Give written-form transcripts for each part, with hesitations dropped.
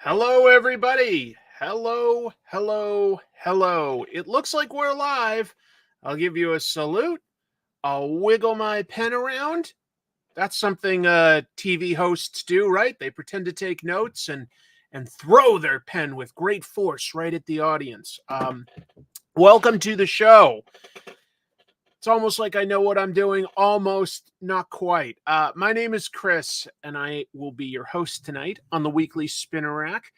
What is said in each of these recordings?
Hello, everybody. Hello, hello, hello. It looks like we're live. I'll give you a salute. I'll wiggle my pen around. That's something TV hosts do, right? They pretend to take notes and throw their pen with great force right at the audience. Welcome to the show. It's almost like I know what I'm doing, almost, not quite. My name is Chris, and I will be your host tonight on the weekly Spinner Rack.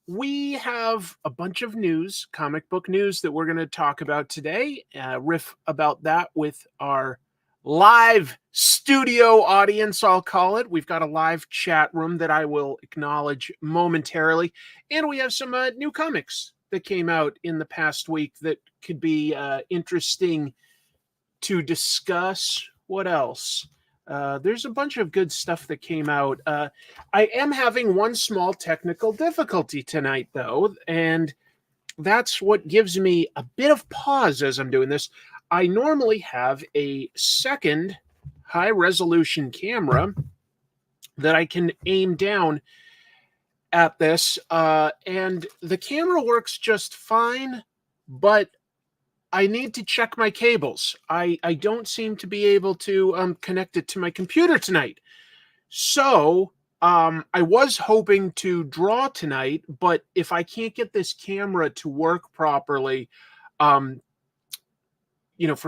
We have a bunch of news, comic book news, that we're going to talk about today. Riff about that with our live studio audience, I'll call it. We've got a live chat room that I will acknowledge momentarily. And we have some new comics that came out in the past week that could be interesting to discuss. What else? There's a bunch of good stuff that came out. I am having one small technical difficulty tonight, though, and that's what gives me a bit of pause as I'm doing this. I normally have a second high-resolution camera that I can aim down at this, and the camera works just fine, but I need to check my cables. I don't seem to be able to connect it to my computer tonight. So I was hoping to draw tonight, but if I can't get this camera to work properly, for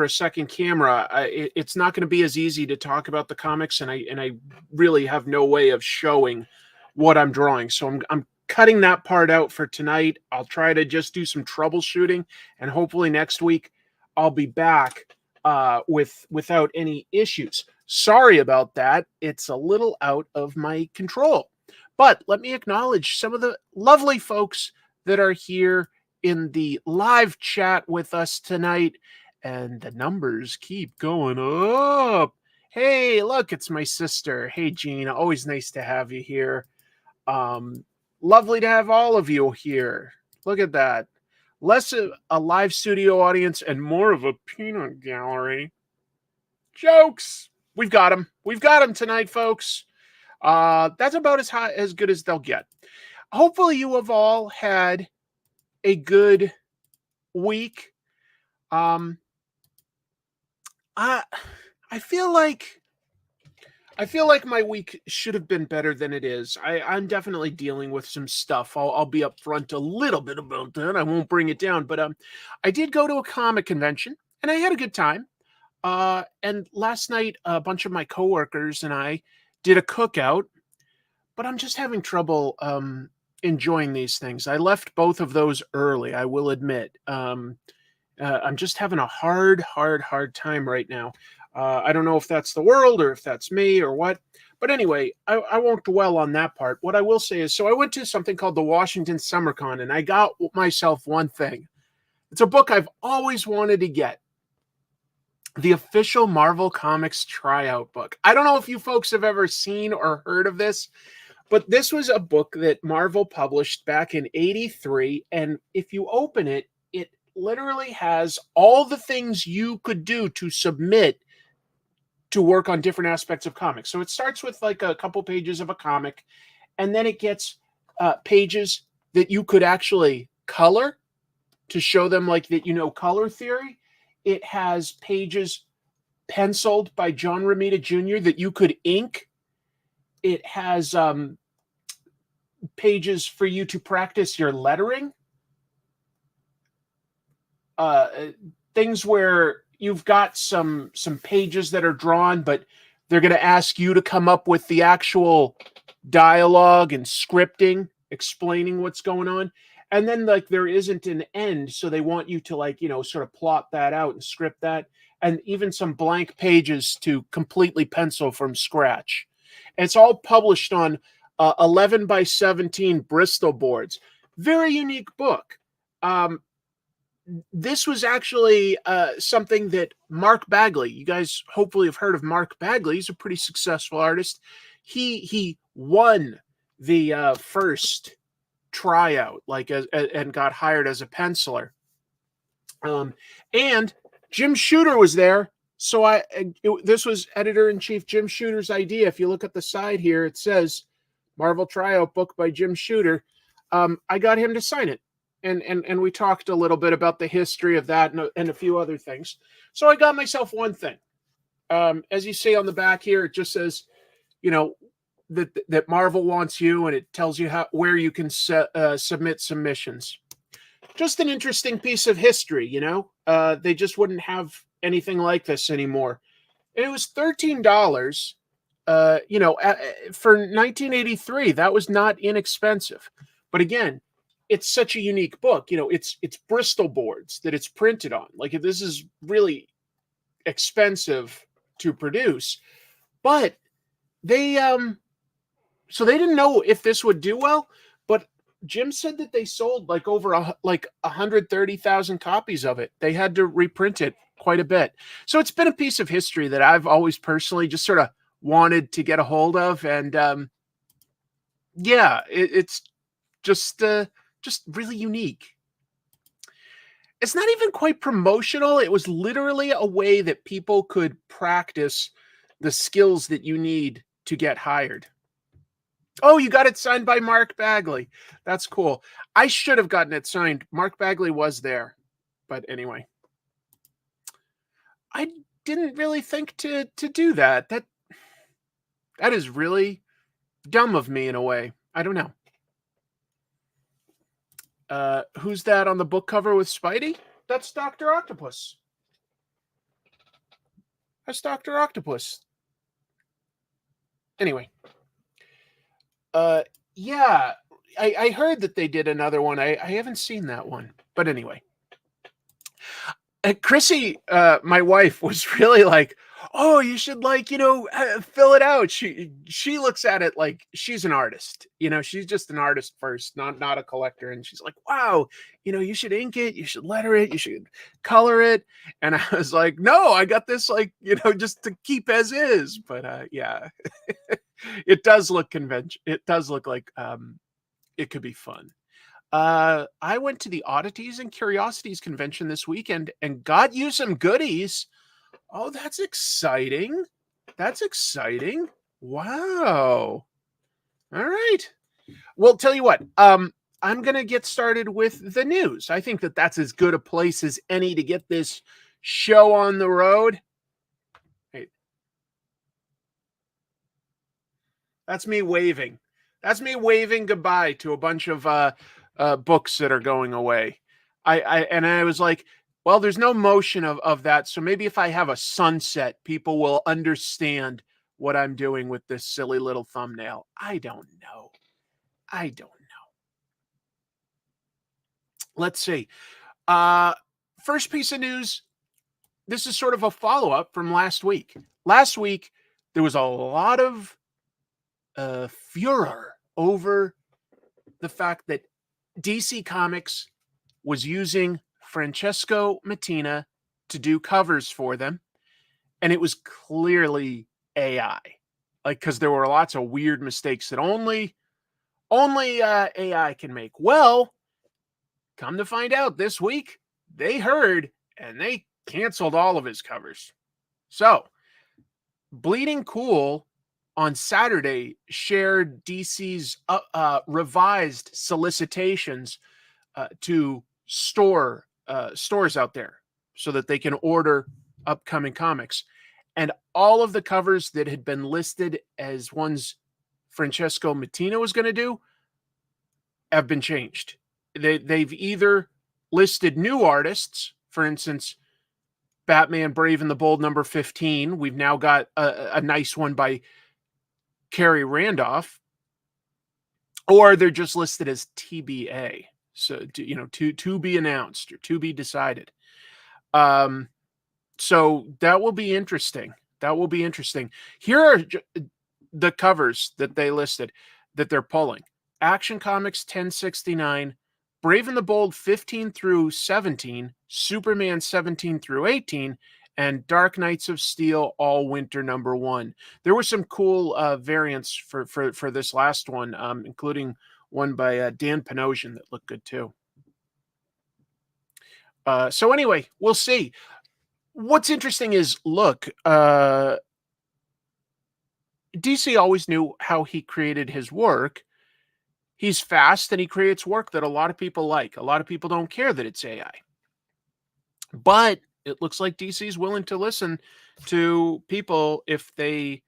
a second camera, it's not going to be as easy to talk about the comics, and I really have no way of showing what I'm drawing. So I'm cutting that part out for tonight. I'll try to just do some troubleshooting, and hopefully next week I'll be back without any issues. Sorry about that. It's a little out of my control. But let me acknowledge some of the lovely folks that are here in the live chat with us tonight, and the numbers keep going up. Hey, look, it's my sister. Hey, Gina, always nice to have you here. Lovely to have all of you here. Look at that. Less of a live studio audience and more of a peanut gallery. Jokes. We've got them. We've got them tonight, folks. That's about as good as they'll get. Hopefully you have all had a good week. I feel like my week should have been better than it is. I'm definitely dealing with some stuff. I'll be upfront a little bit about that. I won't bring it down, but I did go to a comic convention and I had a good time. And last night, a bunch of my coworkers and I did a cookout, but I'm just having trouble enjoying these things. I left both of those early, I will admit. I'm just having a hard time right now. I don't know if that's the world or if that's me or what. But anyway, I won't dwell on that part. What I will say is, so I went to something called the Washington SummerCon, and I got myself one thing. It's a book I've always wanted to get. The official Marvel Comics tryout book. I don't know if you folks have ever seen or heard of this, but this was a book that Marvel published back in '83. And if you open it, it literally has all the things you could do to submit to work on different aspects of comics. So it starts with like a couple pages of a comic, and then it gets pages that you could actually color to show them like that, color theory. It has pages penciled by John Romita Jr. that you could ink. It has pages for you to practice your lettering. Things where you've got some pages that are drawn, but they're going to ask you to come up with the actual dialogue and scripting, explaining what's going on. And then like there isn't an end, so they want you to sort of plot that out and script that, and even some blank pages to completely pencil from scratch. And it's all published on 11 by 17 Bristol boards. Very unique book. This was actually something that Mark Bagley, you guys hopefully have heard of Mark Bagley. He's a pretty successful artist. He won the first tryout, and got hired as a penciler. And Jim Shooter was there. So this was editor-in-chief Jim Shooter's idea. If you look at the side here, it says Marvel tryout book by Jim Shooter. I got him to sign it. And we talked a little bit about the history of that and a few other things. So I got myself one thing. As you see on the back here, it just says, that Marvel wants you, and it tells you where you can submit submissions. Just an interesting piece of history, They just wouldn't have anything like this anymore. And it was $13. For 1983, that was not inexpensive. But again, it's such a unique book. It's Bristol boards that it's printed on. Like, this is really expensive to produce. But they so they didn't know if this would do well, but Jim said that they sold like over 130,000 copies of it. They had to reprint it quite a bit. So it's been a piece of history that I've always personally just sort of wanted to get a hold of. And it's just really unique. It's not even quite promotional. It was literally a way that people could practice the skills that you need to get hired. Oh, you got it signed by Mark Bagley. That's cool. I should have gotten it signed. Mark Bagley was there. But anyway. I didn't really think to do that. That is really dumb of me in a way. I don't know. Who's that on the book cover with Spidey? That's Dr. Octopus. That's Dr. Octopus. Anyway. Yeah, I heard that they did another one. I haven't seen that one. But anyway. Chrissy, my wife, was really like, oh, you should fill it out. She looks at it like she's an artist. She's just an artist first, not a collector. And she's like, wow, you should ink it, you should letter it, you should color it. And I was like, no, I got this just to keep as is. But yeah, it does look convention. It does look like it could be fun. I went to the Oddities and Curiosities convention this weekend and got you some goodies. Oh, that's exciting. That's exciting. Wow. All right. Well, tell you what, I'm going to get started with the news. I think that's as good a place as any to get this show on the road. Hey. That's me waving. That's me waving goodbye to a bunch of books that are going away. I was like, well, there's no motion of that. So maybe if I have a sunset, people will understand what I'm doing with this silly little thumbnail. I don't know. Let's see. First piece of news. This is sort of a follow-up from last week. Last week, there was a lot of furor over the fact that DC Comics was using Francesco Mattina to do covers for them, and it was clearly AI, because there were lots of weird mistakes that only AI can make. Well, come to find out, this week they heard and they canceled all of his covers. So, Bleeding Cool on Saturday shared DC's revised solicitations to stores out there so that they can order upcoming comics. And all of the covers that had been listed as ones Francesco Mattina was going to do have been changed. They've either listed new artists, for instance, Batman Brave and the Bold number 15. We've now got a nice one by Kerry Randolph, or they're just listed as TBA. So, to be announced or to be decided. So that will be interesting. Here are the covers that they listed that they're pulling. Action Comics 1069, Brave and the Bold 15 through 17, Superman 17 through 18, and Dark Knights of Steel All Winter number 1. There were some cool variants for this last one, including one by Dan Panosian that looked good too. So anyway, we'll see. What's interesting is, look, DC always knew how he created his work, He's fast and he creates work that a lot of people like. A lot of people don't care that it's AI. But it looks like DC's willing to listen to people if they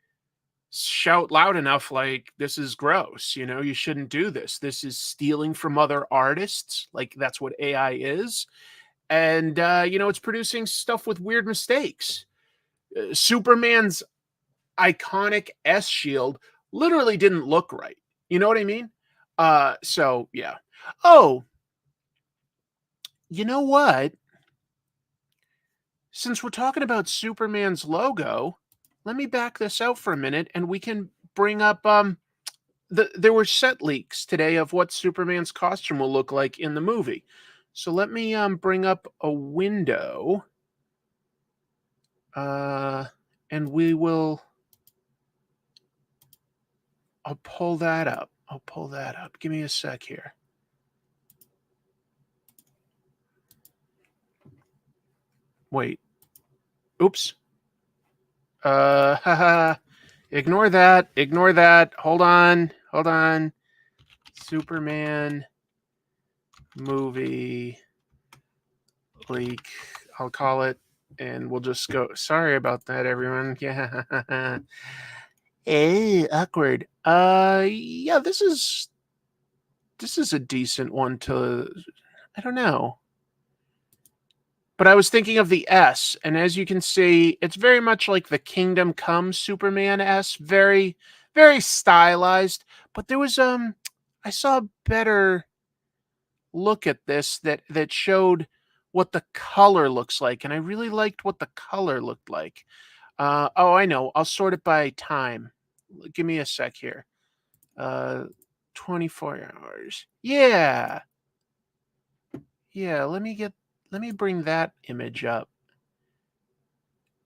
shout loud enough, like, this is gross, you shouldn't do this. This is stealing from other artists. Like, that's what AI is. And, it's producing stuff with weird mistakes. Superman's iconic S shield literally didn't look right. You know what I mean? So yeah. Oh, you know what? Since we're talking about Superman's logo, let me back this out for a minute and we can bring up there were set leaks today of what Superman's costume will look like in the movie. So let me bring up a window. And we will I'll pull that up. Give me a sec here. Wait. Oops. Ignore that. Hold on. Superman movie leak, I'll call it, and we'll just go. Sorry about that, everyone. Yeah. Hey, awkward. Yeah, this is a decent one to, I don't know. But I was thinking of the S, and as you can see, it's very much like the Kingdom Come Superman S, very, very stylized. But there was I saw a better look at this that showed what the color looks like, and I really liked what the color looked like. Oh, I know. I'll sort it by time. Give me a sec here. 24 hours. Yeah. Yeah, let me bring that image up.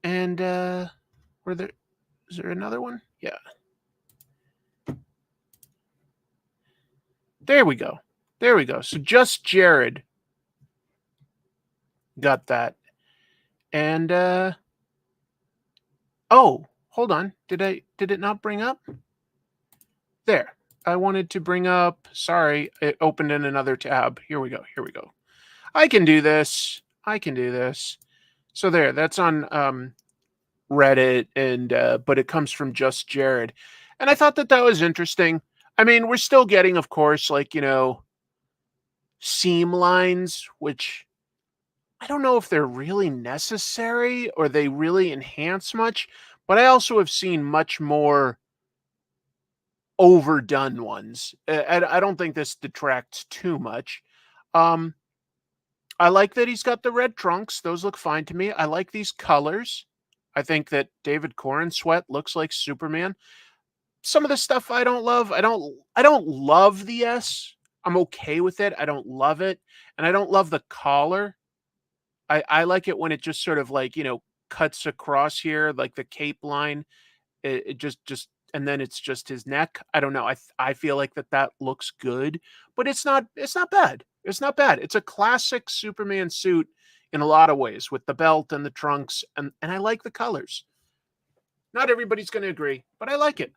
And is there another one? Yeah. There we go. So just Jared got that. And oh, hold on. Did it not bring up? There. I wanted to bring up, sorry, it opened in another tab. Here we go. I can do this. So there, that's on Reddit, and but it comes from Just Jared. And I thought that was interesting. I mean, we're still getting, of course, like, seam lines, which I don't know if they're really necessary or they really enhance much, but I also have seen much more overdone ones. I don't think this detracts too much. I like that he's got the red trunks. Those look fine to me. I like these colors. I think that David Corn Sweat looks like Superman. Some of the stuff I don't love. I don't love the S. I'm okay with it. I don't love it. And I don't love the collar. I like it when it just sort of like, cuts across here, like the cape line. It just and then it's just his neck. I don't know. I feel like that looks good, but it's not bad. It's not bad. It's a classic Superman suit in a lot of ways with the belt and the trunks, and I like the colors. Not everybody's going to agree, but I like it.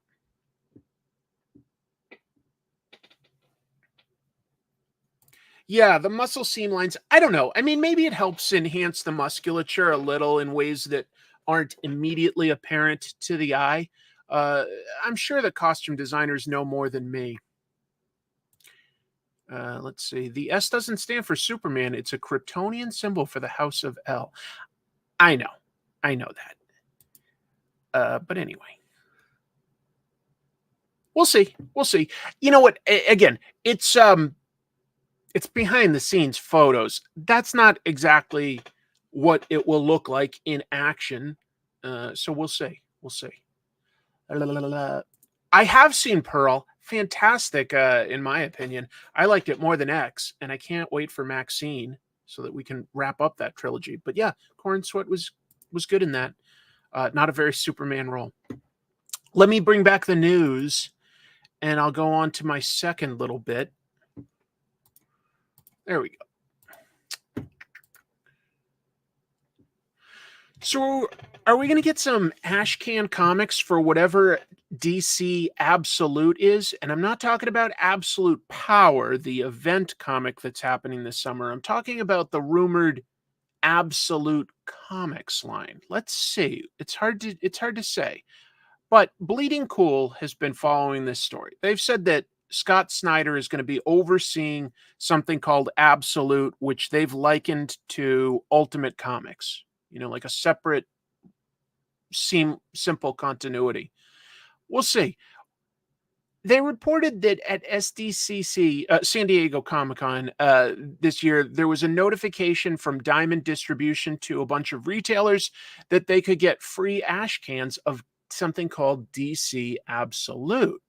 Yeah, the muscle seam lines, I don't know. I mean, maybe it helps enhance the musculature a little in ways that aren't immediately apparent to the eye. I'm sure the costume designers know more than me. Let's see. The S doesn't stand for Superman. It's a Kryptonian symbol for the House of L. I know that. But anyway. We'll see. You know what? Again, it's behind the scenes photos. That's not exactly what it will look like in action. So we'll see. I have seen Pearl. Fantastic, in my opinion. I liked it more than X, and I can't wait for Maxine so that we can wrap up that trilogy. But yeah, Corn Sweat was good in that. Not a very Superman role. Let me bring back the news, and I'll go on to my second little bit. There we go. So, are we going to get some Ashcan comics for whatever DC Absolute is? And I'm not talking about Absolute Power, the event comic that's happening this summer. I'm talking about the rumored Absolute Comics line. Let's see. It's hard to say. But Bleeding Cool has been following this story. They've said that Scott Snyder is going to be overseeing something called Absolute, which they've likened to Ultimate Comics, like a separate, simple continuity. We'll see. They reported that at SDCC, San Diego Comic-Con, this year, there was a notification from Diamond Distribution to a bunch of retailers that they could get free ash cans of something called DC Absolute.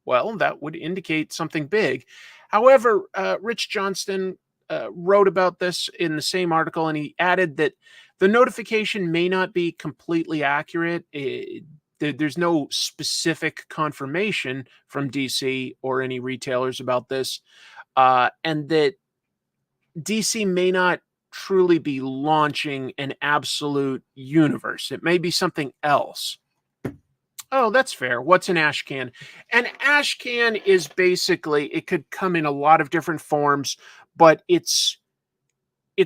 Well, that would indicate something big. However, Rich Johnston wrote about this in the same article, and he added that the notification may not be completely accurate. There's no specific confirmation from DC or any retailers about this, and that DC may not truly be launching an absolute universe. It may be something else. Oh, that's fair. What's an ash can? An ash can is basically, it could come in a lot of different forms, but it's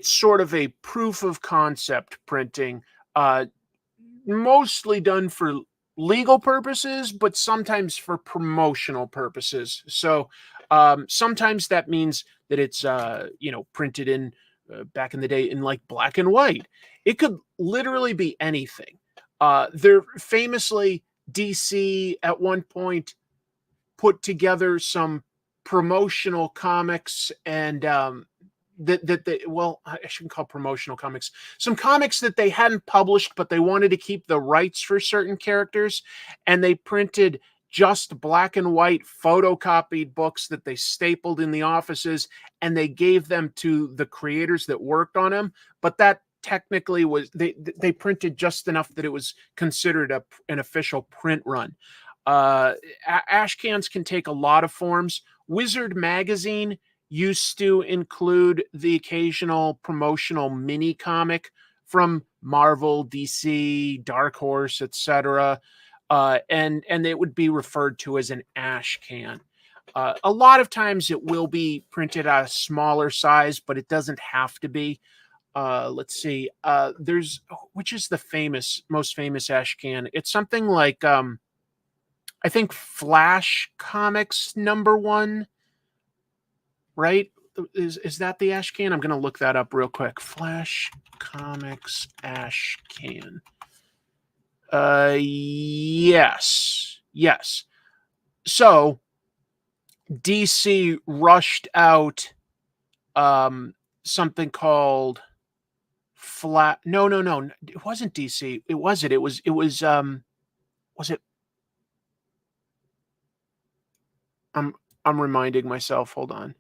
sort of a proof of concept printing, mostly done for legal purposes, but sometimes for promotional purposes. So sometimes that means that it's printed in back in the day in like black and white. It could literally be anything. They're famously, DC at one point put together some promotional comics, and I shouldn't call promotional comics, some comics that they hadn't published, but they wanted to keep the rights for certain characters, and they printed just black and white photocopied books that they stapled in the offices, and they gave them to the creators that worked on them. But that technically was, they printed just enough that it was considered an official print run. Ash cans can take a lot of forms. Wizard magazine used to include the occasional promotional mini comic from Marvel, DC, Dark Horse, etc., and it would be referred to as an ash can. A lot of times it will be printed at a smaller size, but it doesn't have to be. Let's see. Which is the most famous ash can? It's something like I think Flash Comics #1, right? Is that the ash can? I'm gonna look that up real quick. Flash Comics ash can. Yes. So DC rushed out something called No, it wasn't DC. It was it? I'm reminding myself. Hold on.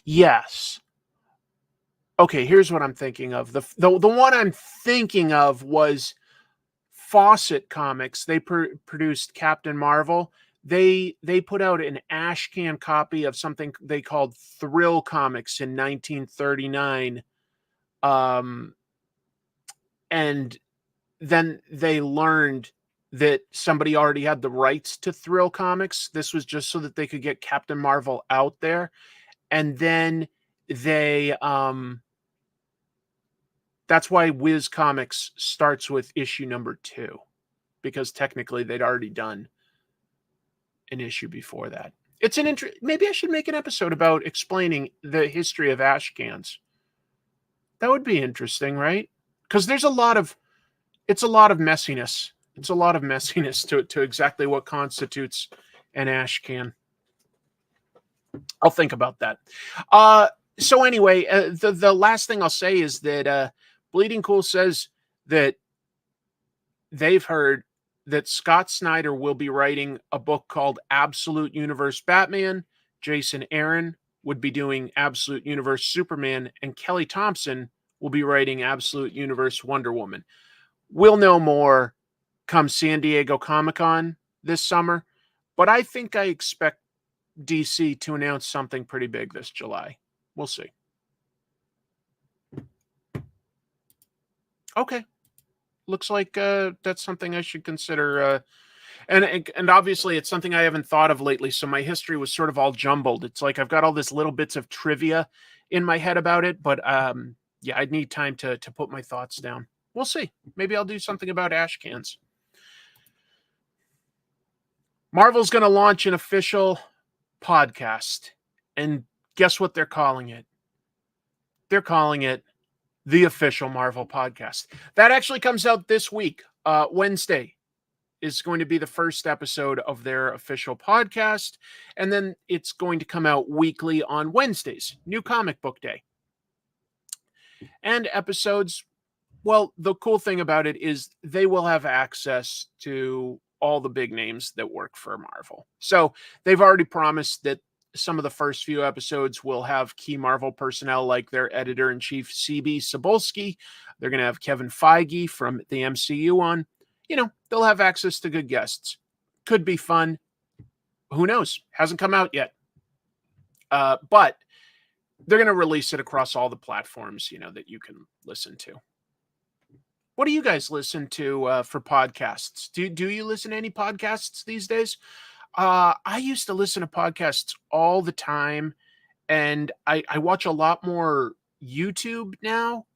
Yes. Okay, here's what I'm thinking of. The one I'm thinking of was Fawcett Comics. They produced Captain Marvel. They put out an ash can copy of something they called Thrill Comics in 1939. And then they learned that somebody already had the rights to Thrill Comics. This was just so that they could get Captain Marvel out there. And then they that's why Wiz Comics starts with issue #2, because technically they'd already done an issue before that. It's maybe I should make an episode about explaining the history of ash cans. That would be interesting, right? Because it's a lot of messiness. It's a lot of messiness to exactly what constitutes an ash can. I'll think about that. So anyway, the last thing I'll say is that Bleeding Cool says that they've heard that Scott Snyder will be writing a book called Absolute Universe Batman. Jason Aaron would be doing Absolute Universe Superman, and Kelly Thompson will be writing Absolute Universe Wonder Woman. We'll know more come San Diego Comic-Con this summer, but I think I expect DC to announce something pretty big this July. We'll see. Okay. Looks like that's something I should consider. And obviously it's something I haven't thought of lately. So my history was sort of all jumbled. It's like I've got all this little bits of trivia in my head about it, but yeah, I'd need time to put my thoughts down. We'll see. Maybe I'll do something about ash cans. Marvel's going to launch an official podcast, and guess what they're calling it? They're calling it the Official Marvel Podcast. That actually comes out this week. Wednesday is going to be the first episode of their official podcast, and then it's going to come out weekly on Wednesdays, New Comic Book Day. And episodes, well, the cool thing about it is they will have access to all the big names that work for Marvel. So they've already promised that some of the first few episodes will have key Marvel personnel like their editor-in-chief, CB Cebulski. They're going to have Kevin Feige from the MCU on. You know, they'll have access to good guests. Could be fun. Who knows? Hasn't come out yet. But they're going to release it across all the platforms, you know, that you can listen to. What do you guys listen to for podcasts? Do you listen to any podcasts these days? I used to listen to podcasts all the time, and I watch a lot more YouTube now,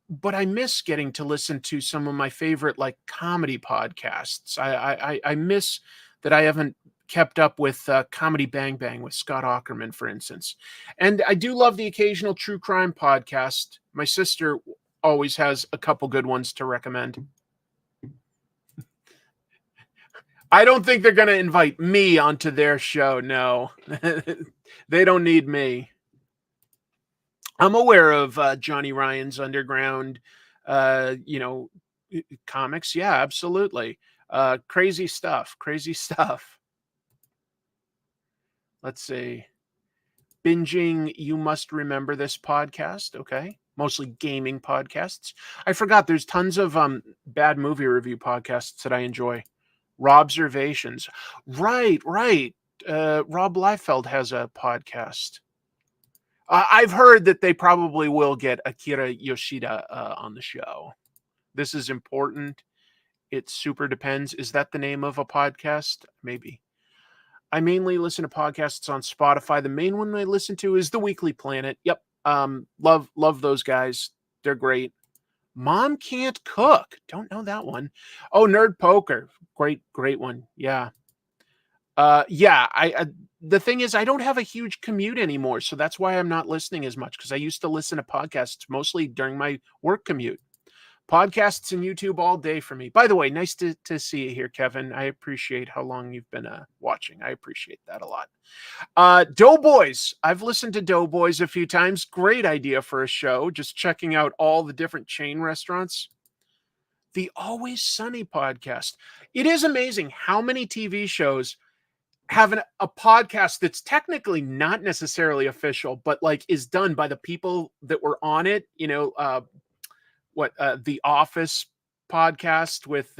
but I miss getting to listen to some of my favorite like comedy podcasts. I miss that I haven't kept up with Comedy Bang Bang with Scott Aukerman, for instance. And I do love the occasional true crime podcast. My sister always has a couple good ones to recommend. I don't think they're going to invite me onto their show. No, they don't need me. I'm aware of Johnny Ryan's Underground, you know, comics. Yeah, absolutely. Crazy stuff. Crazy stuff. Let's see. Binging You Must Remember This podcast. Okay. Mostly gaming podcasts. I forgot there's tons of bad movie review podcasts that I enjoy. Robservations. Right. Rob Liefeld has a podcast. I've heard that they probably will get Akira Yoshida on the show. This is important. It super depends. Is that the name of a podcast? Maybe. I mainly listen to podcasts on Spotify. The main one I listen to is The Weekly Planet. Yep. Love those guys. They're great. Mom Can't Cook. Don't know that one. Oh, Nerd Poker. Great one. Yeah. I the thing is I don't have a huge commute anymore, so that's why I'm not listening as much, because I used to listen to podcasts mostly during my work commute. Podcasts and YouTube all day for me. By the way, nice to see you here, Kevin. I appreciate how long you've been watching. I appreciate that a lot. Doughboys. I've listened to Doughboys a few times. Great idea for a show. Just checking out all the different chain restaurants. The Always Sunny podcast. It is amazing how many TV shows have a podcast that's technically not necessarily official, but like is done by the people that were on it. You know, The Office podcast with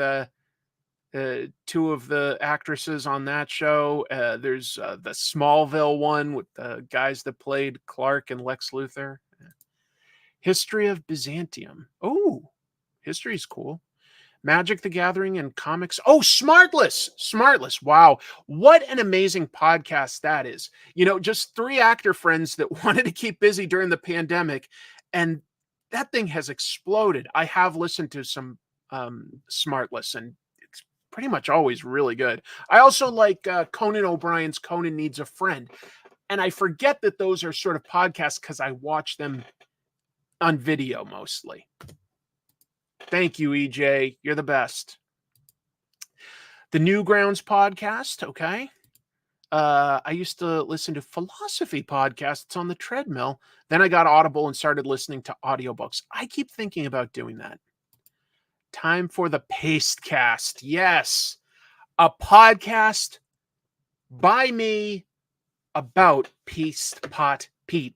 two of the actresses on that show. There's the Smallville one with the guys that played Clark and Lex Luthor. History of Byzantium. Oh, history's cool. Magic the Gathering and comics. Oh, Smartless. Wow. What an amazing podcast that is. You know, just three actor friends that wanted to keep busy during the pandemic, and that thing has exploded. I have listened to some Smartless, and it's pretty much always really good. I also like Conan O'Brien's Conan Needs a Friend. And I forget that those are sort of podcasts because I watch them on video mostly. Thank you, EJ. You're the best. The Newgrounds podcast. Okay. I used to listen to philosophy podcasts on the treadmill. Then I got Audible and started listening to audiobooks. I keep thinking about doing that. Time for the Pastecast. Yes. A podcast by me about Paste Pot Pete.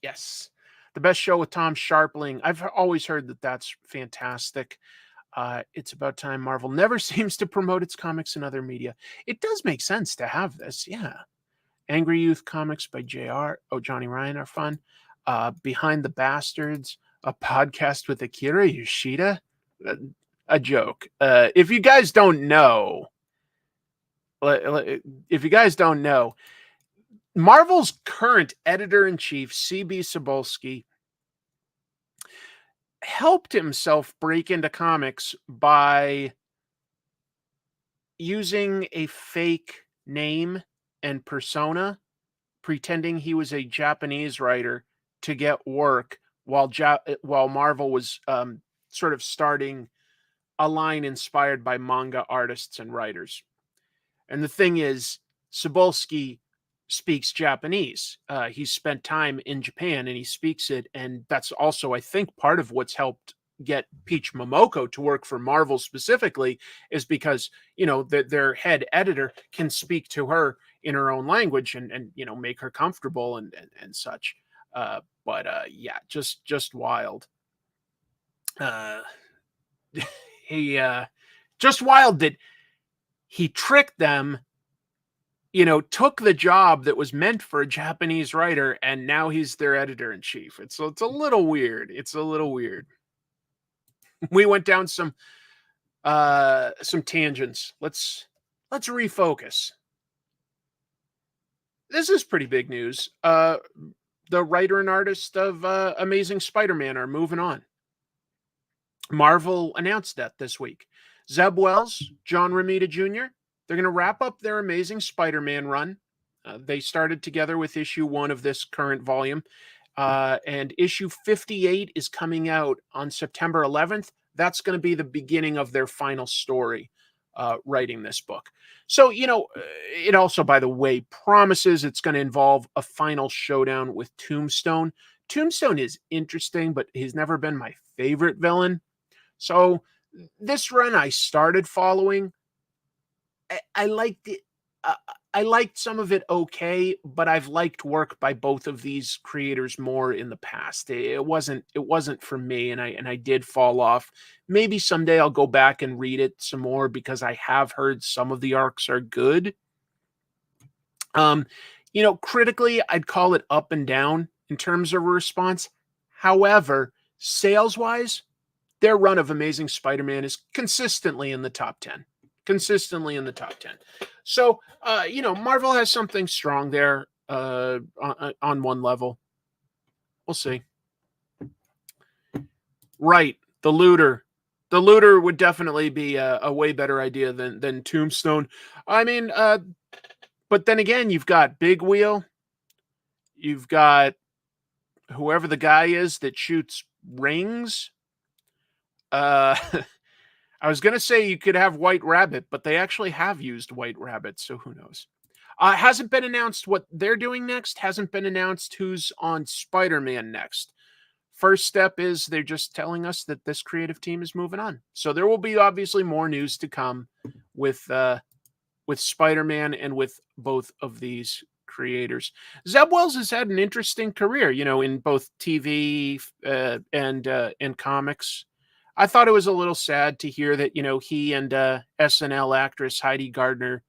Yes. The best show with Tom Sharpling. I've always heard that that's fantastic. It's about time Marvel never seems to promote its comics in other media. It does make sense to have this, yeah. Angry Youth comics by JR. Oh, Johnny Ryan are fun. Behind the Bastards. a podcast with Akira Yoshida? A joke. If you guys don't know, Marvel's current editor-in-chief, C.B. Cebulski, helped himself break into comics by using a fake name and persona, pretending he was a Japanese writer to get work while Marvel was sort of starting a line inspired by manga artists and writers. And the thing is, Cebulski speaks Japanese. He spent time in Japan and he speaks it. And that's also, I think, part of what's helped get Peach Momoko to work for Marvel specifically, is because, their head editor can speak to her in her own language and make her comfortable and such. But yeah, just wild. He just wild that he tricked them, took the job that was meant for a Japanese writer, and now he's their editor-in-chief. It's a little weird. We went down some tangents. Let's refocus. This is pretty big news. The writer and artist of Amazing Spider-Man are moving on. Marvel announced that this week. Zeb Wells, John Romita Jr., they're going to wrap up their Amazing Spider-Man run. They started together with issue 1 of this current volume. And issue 58 is coming out on September 11th. That's going to be the beginning of their final story, writing this book. So, it also, by the way, promises it's going to involve a final showdown with Tombstone. Tombstone is interesting, but he's never been my favorite villain. So this run I started following. I liked it. I liked some of it okay, but I've liked work by both of these creators more in the past. It wasn't for me, and I did fall off. Maybe someday I'll go back and read it some more because I have heard some of the arcs are good. Critically, I'd call it up and down in terms of a response. However, sales-wise, their run of Amazing Spider-Man is consistently in the top 10. So, Marvel has something strong there on one level. We'll see. Right. The Looter. The Looter would definitely be a way better idea than Tombstone. I mean, but then again, you've got Big Wheel. You've got whoever the guy is that shoots rings. I was going to say you could have White Rabbit, but they actually have used White Rabbit, so who knows? Hasn't been announced what they're doing next. Hasn't been announced who's on Spider-Man next. First step is they're just telling us that this creative team is moving on. So there will be obviously more news to come with Spider-Man and with both of these creators. Zeb Wells has had an interesting career, in both TV and comics. I thought it was a little sad to hear that, he and SNL actress Heidi Gardner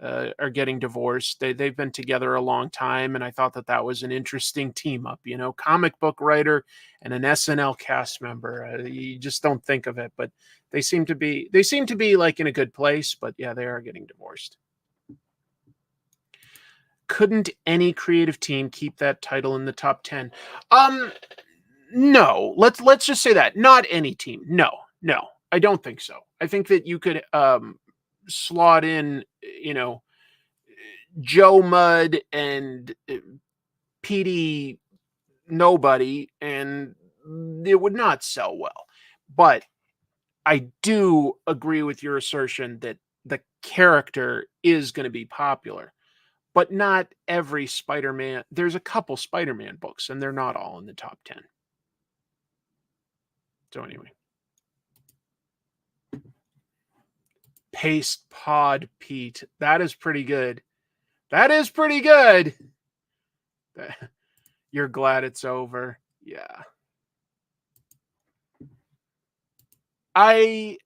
are getting divorced. They've been together a long time, and I thought that was an interesting team up. Comic book writer and an SNL cast member. You just don't think of it, but they seem to be like in a good place. But yeah, they are getting divorced. Couldn't any creative team keep that title in the top 10? No, let's just say that. Not any team. No, I don't think so. I think that you could slot in, Joe Mudd and PD Nobody, and it would not sell well. But I do agree with your assertion that the character is going to be popular. But not every Spider-Man. There's a couple Spider-Man books, and they're not all in the top 10. So anyway. Paste Pod Pete. That is pretty good. You're glad it's over. Yeah. I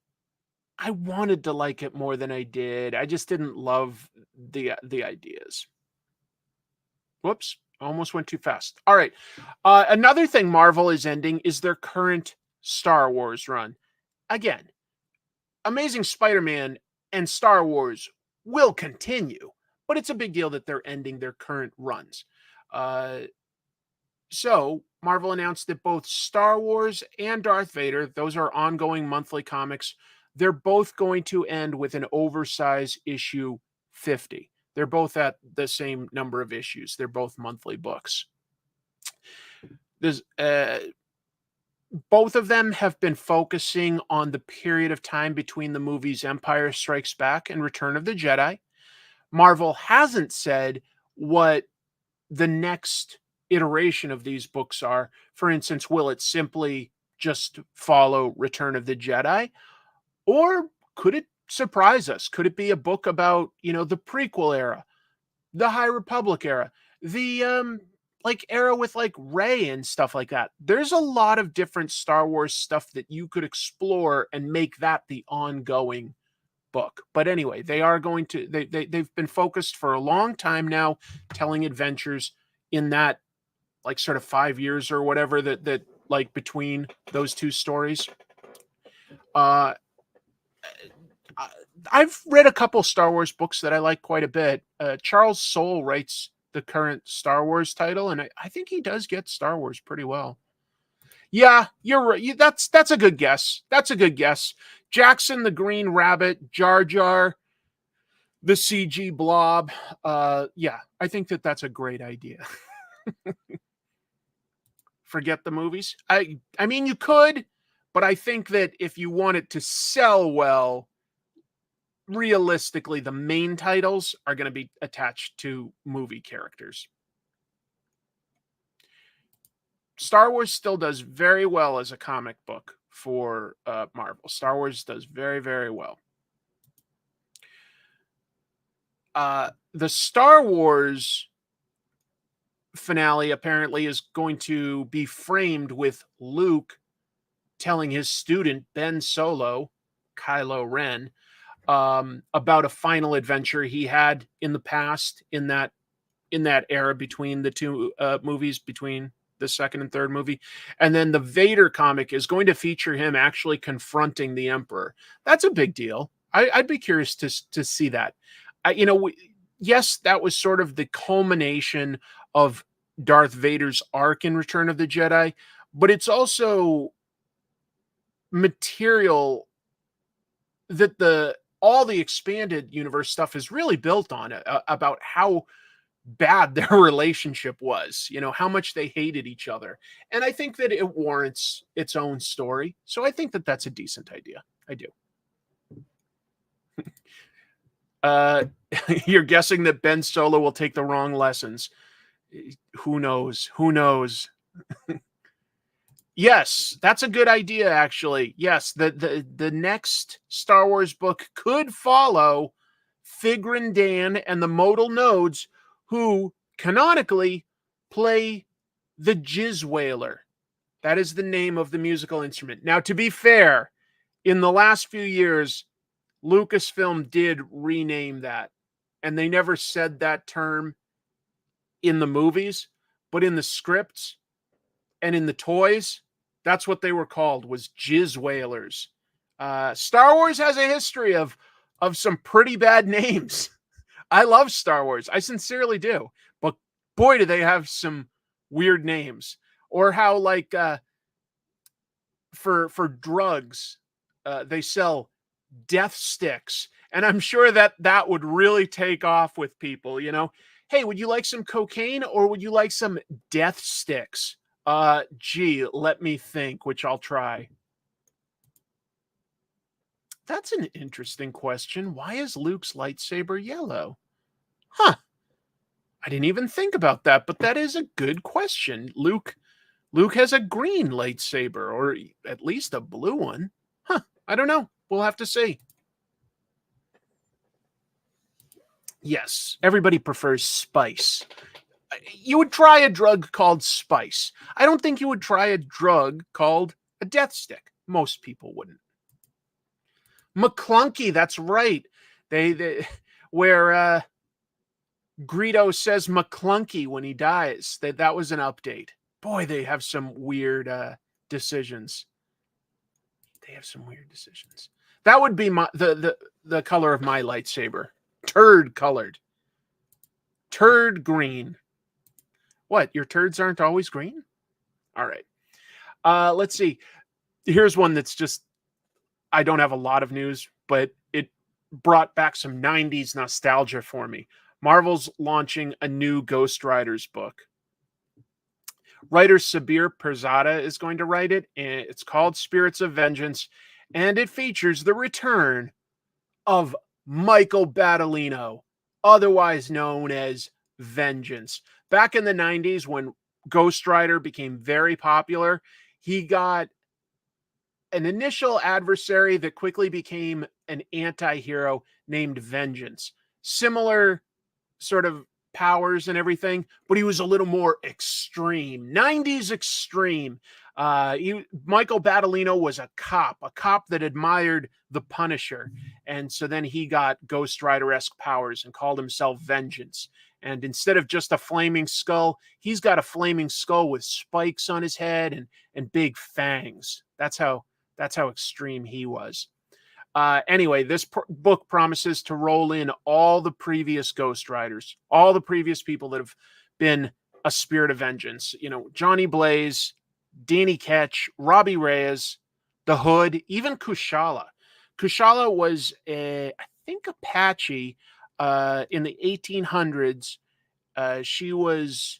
wanted to like it more than I did. I just didn't love the ideas. Whoops. Almost went too fast. All right. Another thing Marvel is ending is their current Star Wars run. Again, Amazing Spider-Man and Star Wars will continue, but it's a big deal that they're ending their current runs. So Marvel announced that both Star Wars and Darth Vader, those are ongoing monthly comics, they're both going to end with an oversized issue 50. They're both at the same number of issues. They're both monthly books. There's both of them have been focusing on the period of time between the movies Empire Strikes Back and Return of the Jedi. Marvel hasn't said what the next iteration of these books are. For instance, will it simply just follow Return of the Jedi? Or could it surprise us? Could it be a book about, the prequel era, the High Republic era, the era with like Rey and stuff like that? There's a lot of different Star Wars stuff that you could explore and make that the ongoing book. But anyway, they are going to they've been focused for a long time now, telling adventures in that like sort of 5 years or whatever that like between those two stories. I've read a couple Star Wars books that I like quite a bit. Charles Soule writes the current Star Wars title, and I think he does get Star Wars pretty well. Yeah, you're right. That's a good guess. That's a good guess. Jackson the Green Rabbit, Jar Jar, the CG Blob. Yeah, I think that's a great idea. Forget the movies. I mean, you could, but I think that if you want it to sell well, realistically, the main titles are going to be attached to movie characters. Star Wars still does very well as a comic book for Marvel. Star Wars does very, very well. The Star Wars finale apparently is going to be framed with Luke telling his student Ben Solo, Kylo Ren, about a final adventure he had in the past in that era between the two movies, between the second and third movie. And then the Vader comic is going to feature him actually confronting the Emperor. That's a big deal. I'd be curious to see that. Yes, that was sort of the culmination of Darth Vader's arc in Return of the Jedi, but it's also material that all the expanded universe stuff is really built on, about how bad their relationship was, how much they hated each other. And I think that it warrants its own story. So I think that that's a decent idea. I do. You're guessing that Ben Solo will take the wrong lessons. Who knows? Who knows? Yes, that's a good idea, actually. Yes, the next Star Wars book could follow Figrin Dan and the Modal Nodes, who canonically play the Jizz Whaler. That is the name of the musical instrument. Now, to be fair, in the last few years, Lucasfilm did rename that, and they never said that term in the movies, but in the scripts and in the toys, that's what they were called, was Jizz Whalers. Star Wars has a history of some pretty bad names. I love Star Wars. I sincerely do. But boy, do they have some weird names. Or how, like, for drugs, they sell death sticks. And I'm sure that would really take off with people, Hey, would you like some cocaine or would you like some death sticks? Gee, let me think, which I'll try. That's an interesting question. Why is Luke's lightsaber yellow? Huh. I didn't even think about that, but that is a good question. Luke has a green lightsaber, or at least a blue one. Huh. I don't know. We'll have to see. Yes, everybody prefers spice. You would try a drug called spice. I don't think you would try a drug called a death stick. Most people wouldn't. McClunky, that's right. They where Greedo says McClunky when he dies. That was an update. Boy, they have some weird decisions. They have some weird decisions. That would be the color of my lightsaber. Turd colored. Turd green. What? Your turds aren't always green? All right. Let's see. Here's one that's just, I don't have a lot of news, but it brought back some 90s nostalgia for me. Marvel's launching a new Ghost Riders book. Writer Sabir Perzada is going to write it, and it's called Spirits of Vengeance, and it features the return of Michael Battolino, otherwise known as Vengeance. Back in the 90s, when Ghost Rider became very popular, he got an initial adversary that quickly became an anti-hero named Vengeance. Similar sort of powers and everything, but he was a little more extreme. 90s extreme. Michael Battolino was a cop that admired the Punisher. And so then he got Ghost Rider-esque powers and called himself Vengeance. And instead of just a flaming skull, he's got a flaming skull with spikes on his head and big fangs. That's how extreme he was. Anyway, this book promises to roll in all the previous Ghost Riders, all the previous people that have been a Spirit of Vengeance. You know, Johnny Blaze, Danny Ketch, Robbie Reyes, The Hood, even Kushala. Kushala was I think Apache in the 1800s. She was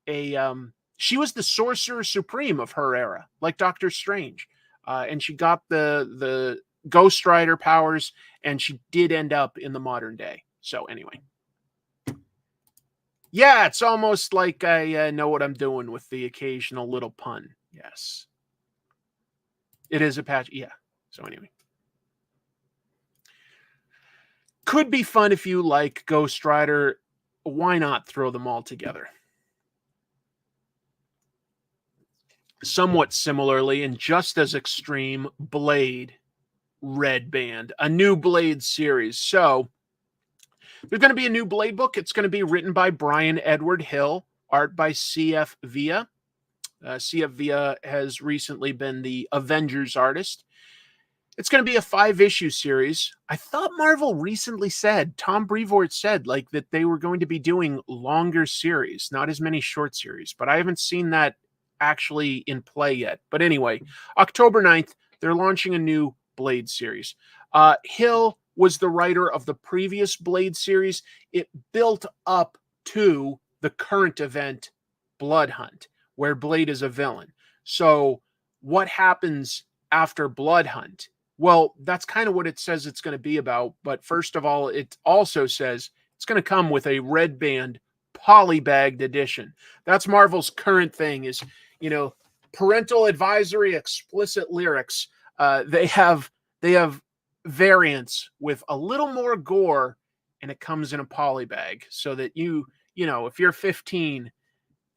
the Sorcerer Supreme of her era, like Doctor Strange. And she got the Ghost Rider powers, and she did end up in the modern day. So anyway. Yeah, it's almost like I know what I'm doing with the occasional little pun. Yes. It is Apache. Yeah. So anyway. Could be fun if you like Ghost Rider. Why not throw them all together? Somewhat similarly, and just as extreme, Blade Red Band, a new Blade series. So there's going to be a new Blade book. It's going to be written by Brian Edward Hill, art by C.F. Villa. C.F. Villa has recently been the Avengers artist. It's going to be a 5-issue series. I thought Marvel recently said, Tom Brevoort said, like that they were going to be doing longer series, not as many short series, but I haven't seen that actually in play yet. But anyway, October 9th, they're launching a new Blade series. Hill was the writer of the previous Blade series. It built up to the current event, Blood Hunt, where Blade is a villain. So what happens after Blood Hunt? Well, that's kind of what it says it's going to be about. But first of all, it also says it's going to come with a Red Band polybagged edition. That's Marvel's current thing is, you know, parental advisory, explicit lyrics. They have variants with a little more gore, and it comes in a poly bag so that you know, if you're 15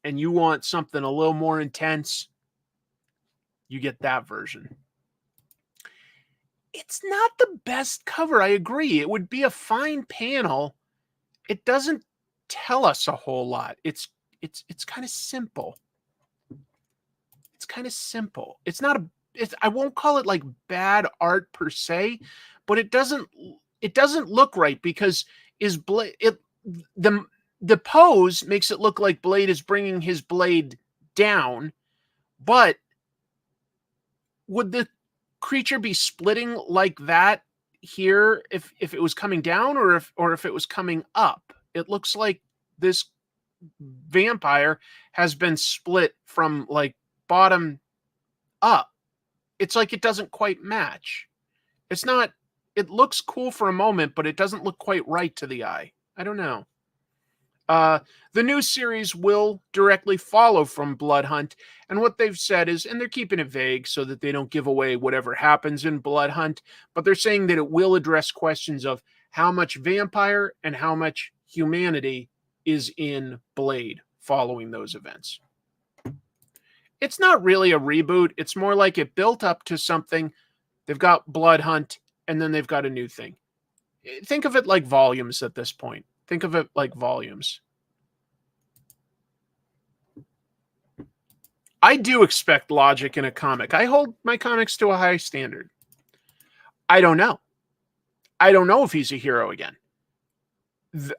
and you want something a little more intense, you get that version. It's not the best cover. I agree. It would be a fine panel. It doesn't tell us a whole lot. It's kind of simple. It's kind of simple. It's not I won't call it like bad art per se, but it doesn't look right because the pose makes it look like Blade is bringing his blade down, but would the creature be splitting like that here if it was coming down or if it was coming up? It looks like this vampire has been split from like bottom up. It's like it doesn't quite match. It looks cool for a moment, but it doesn't look quite right to the eye. I don't know. The new series will directly follow from Blood Hunt, and what they've said is, and they're keeping it vague so that they don't give away whatever happens in Blood Hunt, but they're saying that it will address questions of how much vampire and how much humanity is in Blade following those events. It's not really a reboot. It's more like it built up to something. They've got Blood Hunt, and then they've got a new thing. Think of it like volumes at this point. Think of it like volumes. I do expect logic in a comic. I hold my comics to a high standard. I don't know. I don't know if he's a hero again.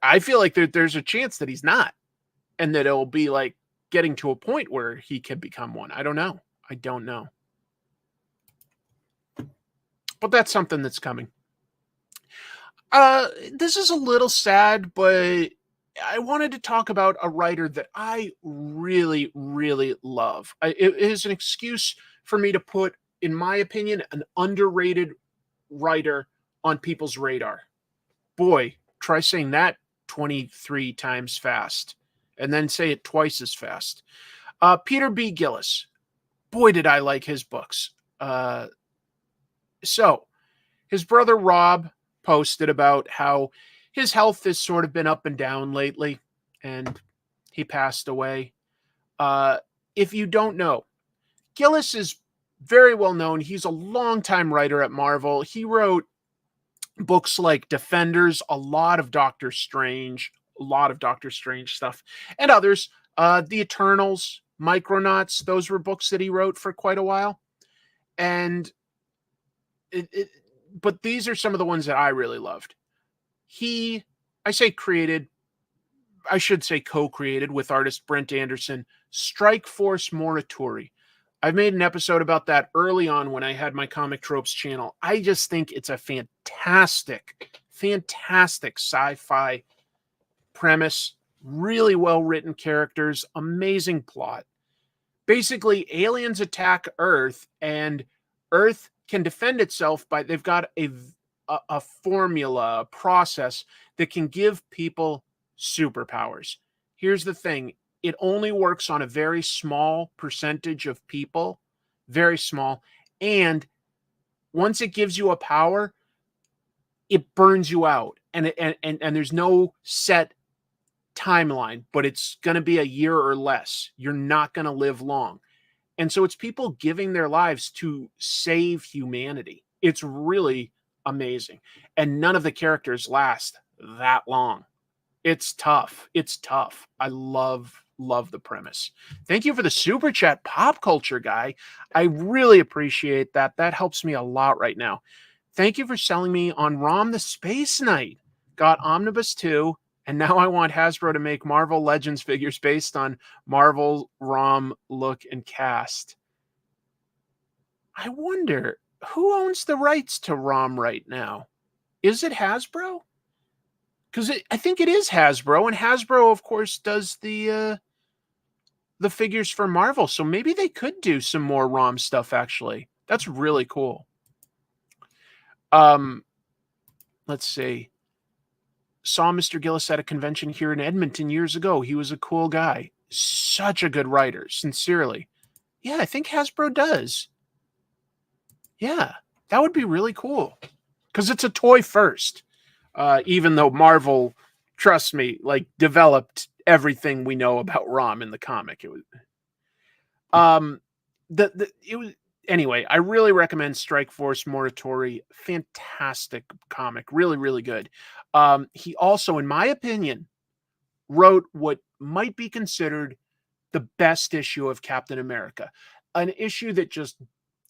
I feel like there's a chance that he's not, and that it'll be like getting to a point where he can become one. I don't know. I don't know. But that's something that's coming. This is a little sad, but I wanted to talk about a writer that I really, really love. It is an excuse for me to put, in my opinion, an underrated writer on people's radar. Boy, try saying that 23 times fast, and then say it twice as fast. Peter B. Gillis. Boy, did I like his books. So, his brother Rob posted about how his health has sort of been up and down lately, and he passed away. If you don't know, Gillis is very well known. He's a longtime writer at Marvel. He wrote books like Defenders, a lot of Doctor Strange stuff, and others. The Eternals, Micronauts, those were books that he wrote for quite a while. And but these are some of the ones that I really loved. I should say co-created with artist Brent Anderson, Strike Force Morituri. I've made an episode about that early on when I had my Comic Tropes channel. I just think it's a fantastic sci-fi premise, really well-written characters, amazing plot. Basically, aliens attack Earth, and Earth can defend itself they've got a formula, a process that can give people superpowers. Here's the thing. It only works on a very small percentage of people, very small. And once it gives you a power, it burns you out. And there's no set timeline, but it's going to be a year or less. You're not going to live long. And so it's people giving their lives to save humanity. It's really amazing. And none of the characters last that long. It's tough. I love the premise. Thank you for the super chat, Pop Culture Guy. I really appreciate that. That helps me a lot right now. Thank you for selling me on Rom the Space Knight. Got Omnibus 2, and now I want Hasbro to make Marvel Legends figures based on Marvel Rom look and cast. I wonder, who owns the rights to Rom right now? Is it Hasbro? Because I think it is Hasbro, and Hasbro, of course, does the figures for Marvel. So maybe they could do some more ROM stuff, actually. That's really cool. Let's see. Saw Mr. Gillis at a convention here in Edmonton years ago. He was a cool guy. Such a good writer, sincerely. Yeah, I think Hasbro does. Yeah, that would be really cool. Because it's a toy first. Even though Marvel, trust me, like developed everything we know about ROM in the comic. It was anyway, I really recommend Strike Force Morituri. Fantastic comic. Really, really good. He also, in my opinion, wrote what might be considered the best issue of Captain America. An issue that just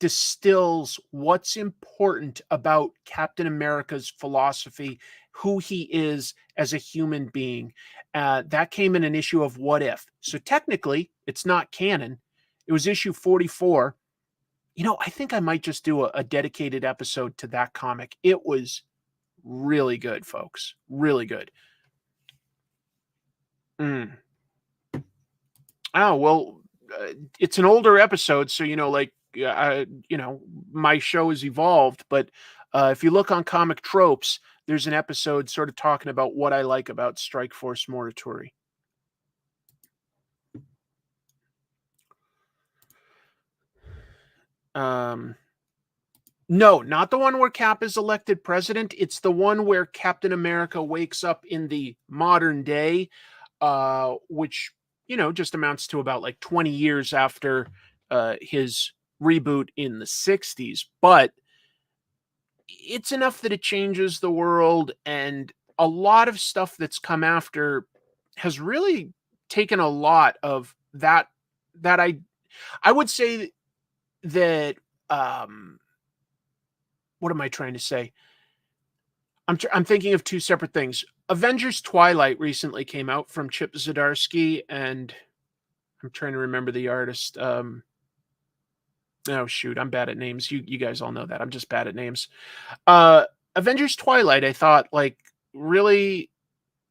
distills what's important about Captain America's philosophy, who he is as a human being. That came in an issue of What If. So technically, it's not canon. It was issue 44. I think I might just do a dedicated episode to that comic. It was really good, folks. Really good. Oh, well, it's an older episode, so, my show has evolved, but if you look on Comic Tropes, there's an episode sort of talking about what I like about Strike Force Morituri. No, not the one where Cap is elected president. It's the one where Captain America wakes up in the modern day, which, just amounts to about like 20 years after his reboot in the 60s. But it's enough that it changes the world, and a lot of stuff that's come after has really taken a lot of that I would say that what am I trying to say? I'm thinking of two separate things. Avengers Twilight recently came out from Chip Zdarsky, and I'm trying to remember the artist. Oh shoot, I'm bad at names. You guys all know that. I'm just bad at names. Avengers Twilight, I thought, like, really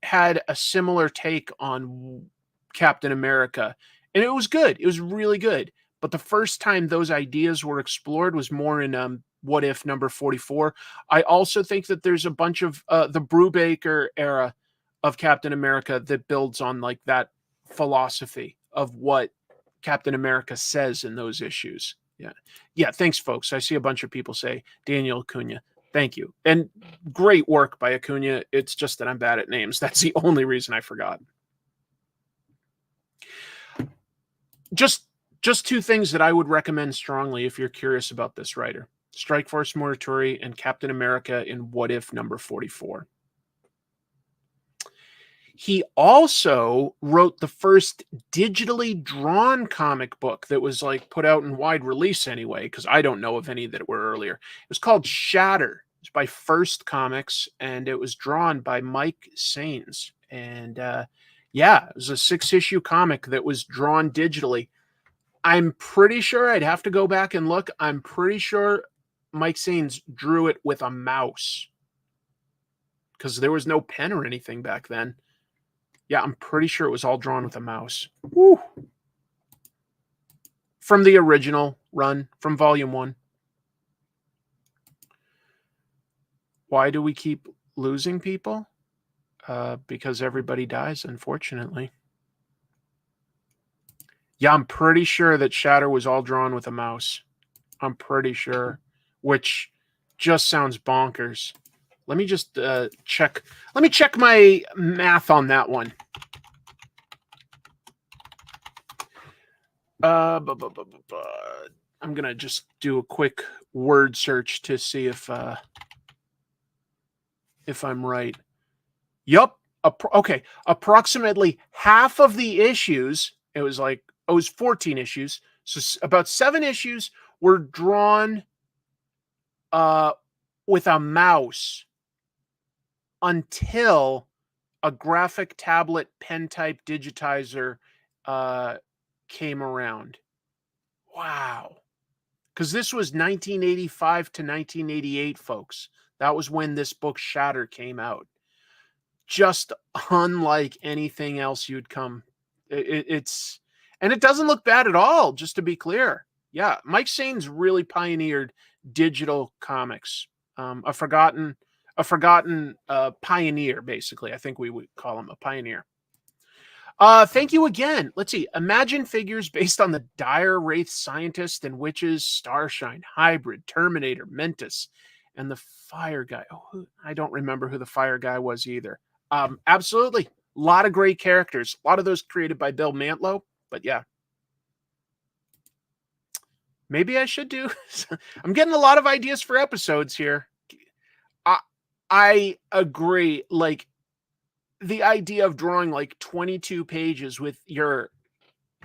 had a similar take on Captain America, and it was good. It was really good. But the first time those ideas were explored was more in What If number 44. I also think that there's a bunch of the Brubaker era of Captain America that builds on like that philosophy of what Captain America says in those issues. Yeah. Yeah. Thanks, folks. I see a bunch of people say Daniel Acuna. Thank you. And great work by Acuna. It's just that I'm bad at names. That's the only reason I forgot. Just two things that I would recommend strongly if you're curious about this writer. Strikeforce Morituri and Captain America in What If number 44. He also wrote the first digitally drawn comic book that was like put out in wide release anyway, because I don't know of any that were earlier. It was called Shatter. It's by First Comics, and it was drawn by Mike Sains. And yeah, it was a 6-issue comic that was drawn digitally. I'm pretty sure, I'd have to go back and look. I'm pretty sure Mike Sains drew it with a mouse, because there was no pen or anything back then. Yeah, I'm pretty sure it was all drawn with a mouse. Woo. From the original run, from volume 1. Why do we keep losing people? Because everybody dies, unfortunately. Yeah, I'm pretty sure that Shatter was all drawn with a mouse. I'm pretty sure, which just sounds bonkers. Let me just check. Let me check my math on that one. I'm gonna just do a quick word search to see if I'm right. Yup. Okay. Approximately half of the issues. It was 14 issues. So about 7 issues were drawn with a mouse until a graphic tablet pen type digitizer came around. Wow. Because this was 1985 to 1988, folks. That was when this book Shatter came out. Just unlike anything else you'd come. It's and it doesn't look bad at all, just to be clear. Yeah, Mike Sains really pioneered digital comics. A forgotten pioneer, basically. I think we would call him a pioneer. Thank you again. Let's see. Imagine figures based on the dire wraith scientist and witches, Starshine, Hybrid, Terminator, Mentis, and the Fire Guy. Oh, I don't remember who the Fire Guy was either. Absolutely. A lot of great characters. A lot of those created by Bill Mantlo. But yeah. Maybe I should do. I'm getting a lot of ideas for episodes here. I agree. Like, the idea of drawing like 22 pages with your,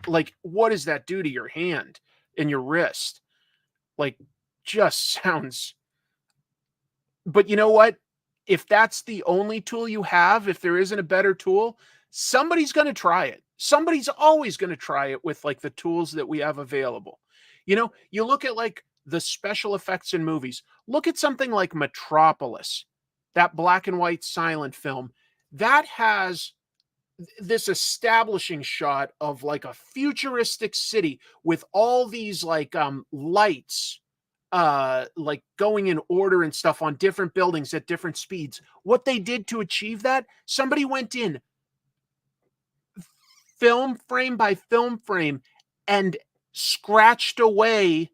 like, what does that do to your hand and your wrist? Like, just sounds. But you know what? If that's the only tool you have, if there isn't a better tool, somebody's going to try it. Somebody's always going to try it with like the tools that we have available. You know, you look at like the special effects in movies. Look at something like Metropolis, that black and white silent film that has this establishing shot of like a futuristic city with all these like lights like going in order and stuff on different buildings at different speeds. What they did to achieve that, somebody went in film frame by film frame and scratched away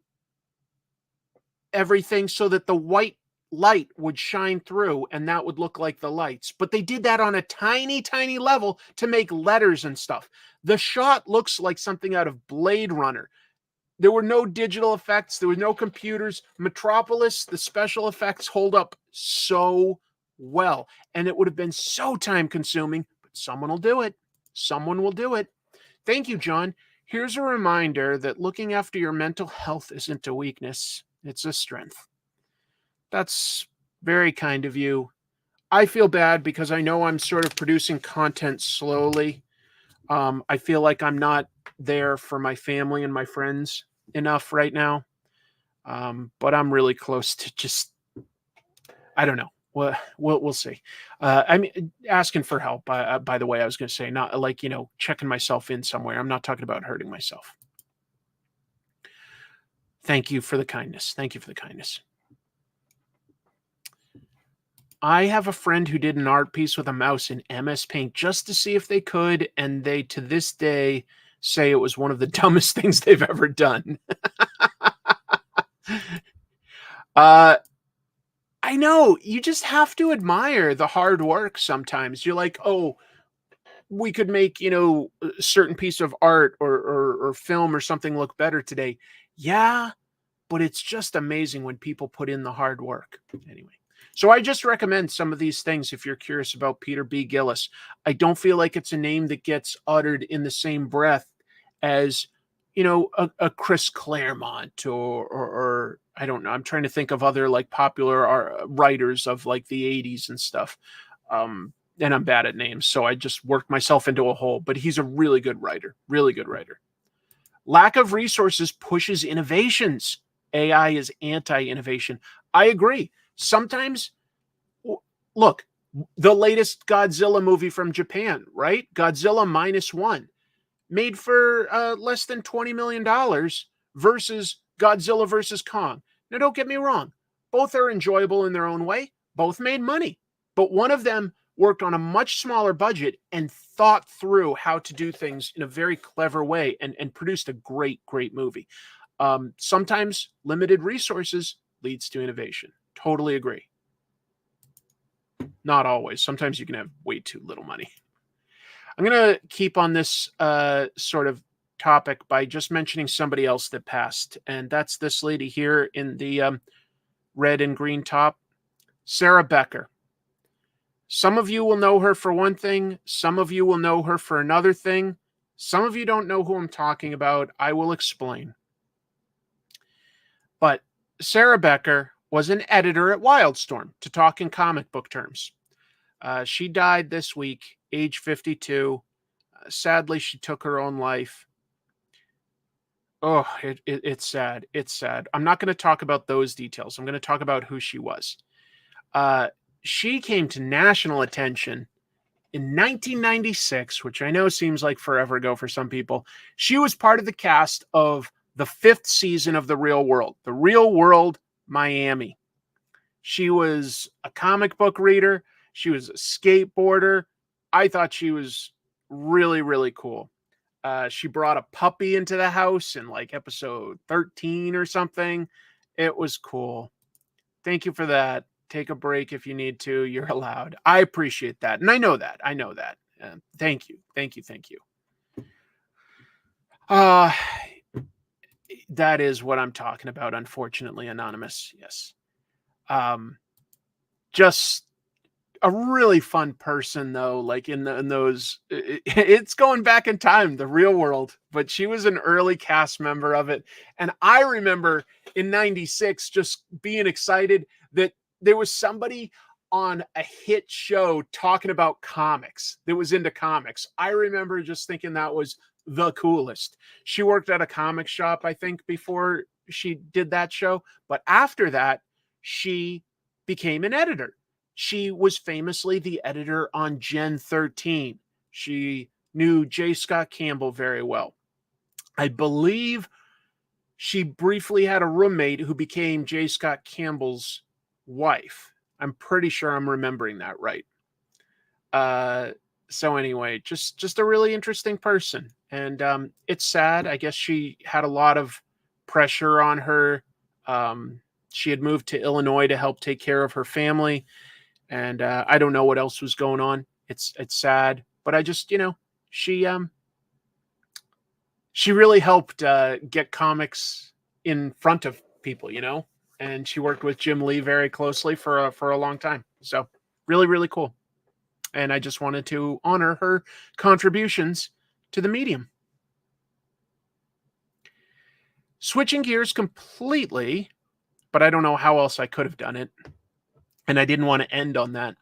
everything so that the white light would shine through and that would look like the lights. But they did that on a tiny, tiny level to make letters and stuff. The shot looks like something out of Blade Runner. There were no digital effects. There were no computers. Metropolis, the special effects hold up so well. And it would have been so time consuming, but someone will do it. Someone will do it. Thank you, John. Here's a reminder that looking after your mental health isn't a weakness, it's a strength. That's very kind of you. I feel bad because I know I'm sort of producing content slowly. I feel like I'm not there for my family and my friends enough right now. But I'm really close to just, I don't know. We'll see. I mean, asking for help, by the way, I was going to say, not like, checking myself in somewhere. I'm not talking about hurting myself. Thank you for the kindness. Thank you for the kindness. I have a friend who did an art piece with a mouse in MS Paint just to see if they could, and they, to this day, say it was one of the dumbest things they've ever done. I know, you just have to admire the hard work sometimes. You're like, oh, we could make, a certain piece of art or film or something look better today. Yeah, but it's just amazing when people put in the hard work. Anyway. So I just recommend some of these things if you're curious about Peter B. Gillis. I don't feel like it's a name that gets uttered in the same breath as, a Chris Claremont or I don't know. I'm trying to think of other like popular writers of like the 80s and stuff. And I'm bad at names, so I just worked myself into a hole. But he's a really good writer, really good writer. Lack of resources pushes innovations. AI is anti-innovation. I agree. Sometimes, look, the latest Godzilla movie from Japan, right? Godzilla -1, made for less than $20 million versus Godzilla versus Kong. Now, don't get me wrong. Both are enjoyable in their own way. Both made money. But one of them worked on a much smaller budget and thought through how to do things in a very clever way and produced a great, great movie. Sometimes limited resources leads to innovation. Totally agree. Not always. Sometimes you can have way too little money. I'm going to keep on this sort of topic by just mentioning somebody else that passed. And that's this lady here in the red and green top, Sara Becker. Some of you will know her for one thing. Some of you will know her for another thing. Some of you don't know who I'm talking about. I will explain. But Sara Becker was an editor at Wildstorm, to talk in comic book terms. She died this week, age 52. Sadly, she took her own life. Oh, it's sad. It's sad. I'm not going to talk about those details. I'm going to talk about who she was. She came to national attention in 1996, which I know seems like forever ago for some people. She was part of the cast of the 5th season of The Real World. The Real World Miami. She was a comic book reader. She was a skateboarder. I thought she was really, really cool. She brought a puppy into the house in like episode 13 or something. It was cool. Thank you for that. Take a break if you need to. You're allowed. I appreciate that. And I know that. Thank you. Thank you. Thank you. That is what I'm talking about, unfortunately, Anonymous. Yes. Just a really fun person, though, like in those, it's going back in time, The Real World, but she was an early cast member of it. And I remember in 96 just being excited that there was somebody on a hit show talking about comics that was into comics. I remember just thinking that was the coolest. She worked at a comic shop, I think, before she did that show. But after that, she became an editor. She was famously the editor on Gen 13. She knew J. Scott Campbell very well. I believe she briefly had a roommate who became J. Scott Campbell's wife. I'm pretty sure I'm remembering that right. So anyway, just a really interesting person. And it's sad. I guess she had a lot of pressure on her. She had moved to Illinois to help take care of her family. And I don't know what else was going on. It's sad. But I just, she really helped get comics in front of people, and she worked with Jim Lee very closely for a long time. So Really, really cool. And I just wanted to honor her contributions to the medium. Switching gears completely, but I don't know how else I could have done it. And I didn't want to end on that.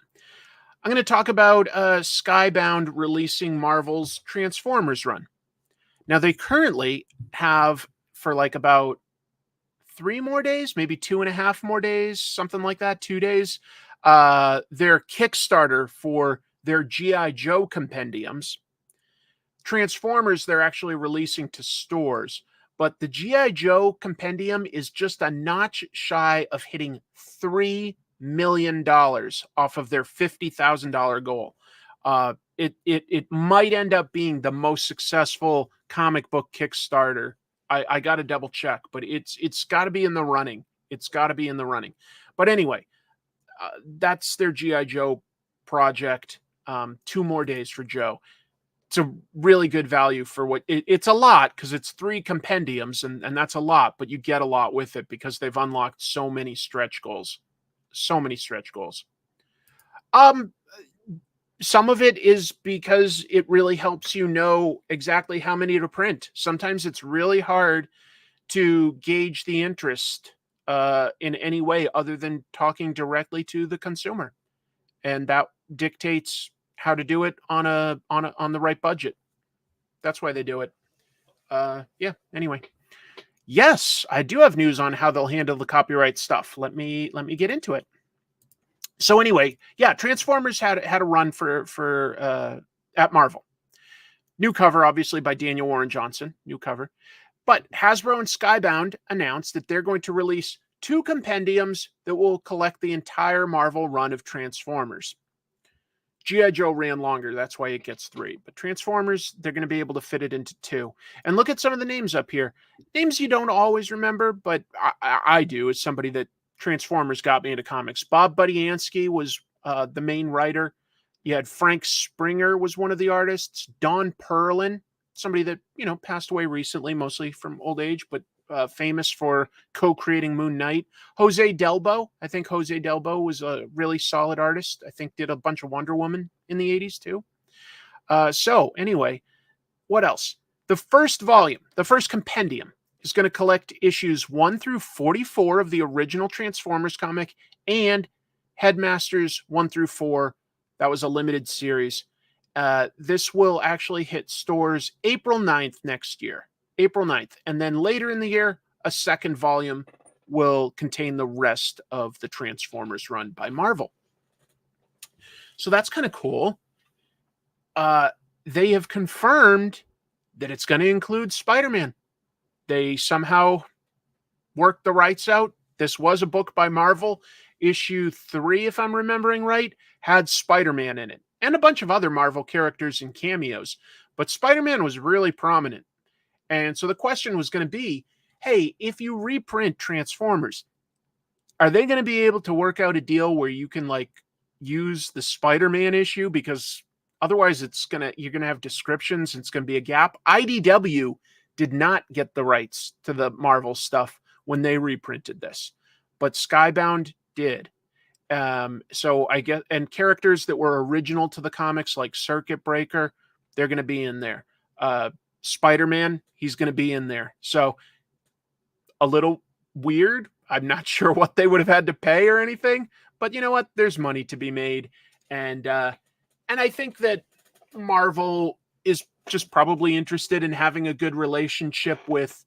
I'm going to talk about Skybound releasing Marvel's Transformers run. Now, they currently have, for like about 3 more days, maybe 2.5 more days, something like that, 2 days, their Kickstarter for their G.I. Joe compendiums. Transformers, they're actually releasing to stores, but the G.I. Joe compendium is just a notch shy of hitting $3 million off of their $50,000 goal. It might end up being the most successful comic book Kickstarter. I got to double check, but it's got to be in the running. It's got to be in the running. But anyway, that's their G.I. Joe project. 2 more days for Joe. It's a really good value for what it's a lot, because it's 3 compendiums, and that's a lot, but you get a lot with it because they've unlocked so many stretch goals. So many stretch goals. Some of it is because it really helps you know exactly how many to print. Sometimes it's really hard to gauge the interest in any way other than talking directly to the consumer, and that dictates how to do it on the right budget. That's why they do it. Yeah. Anyway, yes, I do have news on how they'll handle the copyright stuff. Let me get into it. So anyway, yeah, Transformers had a run for at Marvel. New cover, obviously, by Daniel Warren Johnson. New cover. But Hasbro and Skybound announced that they're going to release 2 compendiums that will collect the entire Marvel run of Transformers. G.I. Joe ran longer, that's why it gets 3. But Transformers, they're going to be able to fit it into 2. And look at some of the names up here. Names you don't always remember, but I do, as somebody that Transformers got me into comics. Bob Budiansky was the main writer. You had Frank Springer was one of the artists. Don Perlin, somebody that, passed away recently, mostly from old age, but famous for co-creating Moon Knight. Jose Delbo. I think Jose Delbo was a really solid artist. I think did a bunch of Wonder Woman in the 80s too. So anyway, what else? The first volume, the first compendium, is going to collect issues 1 through 44 of the original Transformers comic and Headmasters 1 through 4. That was a limited series. This will actually hit stores April 9th next year. April 9th. And then later in the year, a second volume will contain the rest of the Transformers run by Marvel. So that's kind of cool. They have confirmed that it's going to include Spider-Man. They somehow worked the rights out. This was a book by Marvel. Issue 3, if I'm remembering right, had Spider-Man in it and a bunch of other Marvel characters and cameos. But Spider-Man was really prominent. And so the question was going to be, hey, if you reprint Transformers, are they going to be able to work out a deal where you can use the Spider-Man issue? Because otherwise you're going to have descriptions and it's going to be a gap. IDW did not get the rights to the Marvel stuff when they reprinted this, but Skybound did. So I get, and characters that were original to the comics like Circuit Breaker, they're going to be in there. Spider-Man, he's going to be in there. So a little weird. I'm not sure what they would have had to pay or anything, but you know what? There's money to be made. And I think that Marvel is just probably interested in having a good relationship with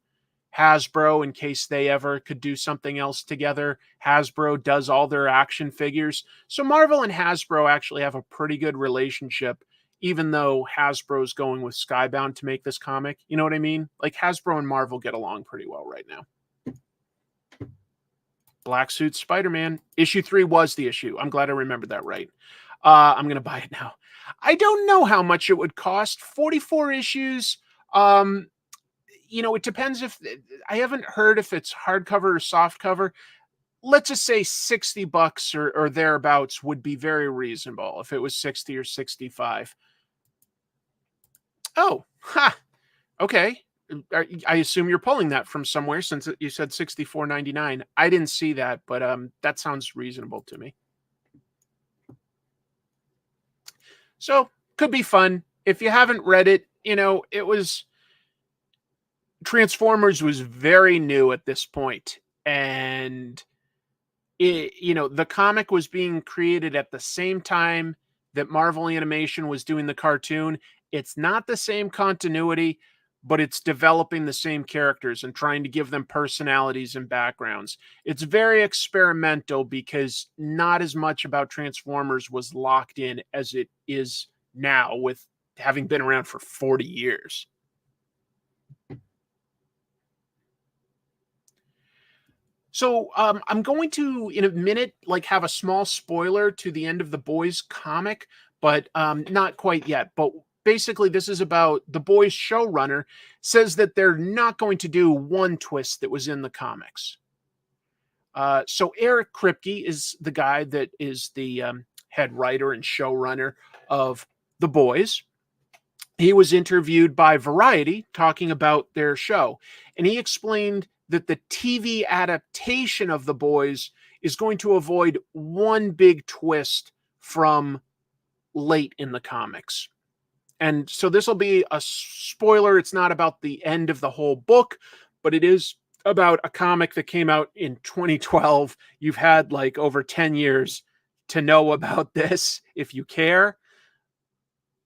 Hasbro in case they ever could do something else together. Hasbro does all their action figures. So Marvel and Hasbro actually have a pretty good relationship, even though Hasbro's going with Skybound to make this comic. You know what I mean? Like Hasbro and Marvel get along pretty well right now. Black Suit Spider-Man. Issue 3 was the issue. I'm glad I remembered that right. I'm going to buy it now. I don't know how much it would cost. 44 issues. It depends if I haven't heard if it's hardcover or softcover. Let's just say $60 or thereabouts would be very reasonable if it was 60 or 65. Oh, okay. I assume you're pulling that from somewhere since you said $64.99. I didn't see that, but that sounds reasonable to me. So could be fun. If you haven't read it, it was Transformers was very new at this point, and the comic was being created at the same time that Marvel Animation was doing the cartoon. It's not the same continuity, but it's developing the same characters and trying to give them personalities and backgrounds. It's very experimental because not as much about Transformers was locked in as it is now, with having been around for 40 years. So I'm going to, in a minute, have a small spoiler to the end of the Boys comic, but not quite yet. But basically, this is about the Boys showrunner says that they're not going to do one twist that was in the comics. So Eric Kripke is the guy that is the head writer and showrunner of the Boys. He was interviewed by Variety talking about their show, and he explained that the TV adaptation of The Boys is going to avoid one big twist from late in the comics. And so this will be a spoiler. It's not about the end of the whole book, but it is about a comic that came out in 2012. You've had over 10 years to know about this if you care.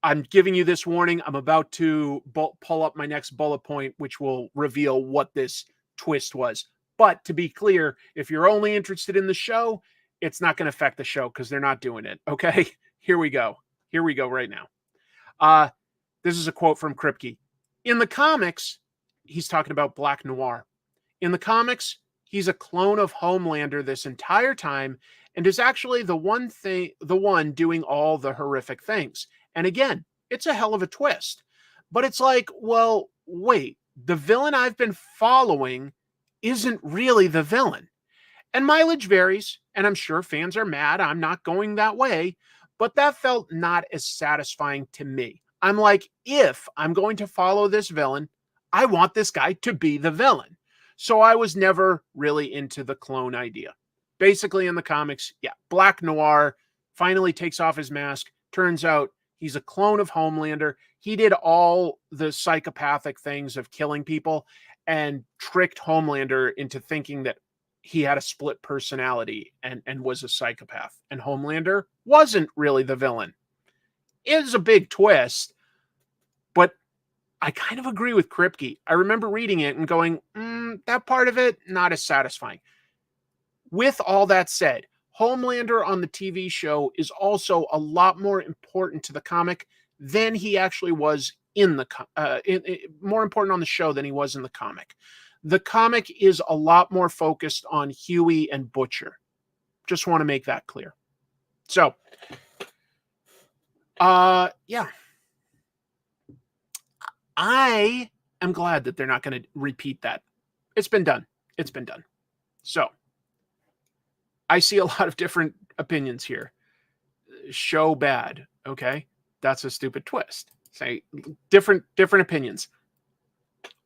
I'm giving you this warning. I'm about to pull up my next bullet point, which will reveal what this twist was. But to be clear, if you're only interested in the show, it's not going to affect the show because they're not doing it. Okay, here we go. Here we go right now. This is a quote from Kripke. In the comics, he's talking about Black Noir. In the comics, he's a clone of Homelander this entire time and is actually the one doing all the horrific things. And again, it's a hell of a twist. But it's like, well, wait, the villain I've been following isn't really the villain. And mileage varies, and I'm sure fans are mad. I'm not going that way, but that felt not as satisfying to me. I'm like, if I'm going to follow this villain, I want this guy to be the villain. So I was never really into the clone idea. Basically, in the comics, Black Noir finally takes off his mask. Turns out he's a clone of Homelander. He did all the psychopathic things of killing people and tricked Homelander into thinking that he had a split personality and was a psychopath. And Homelander wasn't really the villain. It was a big twist, but I kind of agree with Kripke. I remember reading it and going, that part of it, not as satisfying. With all that said, Homelander on the TV show is also a lot more important to the comic than he actually was in the more important on the show than he was in the comic. The comic is a lot more focused on Huey and Butcher. Just want to make that clear. So, yeah. I am glad that they're not going to repeat that. It's been done. It's been done. So, I see a lot of different opinions here. Show bad. Okay. That's a stupid twist. Say different opinions.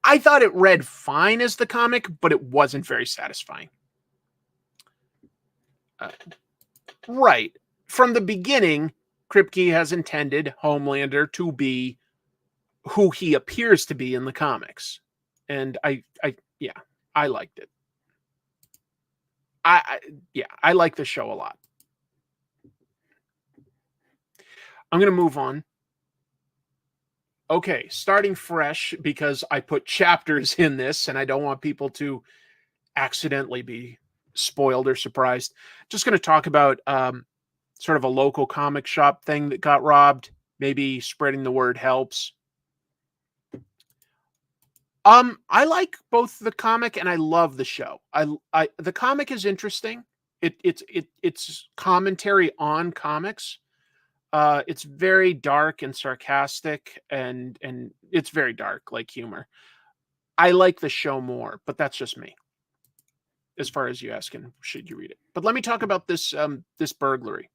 I thought it read fine as the comic, but it wasn't very satisfying. Right. From the beginning, Kripke has intended Homelander to be who he appears to be in the comics. And I liked it. I like the show a lot. I'm going to move on. Okay, starting fresh because I put chapters in this and I don't want people to accidentally be spoiled or surprised. Just going to talk about sort of a local comic shop thing that got robbed. Maybe spreading the word helps. I like both the comic and I love the show. The comic is interesting. It's commentary on comics. It's very dark and sarcastic and it's very dark, like humor. I like the show more, but that's just me. As far as you asking, should you read it? But let me talk about this this burglary.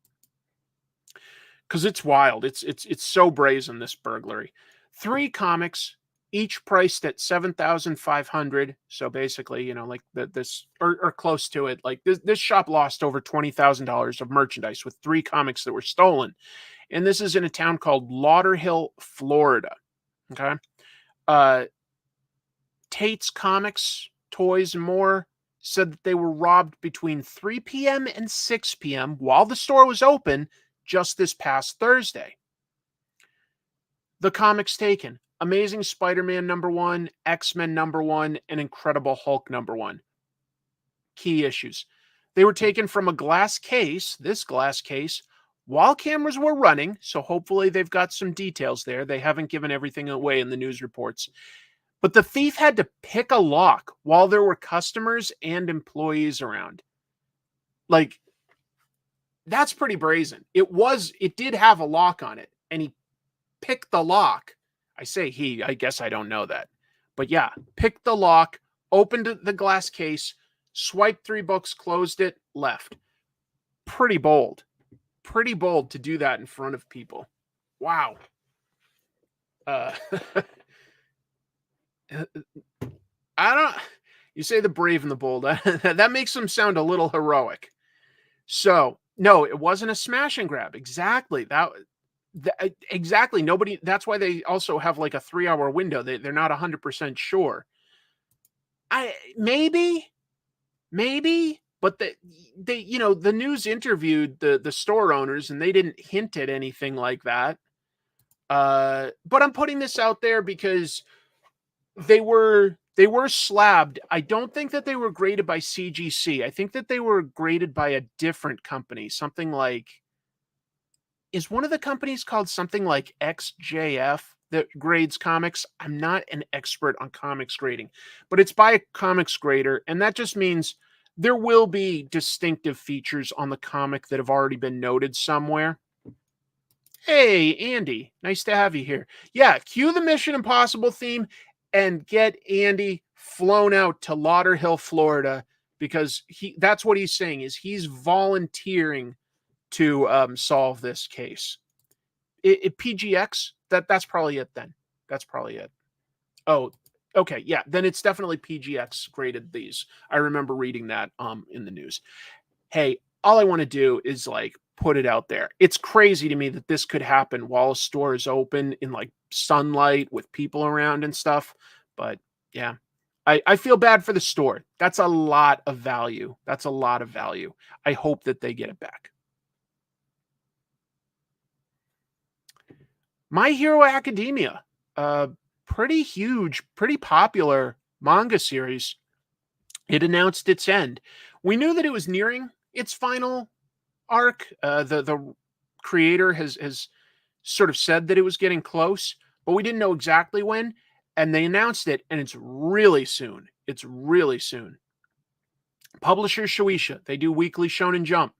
Because it's wild. It's so brazen, this burglary. 3 comics each priced at $7,500. So basically, you know, like this or close to it. Like this shop lost over $20,000 of merchandise with 3 comics that were stolen. And this is in a town called Lauderhill, Florida. Okay. Tate's Comics, Toys, and More said that they were robbed between 3 p.m. and 6 p.m. while the store was open just this past Thursday. The comics taken: Amazing Spider-Man #1, X-Men #1, and Incredible Hulk #1. Key issues. They were taken from a glass case, this glass case, while cameras were running, so hopefully they've got some details there. They haven't given everything away in the news reports. But the thief had to pick a lock while there were customers and employees around. Like, that's pretty brazen. It did have a lock on it, and he picked the lock. I say he, I guess I don't know that. But yeah, picked the lock, opened the glass case, swiped 3 books, closed it, left. Pretty bold. Pretty bold to do that in front of people. Wow. You say the brave and the bold. That makes them sound a little heroic. So, no, it wasn't a smash and grab. Exactly. Exactly. Nobody, that's why they also have like a 3-hour window. They're not 100% sure. Maybe, but they, you know, the news interviewed the store owners and they didn't hint at anything like that. But I'm putting this out there because they were slabbed. I don't think that they were graded by CGC. I think that they were graded by a different company. Something like, is one of the companies called something like XJF that grades comics? I'm not an expert on comics grading, but it's by a comics grader. And that just means there will be distinctive features on the comic that have already been noted somewhere. Hey, Andy, nice to have you here. Yeah, cue the Mission Impossible theme and get Andy flown out to Lauderhill, Florida, because that's what he's saying, is he's volunteering to solve this case. PGX, that's probably it then. That's probably it. Oh, okay, yeah, then it's definitely PGX graded these. I remember reading that in the news. Hey, all I want to do is like put it out there. It's crazy to me that this could happen while a store is open in like sunlight with people around and stuff. But yeah, I feel bad for the store. That's a lot of value. That's a lot of value. I hope that they get it back. My Hero Academia, pretty huge, pretty popular manga series. It announced its end. We knew that it was nearing its final arc. The creator has sort of said that it was getting close, but we didn't know exactly when. And they announced it, and it's really soon. It's really soon. Publisher Shueisha, they do Weekly Shonen Jump.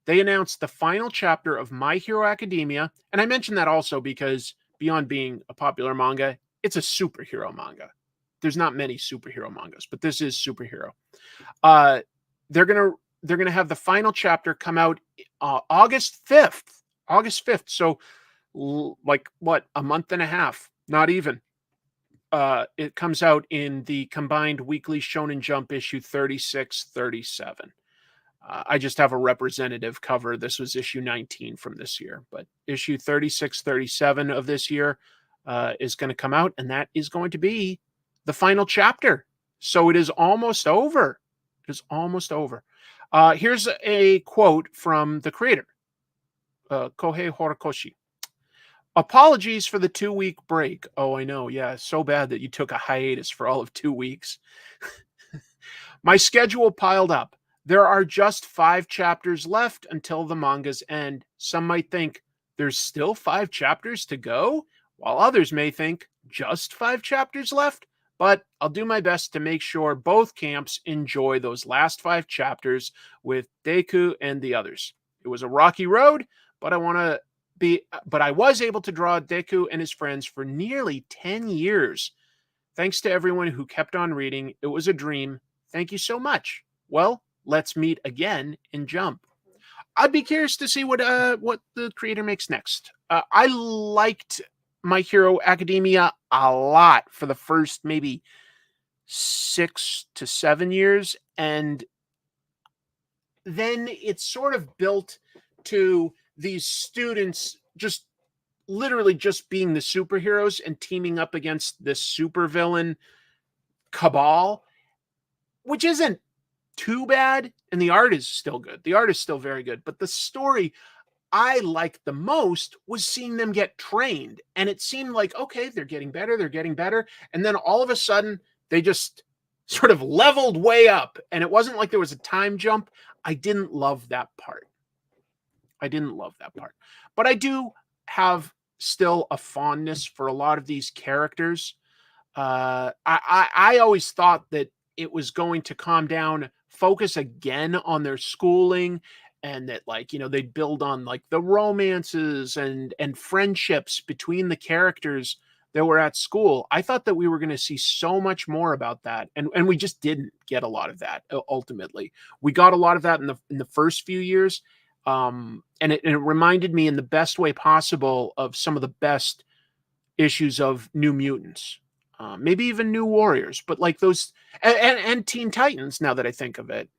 They announced the final chapter of My Hero Academia. And I mentioned that also because beyond being a popular manga, it's a superhero manga. There's not many superhero mangas, but this is superhero. They're gonna have the final chapter come out August 5th. August 5th. So like what, a month and a half? Not even. It comes out in the combined Weekly Shonen Jump issue 36, 37. I just have a representative cover. This was issue 19 from this year, but issue 36, 37 of this year is going to come out, and that is going to be the final chapter. So it is almost over. It is almost over. Here's a quote from the creator, Kohei Horikoshi. Apologies for the 2-week break. Oh, I know. Yeah, so bad that you took a hiatus for all of 2 weeks. My schedule piled up. There are just 5 chapters left until the manga's end. Some might think there's still 5 chapters to go, while others may think just 5 chapters left. But I'll do my best to make sure both camps enjoy those last 5 chapters with Deku and the others. It was a rocky road, but I was able to draw Deku and his friends for nearly 10 years. Thanks to everyone who kept on reading. It was a dream. Thank you so much. Well, let's meet again in Jump. I'd be curious to see what the creator makes next. I liked My Hero Academia a lot for the first maybe 6 to 7 years, and then it's sort of built to these students just literally just being the superheroes and teaming up against this supervillain cabal, which isn't too bad, and the art is still good. The art is still very good, but the story I liked the most was seeing them get trained, and it seemed like, okay, they're getting better, and then all of a sudden they just sort of leveled way up, and it wasn't like there was a time jump. I didn't love that part. But I do have still a fondness for a lot of these characters. I always thought that it was going to calm down, focus again on their schooling, and that, like, they'd build on like the romances and friendships between the characters that were at school. I thought that we were going to see so much more about that, and we just didn't get a lot of that. Ultimately, we got a lot of that in the first few years, and it reminded me in the best way possible of some of the best issues of New Mutants, maybe even New Warriors, but like those, and Teen Titans. Now that I think of it,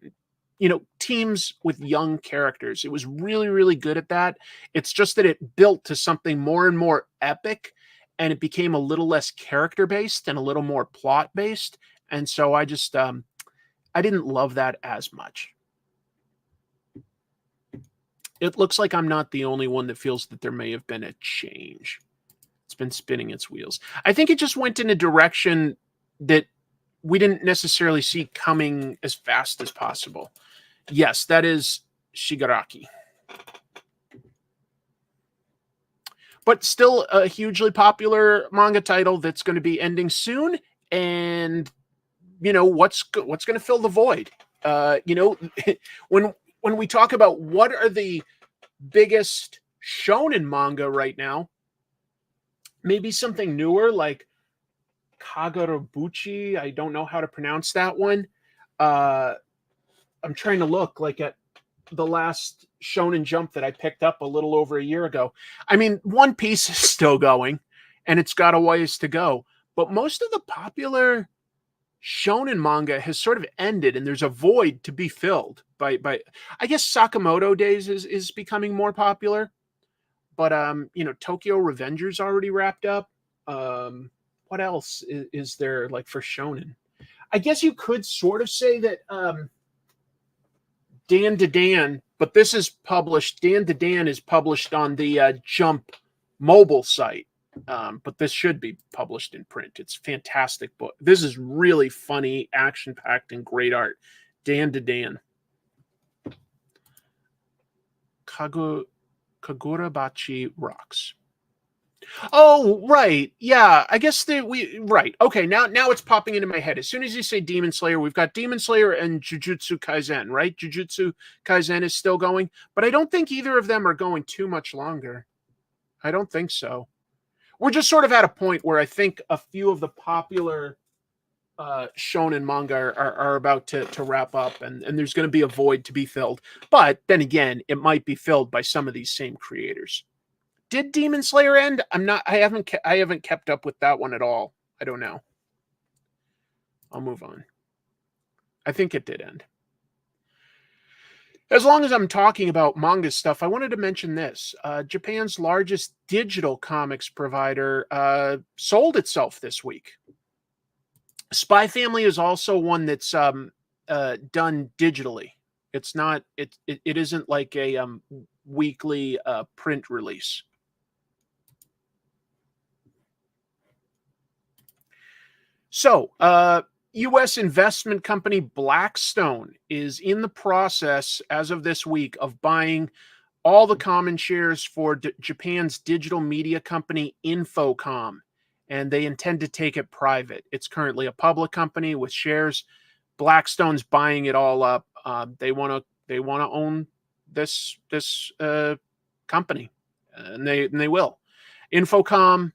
teams with young characters, it was really, really good at that. It's just that it built to something more and more epic, and it became a little less character based and a little more plot based. And so I just, I didn't love that as much. It looks like I'm not the only one that feels that there may have been a change. It's been spinning its wheels. I think it just went in a direction that we didn't necessarily see coming as fast as possible. Yes, that is Shigaraki. But still a hugely popular manga title that's going to be ending soon. And, what's going to fill the void? When we talk about what are the biggest shonen manga right now, maybe something newer like Kagurabuchi. I don't know how to pronounce that one. I'm trying to look like at the last Shonen Jump that I picked up a little over a year ago. I mean, One Piece is still going, and it's got a ways to go. But most of the popular shonen manga has sort of ended, and there's a void to be filled by I guess Sakamoto Days is becoming more popular. But Tokyo Revenger's already wrapped up. What else is there like for shonen? I guess you could sort of say that Dan to Dan, but this is published. Dan to Dan is published on the Jump mobile site, but this should be published in print. It's a fantastic book. This is really funny, action-packed, and great art. Dan to Dan. Kagurabachi rocks. Oh, right. Yeah, I guess right. Okay, now it's popping into my head. As soon as you say Demon Slayer, we've got Demon Slayer and Jujutsu Kaisen, right? Jujutsu Kaisen is still going, but I don't think either of them are going too much longer. I don't think so. We're just sort of at a point where I think a few of the popular shonen manga are about to wrap up, and there's going to be a void to be filled. But then again, it might be filled by some of these same creators. Did Demon Slayer end? I haven't kept up with that one at all. I don't know. I'll move on. I think it did end. As long as I'm talking about manga stuff, I wanted to mention this. Japan's largest digital comics provider sold itself this week. Spy Family is also one that's done digitally. It's not. It isn't like a weekly print release. So, U.S. investment company Blackstone is in the process, as of this week, of buying all the common shares for Japan's digital media company Infocom, and they intend to take it private. It's currently a public company with shares. Blackstone's buying it all up. They want to own this company, and they will. Infocom,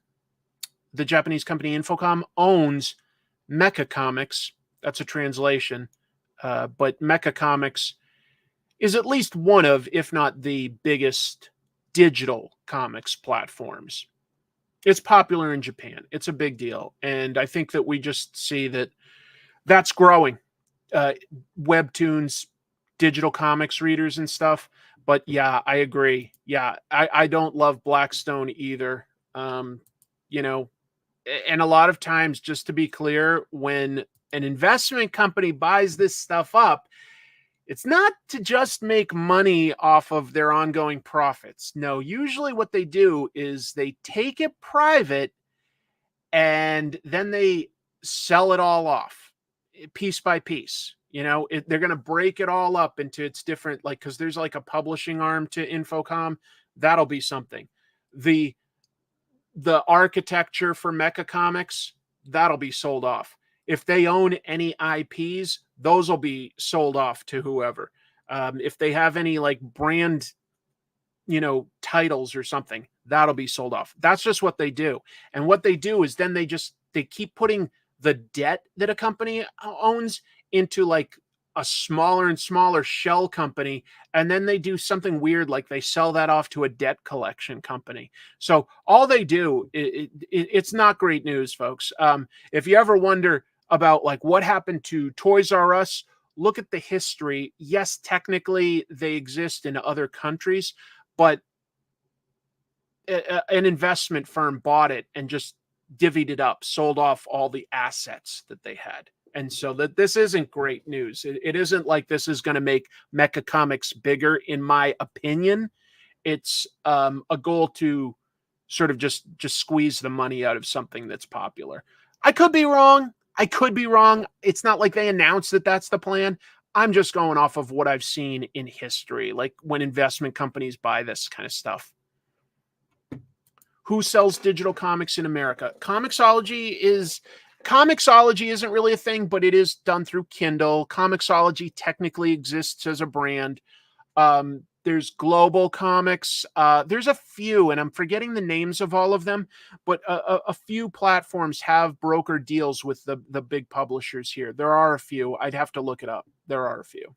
the Japanese company Infocom, owns Mecha Comics. That's a translation, but Mecha Comics is at least one of, if not the biggest, digital comics platforms. It's popular in Japan. It's a big deal. And I think that we just see that that's growing. Webtoons, digital comics readers and stuff. But yeah, I agree. Yeah, I don't love Blackstone either. You know, and a lot of times, just to be clear, when an investment company buys this stuff up, it's not to just make money off of their ongoing profits. No, usually what they do is they take it private and then they sell it all off piece by piece. They're going to break it all up into its different, like, because there's like a publishing arm to Infocom. That'll be something. The architecture for Mecha Comics, that'll be sold off. If they own any IPs, those will be sold off to whoever. If they have any like brand, titles or something, that'll be sold off. That's just what they do. And what they do is then they keep putting the debt that a company owns into like a smaller and smaller shell company, and then they do something weird like they sell that off to a debt collection company. So all they do, it's not great news, folks. If you ever wonder about like what happened to Toys R Us, look at the history. Yes, technically they exist in other countries, but an investment firm bought it and just divvied it up, sold off all the assets that they had. And so that this isn't great news. It isn't like this is going to make Mecha Comics bigger, in my opinion. It's a goal to sort of just squeeze the money out of something that's popular. I could be wrong. It's not like they announced that that's the plan. I'm just going off of what I've seen in history, like when investment companies buy this kind of stuff. Who sells digital comics in America? Comixology isn't really a thing, but it is done through Kindle. Comixology technically exists as a brand. There's Global Comics. There's a few, and I'm forgetting the names of all of them, but a few platforms have broker deals with the big publishers here. There are a few. I'd have to look it up. There are a few.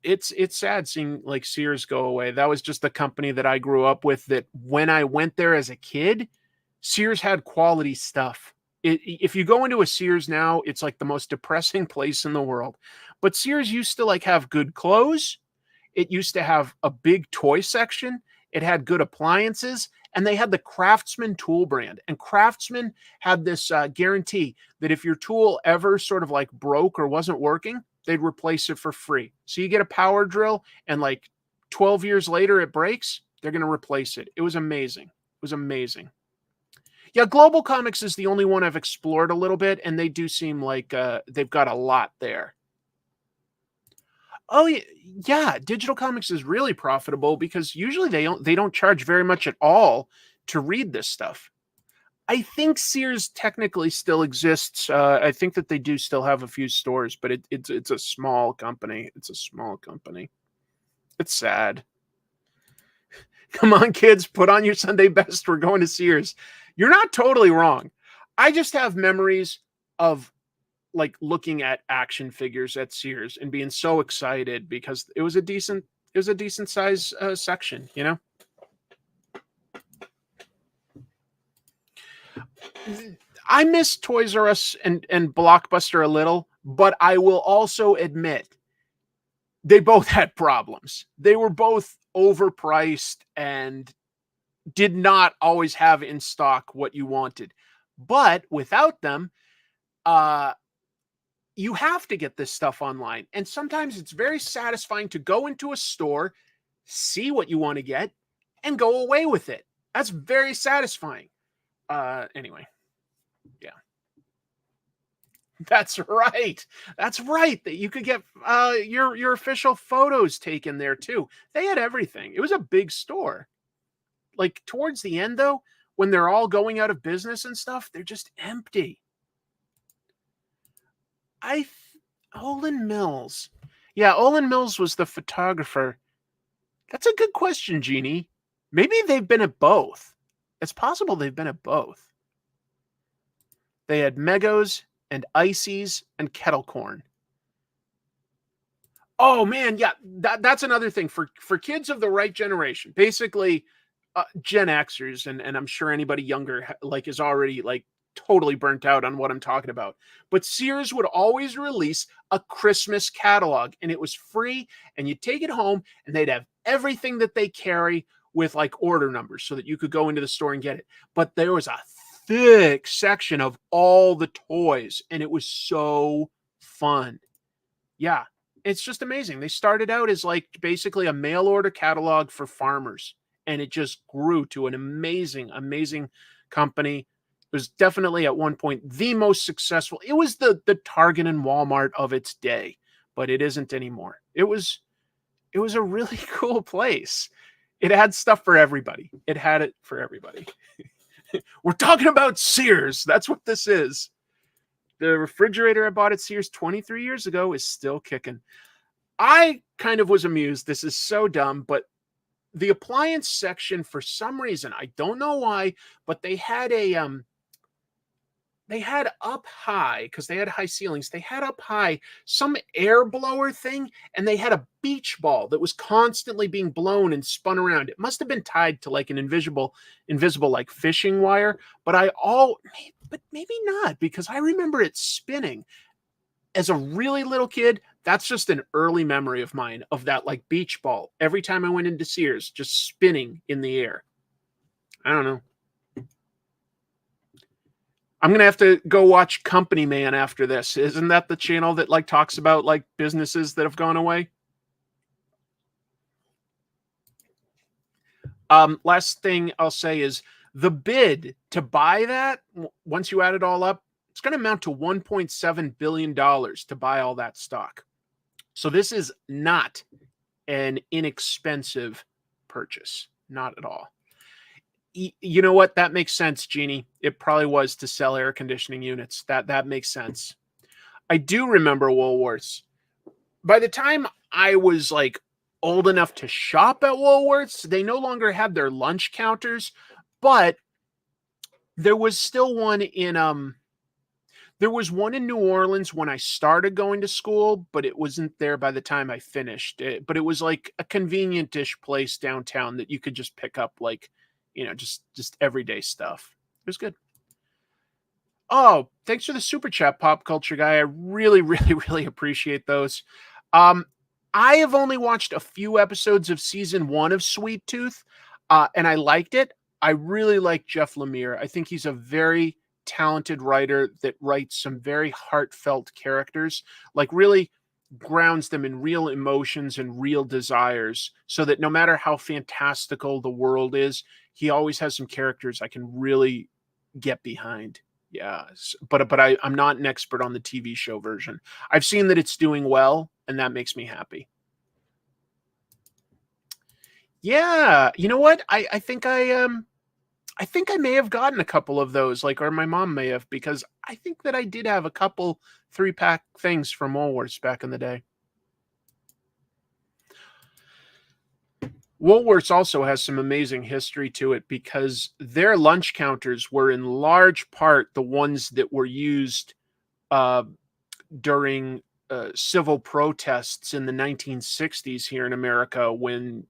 It's sad seeing like Sears go away. That was just the company that I grew up with, that when I went there as a kid, Sears had quality stuff. If you go into a Sears now, it's like the most depressing place in the world. But Sears used to like have good clothes. It used to have a big toy section. It had good appliances, and they had the Craftsman tool brand. And Craftsman had this guarantee that if your tool ever sort of like broke or wasn't working, they'd replace it for free. So you get a power drill, and like 12 years later it breaks, they're going to replace it. It was amazing. It was amazing. Yeah, Global Comics is the only one I've explored a little bit, and they do seem like they've got a lot there. Oh yeah, digital comics is really profitable because usually they don't charge very much at all to read this stuff. I think Sears technically still exists. I think that they do still have a few stores, but it's a small company. It's a small company. It's sad. Come on, kids, put on your Sunday best. We're going to Sears. You're not totally wrong. I just have memories of like looking at action figures at Sears and being so excited because it was a decent size section, you know? I miss Toys R Us and Blockbuster a little, but I will also admit they both had problems. They were both overpriced and did not always have in stock what you wanted. But without them, you have to get this stuff online. And sometimes it's very satisfying to go into a store, see what you want to get, and go away with it. That's very satisfying. Anyway, yeah. That's right. That's right. That you could get your official photos taken there too. They had everything. It was a big store. Like towards the end though, when they're all going out of business and stuff, they're just empty. Olin Mills. Yeah, Olin Mills was the photographer. That's a good question, Jeannie. Maybe they've been at both. It's possible they've been at both. They had Megos and Ices and Kettle Corn. Oh man, yeah, that's another thing for kids of the right generation. Basically, Gen Xers, and I'm sure anybody younger like is already like totally burnt out on what I'm talking about. But Sears would always release a Christmas catalog, and it was free, and you take it home, and they'd have everything that they carry with like order numbers so that you could go into the store and get it. But there was a thick section of all the toys, and it was so fun. Yeah, it's just amazing. They started out as like basically a mail order catalog for farmers, and it just grew to an amazing, amazing company. It was definitely at one point the most successful. It was the Target and Walmart of its day, but it isn't anymore. It was a really cool place. It had stuff for everybody. It had it for everybody. We're talking about Sears. That's what this is. The refrigerator I bought at Sears 23 years ago is still kicking. I kind of was amused. This is so dumb, but the appliance section, for some reason, I don't know why, but they had up high, because they had high ceilings, they had up high some air blower thing, and they had a beach ball that was constantly being blown and spun around. It must have been tied to like an invisible like fishing wire, but maybe not, because I remember it spinning. As a really little kid, that's just an early memory of mine, of that like beach ball every time I went into Sears, just spinning in the air. I don't know. I'm going to have to go watch Company Man after this. Isn't that the channel that like talks about like businesses that have gone away? Last thing I'll say is the bid to buy that, once you add it all up, it's going to amount to $1.7 billion to buy all that stock. So this is not an inexpensive purchase. Not at all. You know what? That makes sense, Jeannie. It probably was to sell air conditioning units. That makes sense. I do remember Woolworths. By the time I was like old enough to shop at Woolworths, they no longer had their lunch counters, but there was still one in there was one in New Orleans when I started going to school, but it wasn't there by the time I finished. But it was like a convenient-ish place downtown that you could just pick up like, just everyday stuff. It was good. Oh, thanks for the super chat, Pop Culture Guy. I really, really, really appreciate those. I have only watched a few episodes of season 1 of Sweet Tooth, and I liked it. I really like Jeff Lemire. I think he's a very talented writer that writes some very heartfelt characters, like really grounds them in real emotions and real desires, so that no matter how fantastical the world is, he always has some characters I can really get behind. Yeah, but I'm not an expert on the TV show version. I've seen that it's doing well, and that makes me happy. Yeah, you know what? I think I think I may have gotten a couple of those, like, or my mom may have, because I think that I did have a couple 3-pack things from Woolworths back in the day. Woolworths also has some amazing history to it, because their lunch counters were in large part the ones that were used during civil protests in the 1960s here in America, when,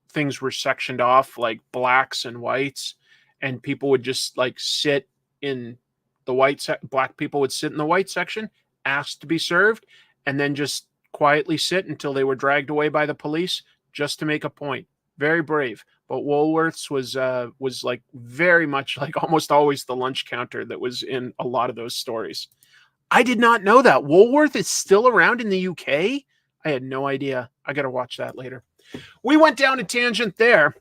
things were sectioned off, like blacks and whites, and people would just like sit in the black people would sit in the white section, ask to be served, and then just quietly sit until they were dragged away by the police, just to make a point. Very brave. But Woolworths was like very much like almost always the lunch counter that was in a lot of those stories. I did not know that. Woolworth is still around in the UK? I had no idea. I got to watch that later. We went down a tangent there.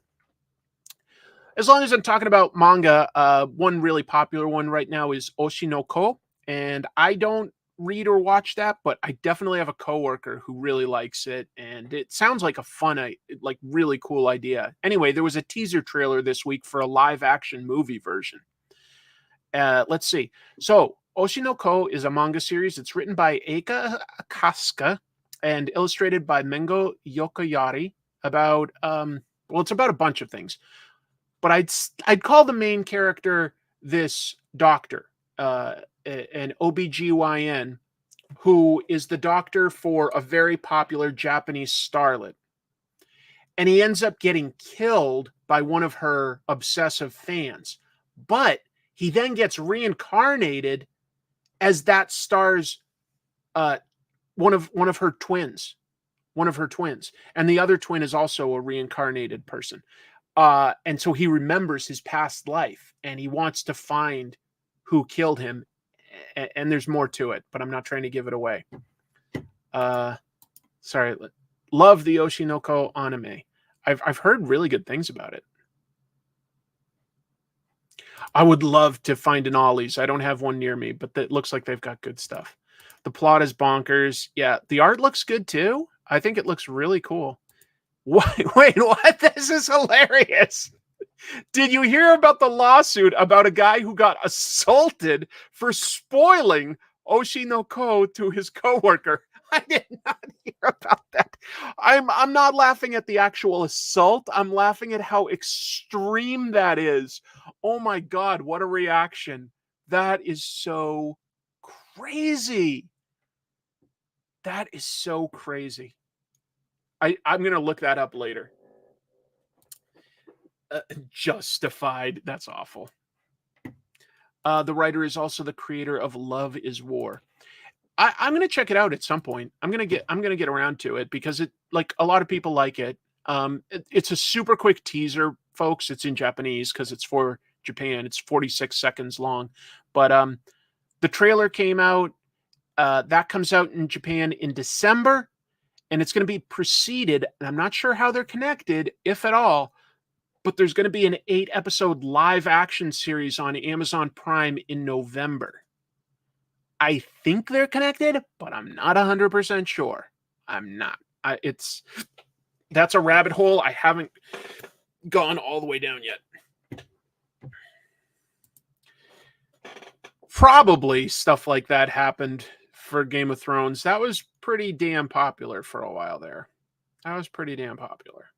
As long as I'm talking about manga, one really popular one right now is Oshi no Ko, and I don't read or watch that, but I definitely have a coworker who really likes it, and it sounds like a fun, like really cool idea. Anyway, there was a teaser trailer this week for a live-action movie version. Let's see. So, Oshi no Ko is a manga series. It's written by Eika Akasuka and illustrated by Mengo Yokoyari. About it's about a bunch of things, but I'd call the main character this doctor, an OBGYN, who is the doctor for a very popular Japanese starlet, and he ends up getting killed by one of her obsessive fans. But he then gets reincarnated as that star's one of her twins. And the other twin is also a reincarnated person. And so he remembers his past life, and he wants to find who killed him. And there's more to it, but I'm not trying to give it away. Sorry. Love the Oshinoko anime. I've heard really good things about it. I would love to find an Ollie's. I don't have one near me, but it looks like they've got good stuff. The plot is bonkers. Yeah, the art looks good too. I think it looks really cool. Wait, what? This is hilarious. Did you hear about the lawsuit about a guy who got assaulted for spoiling Oshi no Ko to his coworker? I did not hear about that. I'm not laughing at the actual assault. I'm laughing at how extreme that is. Oh my God, what a reaction. That is so crazy. That is so crazy. I'm going to look that up later. Justified. That's awful. The writer is also the creator of Love is War. I'm going to check it out at some point. I'm going to get around to it because it, like, a lot of people like it. It's a super quick teaser, folks. It's in Japanese because it's for Japan. It's 46 seconds long. But the trailer came out. That comes out in Japan in December. And it's going to be preceded, and I'm not sure how they're connected, if at all, but there's going to be an 8-episode live action series on Amazon Prime in November. I think they're connected, but I'm not 100% sure. I'm not. That's a rabbit hole I haven't gone all the way down yet. Probably stuff like that happened for Game of Thrones. That was pretty damn popular for a while there. That was pretty damn popular.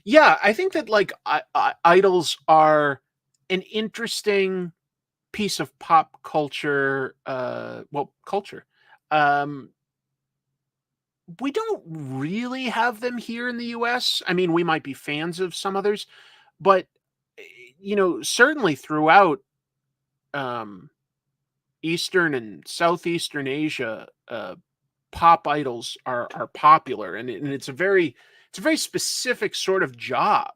Yeah, I think that, like, idols are an interesting piece of pop culture. Culture. We don't really have them here in the US. I mean, we might be fans of some others, but certainly throughout Eastern and Southeastern Asia, pop idols are popular, and it's a very specific sort of job,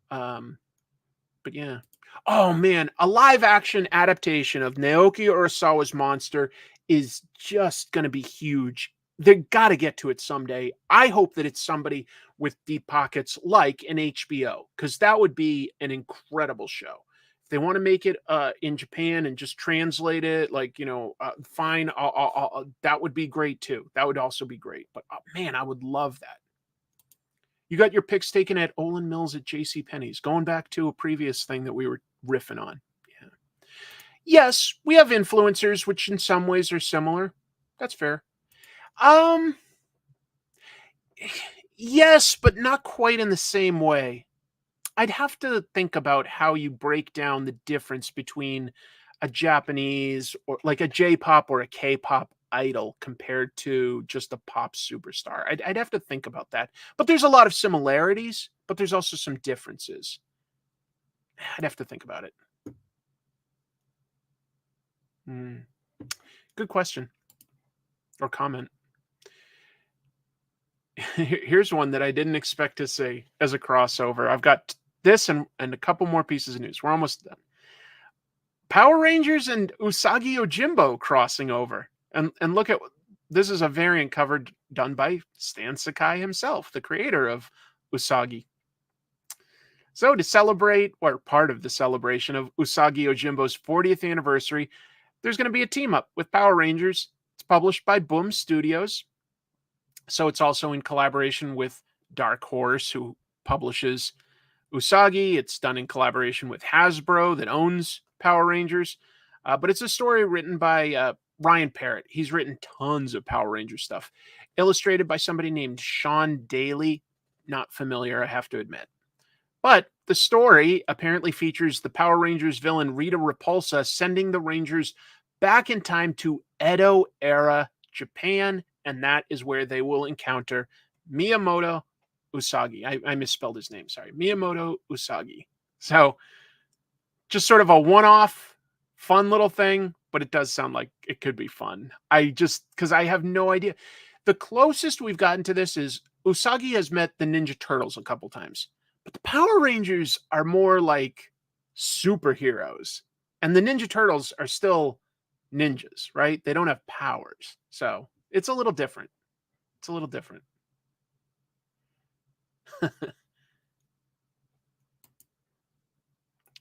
But yeah. Oh man, a live action adaptation of Naoki Urasawa's Monster is just going to be huge. They got to get to it someday. I hope that it's somebody with deep pockets like an HBO, because that would be an incredible show. They want to make it in Japan and just translate it, like, fine. That would be great too. That would also be great. But man, I would love that. You got your picks taken at Olin Mills at JCPenney's, going back to a previous thing that we were riffing on. Yeah. Yes, we have influencers, which in some ways are similar. That's fair. Yes, but not quite in the same way. I'd have to think about how you break down the difference between a Japanese, or like a J-pop or a K-pop idol compared to just a pop superstar. I'd have to think about that. But there's a lot of similarities, but there's also some differences. I'd have to think about it. Good question or comment. Here's one that I didn't expect to see as a crossover. I've got this and a couple more pieces of news. We're almost done. Power Rangers and Usagi Yojimbo crossing over. And look at, this is a variant cover done by Stan Sakai himself, the creator of Usagi. So to celebrate, or part of the celebration of Usagi Yojimbo's 40th anniversary, there's going to be a team up with Power Rangers. It's published by Boom Studios. So it's also in collaboration with Dark Horse, who publishes Usagi. It's done in collaboration with Hasbro, that owns Power Rangers. But it's a story written by Ryan Parrott. He's written tons of Power Ranger stuff. Illustrated by somebody named Sean Daly. Not familiar, I have to admit. But the story apparently features the Power Rangers villain Rita Repulsa sending the Rangers back in time to Edo-era Japan, and that is where they will encounter Miyamoto Usagi. I misspelled his name. Sorry. Miyamoto Usagi. So just sort of a one-off fun little thing, but it does sound like it could be fun. Because I have no idea. The closest we've gotten to this is Usagi has met the Ninja Turtles a couple times, but the Power Rangers are more like superheroes, and the Ninja Turtles are still ninjas, right? They don't have powers. So it's a little different. It's a little different.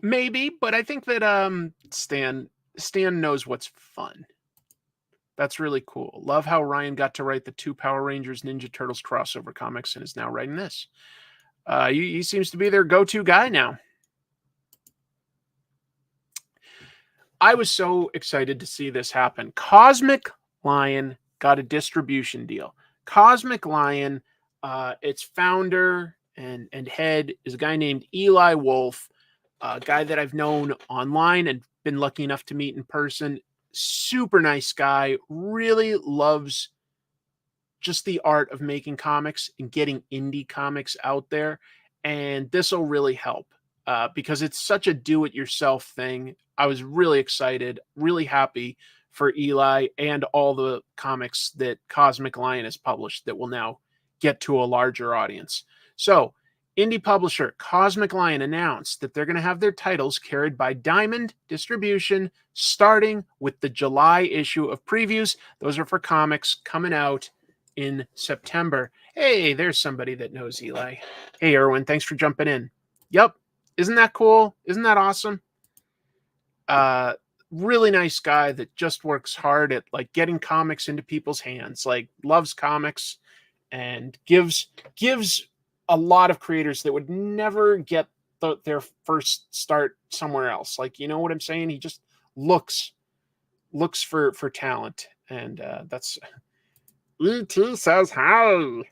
Maybe, but I think that Stan knows what's fun. That's really cool. Love how Ryan got to write the 2 Power Rangers Ninja Turtles crossover comics and is now writing this. He seems to be their go-to guy now. I was so excited to see this happen. Cosmic Lion got a distribution deal. Cosmic Lion, its founder and head is a guy named Eli Wolf, a guy that I've known online and been lucky enough to meet in person. Super nice guy, really loves just the art of making comics and getting indie comics out there. And this will really help because it's such a do-it-yourself thing. I was really excited, really happy for Eli and all the comics that Cosmic Lion has published that will now get to a larger audience. So, indie publisher Cosmic Lion announced that they're going to have their titles carried by Diamond Distribution, starting with the July issue of previews. Those are for comics coming out in September. Hey, there's somebody that knows Eli. Hey, Erwin, thanks for jumping in. Yep. Isn't that cool? Isn't that awesome? Really nice guy that just works hard at like getting comics into people's hands, like loves comics and gives a lot of creators that would never get their first start somewhere else. Like, you know what I'm saying? He just looks for talent. And that's ET says hi.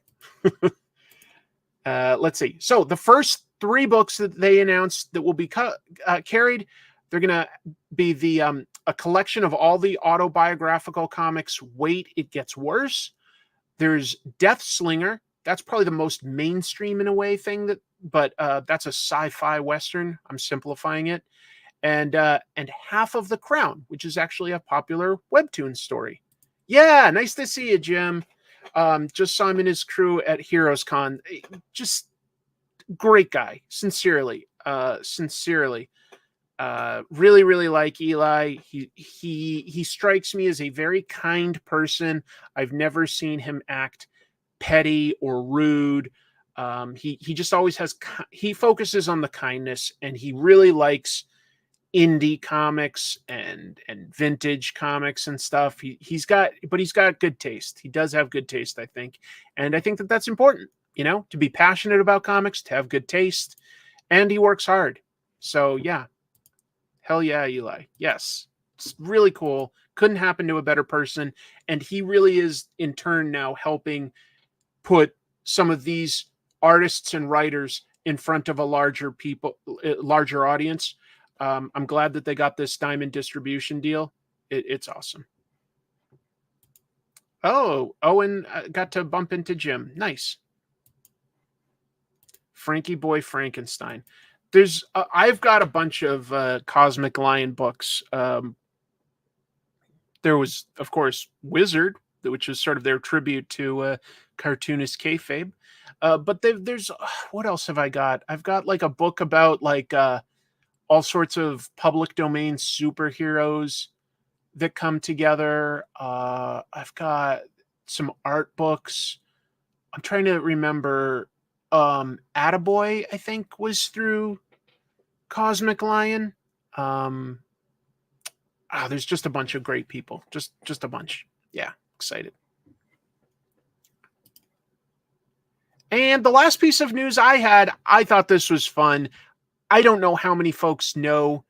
Let's see. So the first 3 books that they announced that will be carried, they're going to be the a collection of all the autobiographical comics. Wait, It Gets Worse. There's Death Slinger. That's probably the most mainstream in a way thing, but that's a sci-fi Western. I'm simplifying it. And Half of the Crown, which is actually a popular webtoon story. Yeah, nice to see you, Jim. Just saw him and his crew at Heroes Con. Just great guy. Sincerely. Really, really like Eli. He strikes me as a very kind person. I've never seen him act petty or rude. He just always he focuses on the kindness, and he really likes indie comics and vintage comics and stuff. He's got good taste. He does have good taste, I think. And I think that that's important, to be passionate about comics, to have good taste, and he works hard. So yeah, hell yeah, Eli. Yes, it's really cool. Couldn't happen to a better person. And he really is in turn now helping put some of these artists and writers in front of a larger audience. I'm glad that they got this Diamond distribution deal. It's awesome. Oh, Owen got to bump into Jim. Nice. Frankie Boy Frankenstein. I've got a bunch of Cosmic Lion books. There was, of course, Wizard, which is sort of their tribute to cartoonist kayfabe. But there's what else have I got? I've got like a book about like all sorts of public domain superheroes that come together. I've got some art books. I'm trying to remember. Attaboy, I think, was through Cosmic Lion. There's just a bunch of great people. Just a bunch. Yeah, excited. And the last piece of news I thought this was fun. I don't know how many folks know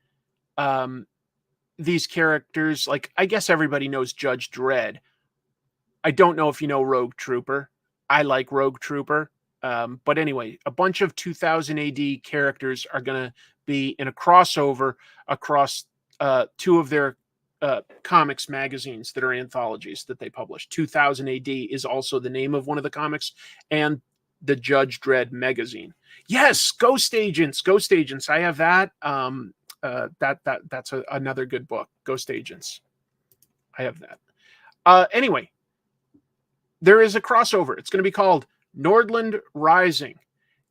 these characters. Like, I guess everybody knows Judge Dredd. I don't know if you know Rogue Trooper. I like Rogue Trooper. But anyway, a bunch of 2000 AD characters are going to be in a crossover across 2 of their comics magazines that are anthologies that they publish. 2000 AD is also the name of one of the comics. And the Judge Dredd magazine. Yes, Ghost Agents. I have that. That's another good book. Ghost Agents. I have that. Anyway, there is a crossover. It's going to be called Nordland Rising.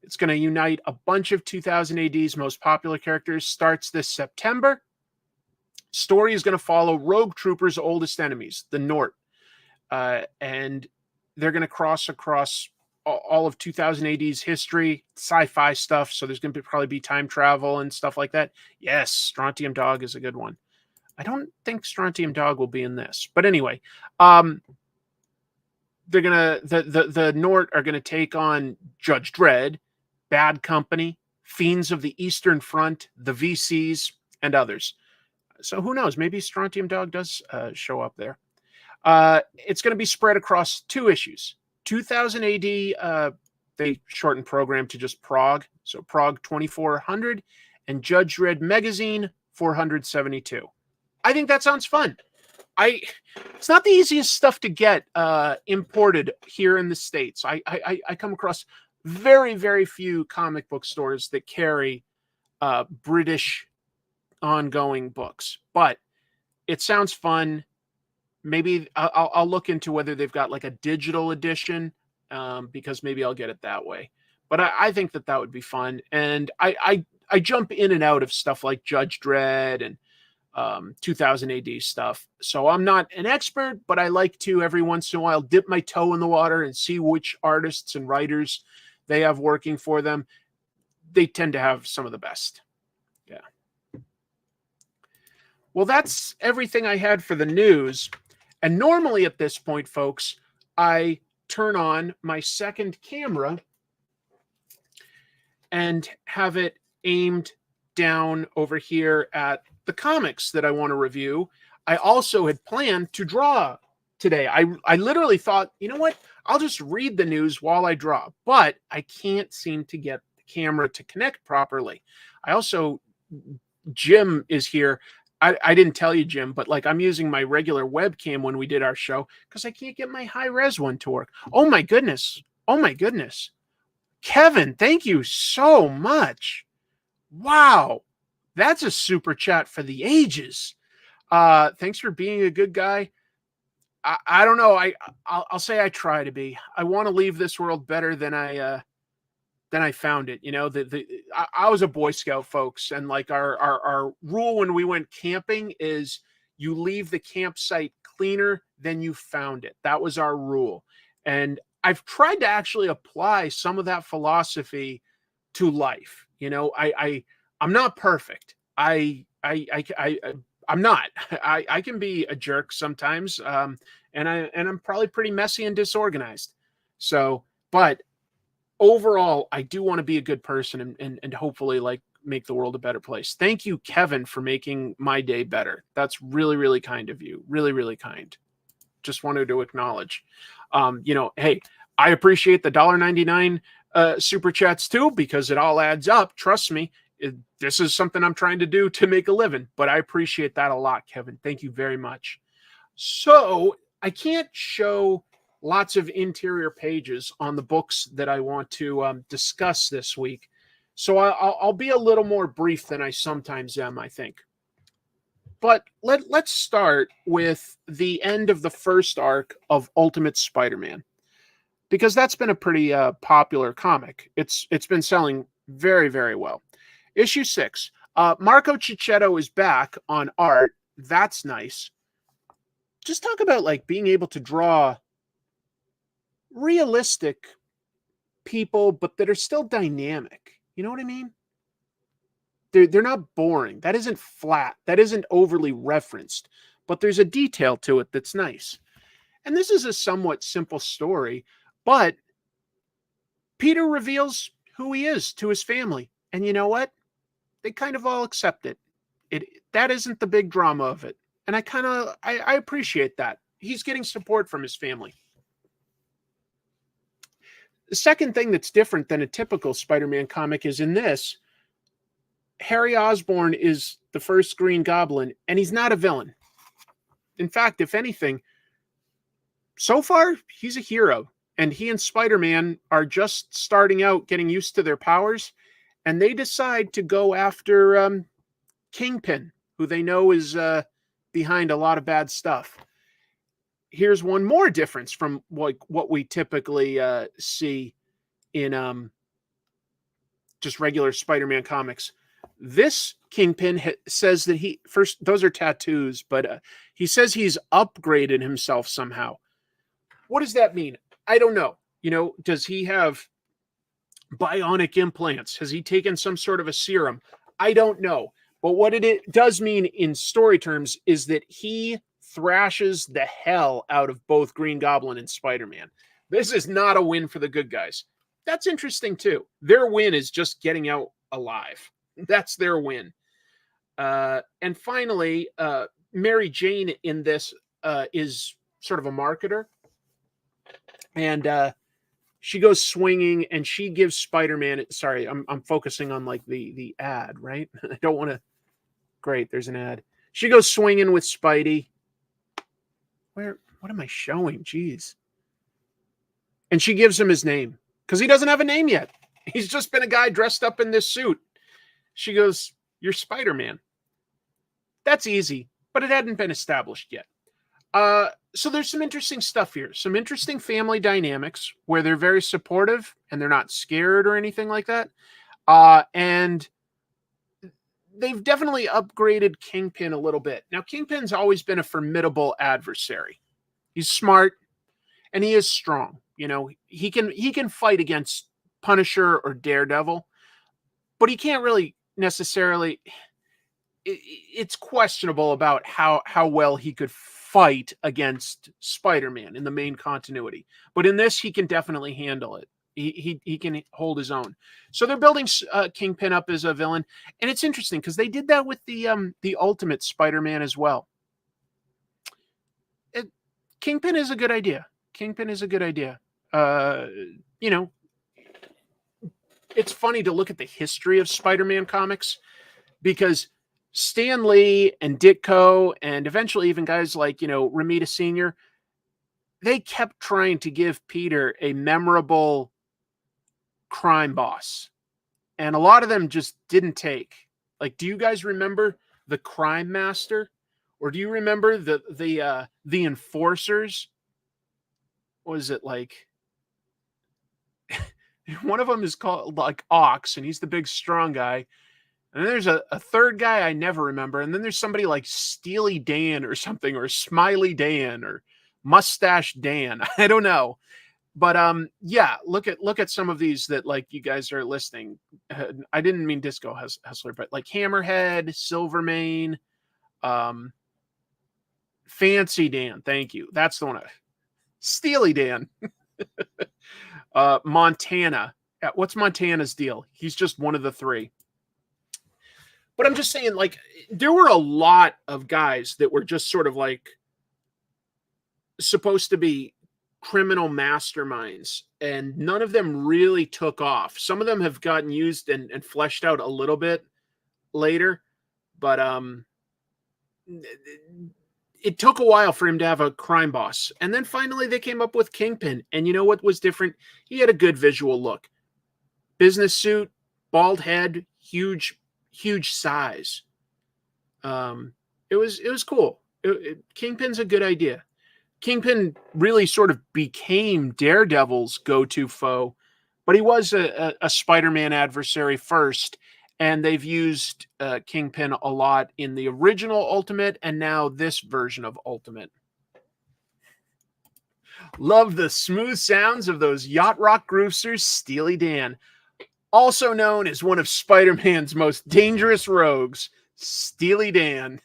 It's going to unite a bunch of 2000 AD's most popular characters. Starts this September. Story is going to follow Rogue Trooper's oldest enemies, the Nort. And they're going to cross across all of 2000 AD's history, sci-fi stuff. So there's going to probably be time travel and stuff like that. Yes, Strontium Dog is a good one. I don't think Strontium Dog will be in this. But anyway, they're going to, the Nort are going to take on Judge Dredd, Bad Company, Fiends of the Eastern Front, the VCs, and others. So who knows? Maybe Strontium Dog does show up there. It's going to be spread across 2 issues. 2000 AD, they shortened program to just Prague. So Prague 2400 and Judge Dredd Magazine 472. I think that sounds fun. It's not the easiest stuff to get imported here in the States. I come across very, very few comic book stores that carry British ongoing books, but it sounds fun. Maybe I'll look into whether they've got like a digital edition, because maybe I'll get it that way. But I think that would be fun. And I jump in and out of stuff like Judge Dredd and 2000 AD stuff. So I'm not an expert, but I like to every once in a while dip my toe in the water and see which artists and writers they have working for them. They tend to have some of the best. Yeah. Well, that's everything I had for the news. And normally at this point, folks, I turn on my second camera and have it aimed down over here at the comics that I want to review. I also had planned to draw today. I literally thought, you know what? I'll just read the news while I draw, but I can't seem to get the camera to connect properly. I also, Jim is here. I didn't tell you, Jim, but like I'm using my regular webcam when we did our show because I can't get my high res one to work. Oh my goodness. Oh my goodness. Kevin, thank you so much. Wow. That's a super chat for the ages. Thanks for being a good guy. I don't know. I'll say I try to be. I want to leave this world better than I found it. You know, I was a Boy Scout, folks, and like our rule when we went camping is you leave the campsite cleaner than you found it. That was our rule. And I've tried to actually apply some of that philosophy to life. You know, I'm not perfect. I'm not. I can be a jerk sometimes, and I'm probably pretty messy and disorganized. So, but overall, I do want to be a good person and hopefully like make the world a better place. Thank you, Kevin, for making my day better. That's really, really kind of you. Really, really kind. Just wanted to acknowledge. You know, hey, I appreciate the $1.99 super chats too, because it all adds up. Trust me. This is something I'm trying to do to make a living, but I appreciate that a lot, Kevin. Thank you very much. So I can't show lots of interior pages on the books that I want to discuss this week. So I'll be a little more brief than I sometimes am, I think. But let's start with the end of the first arc of Ultimate Spider-Man, because that's been a pretty popular comic. It's been selling very, very well. Issue 6. Marco Cicchetto is back on art. That's nice. Just talk about like being able to draw realistic people, but that are still dynamic. You know what I mean? They're not boring. That isn't flat. That isn't overly referenced, but there's a detail to it that's nice. And this is a somewhat simple story, but Peter reveals who he is to his family. And you know what? They kind of all accept it. That isn't the big drama of it. And I appreciate that. He's getting support from his family. The second thing that's different than a typical Spider-Man comic is in this, Harry Osborn is the first Green Goblin, and he's not a villain. In fact, if anything, so far, he's a hero. and he and Spider-Man are just starting out, getting used to their powers, and they decide to go after Kingpin, who they know is behind a lot of bad stuff. Here's one more difference from what we typically see in just regular Spider-Man comics. This Kingpin says that those are tattoos, but he says he's upgraded himself somehow. What does that mean? I don't know. Does he have bionic implants? Has he taken some sort of a serum? I don't know. But what it does mean in story terms is that he thrashes the hell out of both Green Goblin and Spider-Man. This is not a win for the good guys. That's interesting too. Their win is just getting out alive. That's their win. And finally, Mary Jane in this is sort of a marketer. And she goes swinging and she gives Spider-Man... Sorry, I'm focusing on like the ad, right? I don't want to... Great, there's an ad. She goes swinging with Spidey. What am I showing? Jeez. And she gives him his name because he doesn't have a name yet. He's just been a guy dressed up in this suit. She goes, "You're Spider-Man." That's easy, but it hadn't been established yet. So there's some interesting stuff here. Some interesting family dynamics where they're very supportive and they're not scared or anything like that. And they've definitely upgraded Kingpin a little bit. Now, Kingpin's always been a formidable adversary. He's smart and he is strong. He can fight against Punisher or Daredevil, but he can't really necessarily... It's questionable about how well he could fight against Spider-Man in the main continuity. But in this, he can definitely handle it. He can hold his own. So they're building Kingpin up as a villain, and it's interesting because they did that with the Ultimate Spider-Man as well. Kingpin is a good idea. Kingpin is a good idea. It's funny to look at the history of Spider-Man comics because Stan Lee and Ditko and eventually even guys like, Romita Sr., they kept trying to give Peter a memorable crime boss. And a lot of them just didn't take. Like, do you guys remember the Crime Master? Or do you remember the Enforcers? What is it like? One of them is called like Ox, and he's the big strong guy. And then there's a third guy I never remember. And then there's somebody like Steely Dan or something, or Smiley Dan or Mustache Dan. I don't know. But yeah, look at some of these that like you guys are listing. I didn't mean Disco Hustler, but like Hammerhead, Silvermane, Fancy Dan. Thank you. That's the one. Steely Dan. Montana. What's Montana's deal? He's just one of the three. But I'm just saying, like, there were a lot of guys that were just sort of like supposed to be criminal masterminds, and none of them really took off. Some of them have gotten used and fleshed out a little bit later, but it took a while for him to have a crime boss. And then finally they came up with Kingpin. And you know what was different? He had a good visual look. Business suit, bald head, huge size. It was cool. Kingpin's a good idea. Kingpin really sort of became Daredevil's go-to foe, but he was a Spider-Man adversary first, and they've used Kingpin a lot in the original Ultimate and now this version of Ultimate. Love the smooth sounds of those yacht rock groovesters, Steely Dan. Also known as one of Spider-Man's most dangerous rogues, Steely Dan.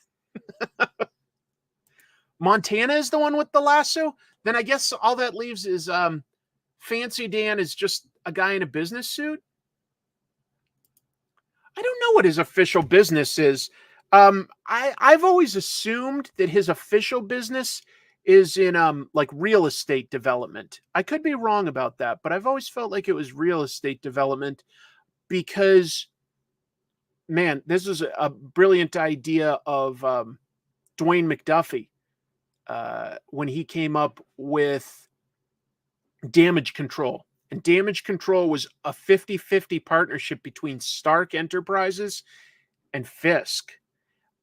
Montana is the one with the lasso? Then I guess all that leaves is Fancy Dan is just a guy in a business suit? I don't know what his official business is. I've always assumed that his official business is in like real estate development. I could be wrong about that, but I've always felt like it was real estate development because, man, this is a brilliant idea of Dwayne McDuffie when he came up with Damage Control. And Damage Control was a 50-50 partnership between Stark Enterprises and Fisk.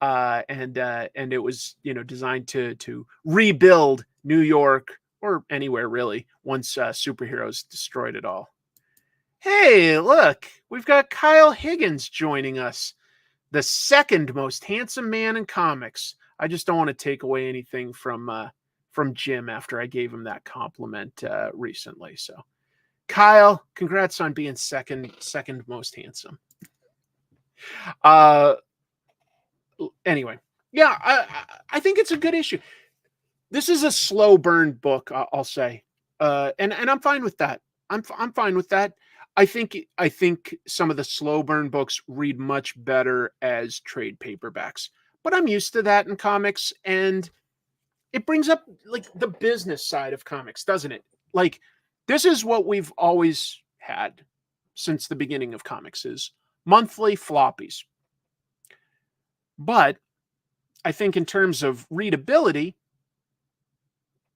And it was, designed to rebuild New York, or anywhere really, once superheroes destroyed it all. Hey, look, we've got Kyle Higgins joining us, the second most handsome man in comics. I just don't want to take away anything from Jim after I gave him that compliment recently. So, Kyle, congrats on being second most handsome. Anyway, yeah, I think it's a good issue. This is a slow burn book, I'll say, and I'm fine with that. I'm fine with that. I think some of the slow burn books read much better as trade paperbacks, but I'm used to that in comics, and it brings up like the business side of comics, doesn't it? Like, this is what we've always had since the beginning of comics, is monthly floppies. But I think in terms of readability,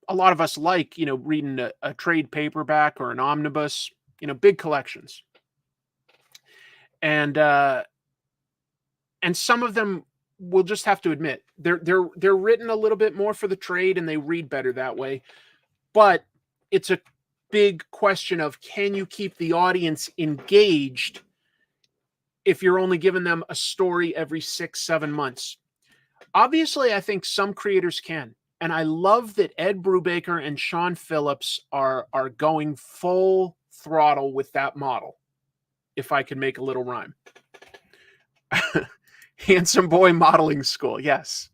a lot of us like, reading a trade paperback or an omnibus, big collections. And some of them, we'll just have to admit, they're written a little bit more for the trade and they read better that way. But it's a big question of, can you keep the audience engaged if you're only giving them a story every 6-7 months? Obviously, I think some creators can. And I love that Ed Brubaker and Sean Phillips are going full throttle with that model, if I can make a little rhyme. Handsome Boy Modeling School, yes.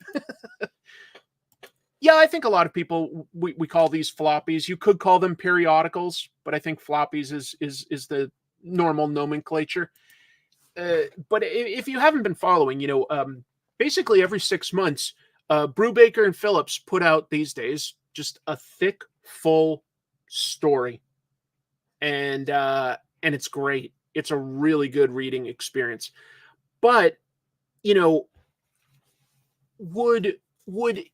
Yeah, I think a lot of people, we call these floppies. You could call them periodicals, but I think floppies is the normal nomenclature. But if you haven't been following, basically every 6 months, Brubaker and Phillips put out these days just a thick, full story, and it's great. It's a really good reading experience. But would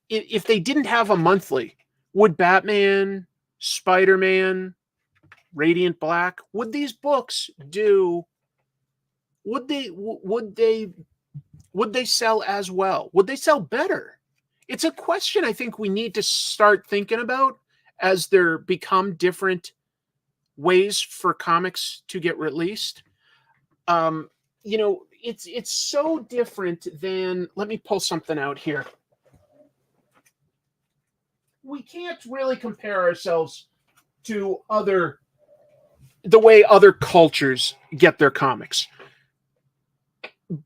if they didn't have a monthly, would Batman, Spider-Man, Radiant Black, would these books do? Would they sell as well? Would they sell better? It's a question I think we need to start thinking about as there become different ways for comics to get released. It's so different than, let me pull something out here. We can't really compare ourselves to the way other cultures get their comics.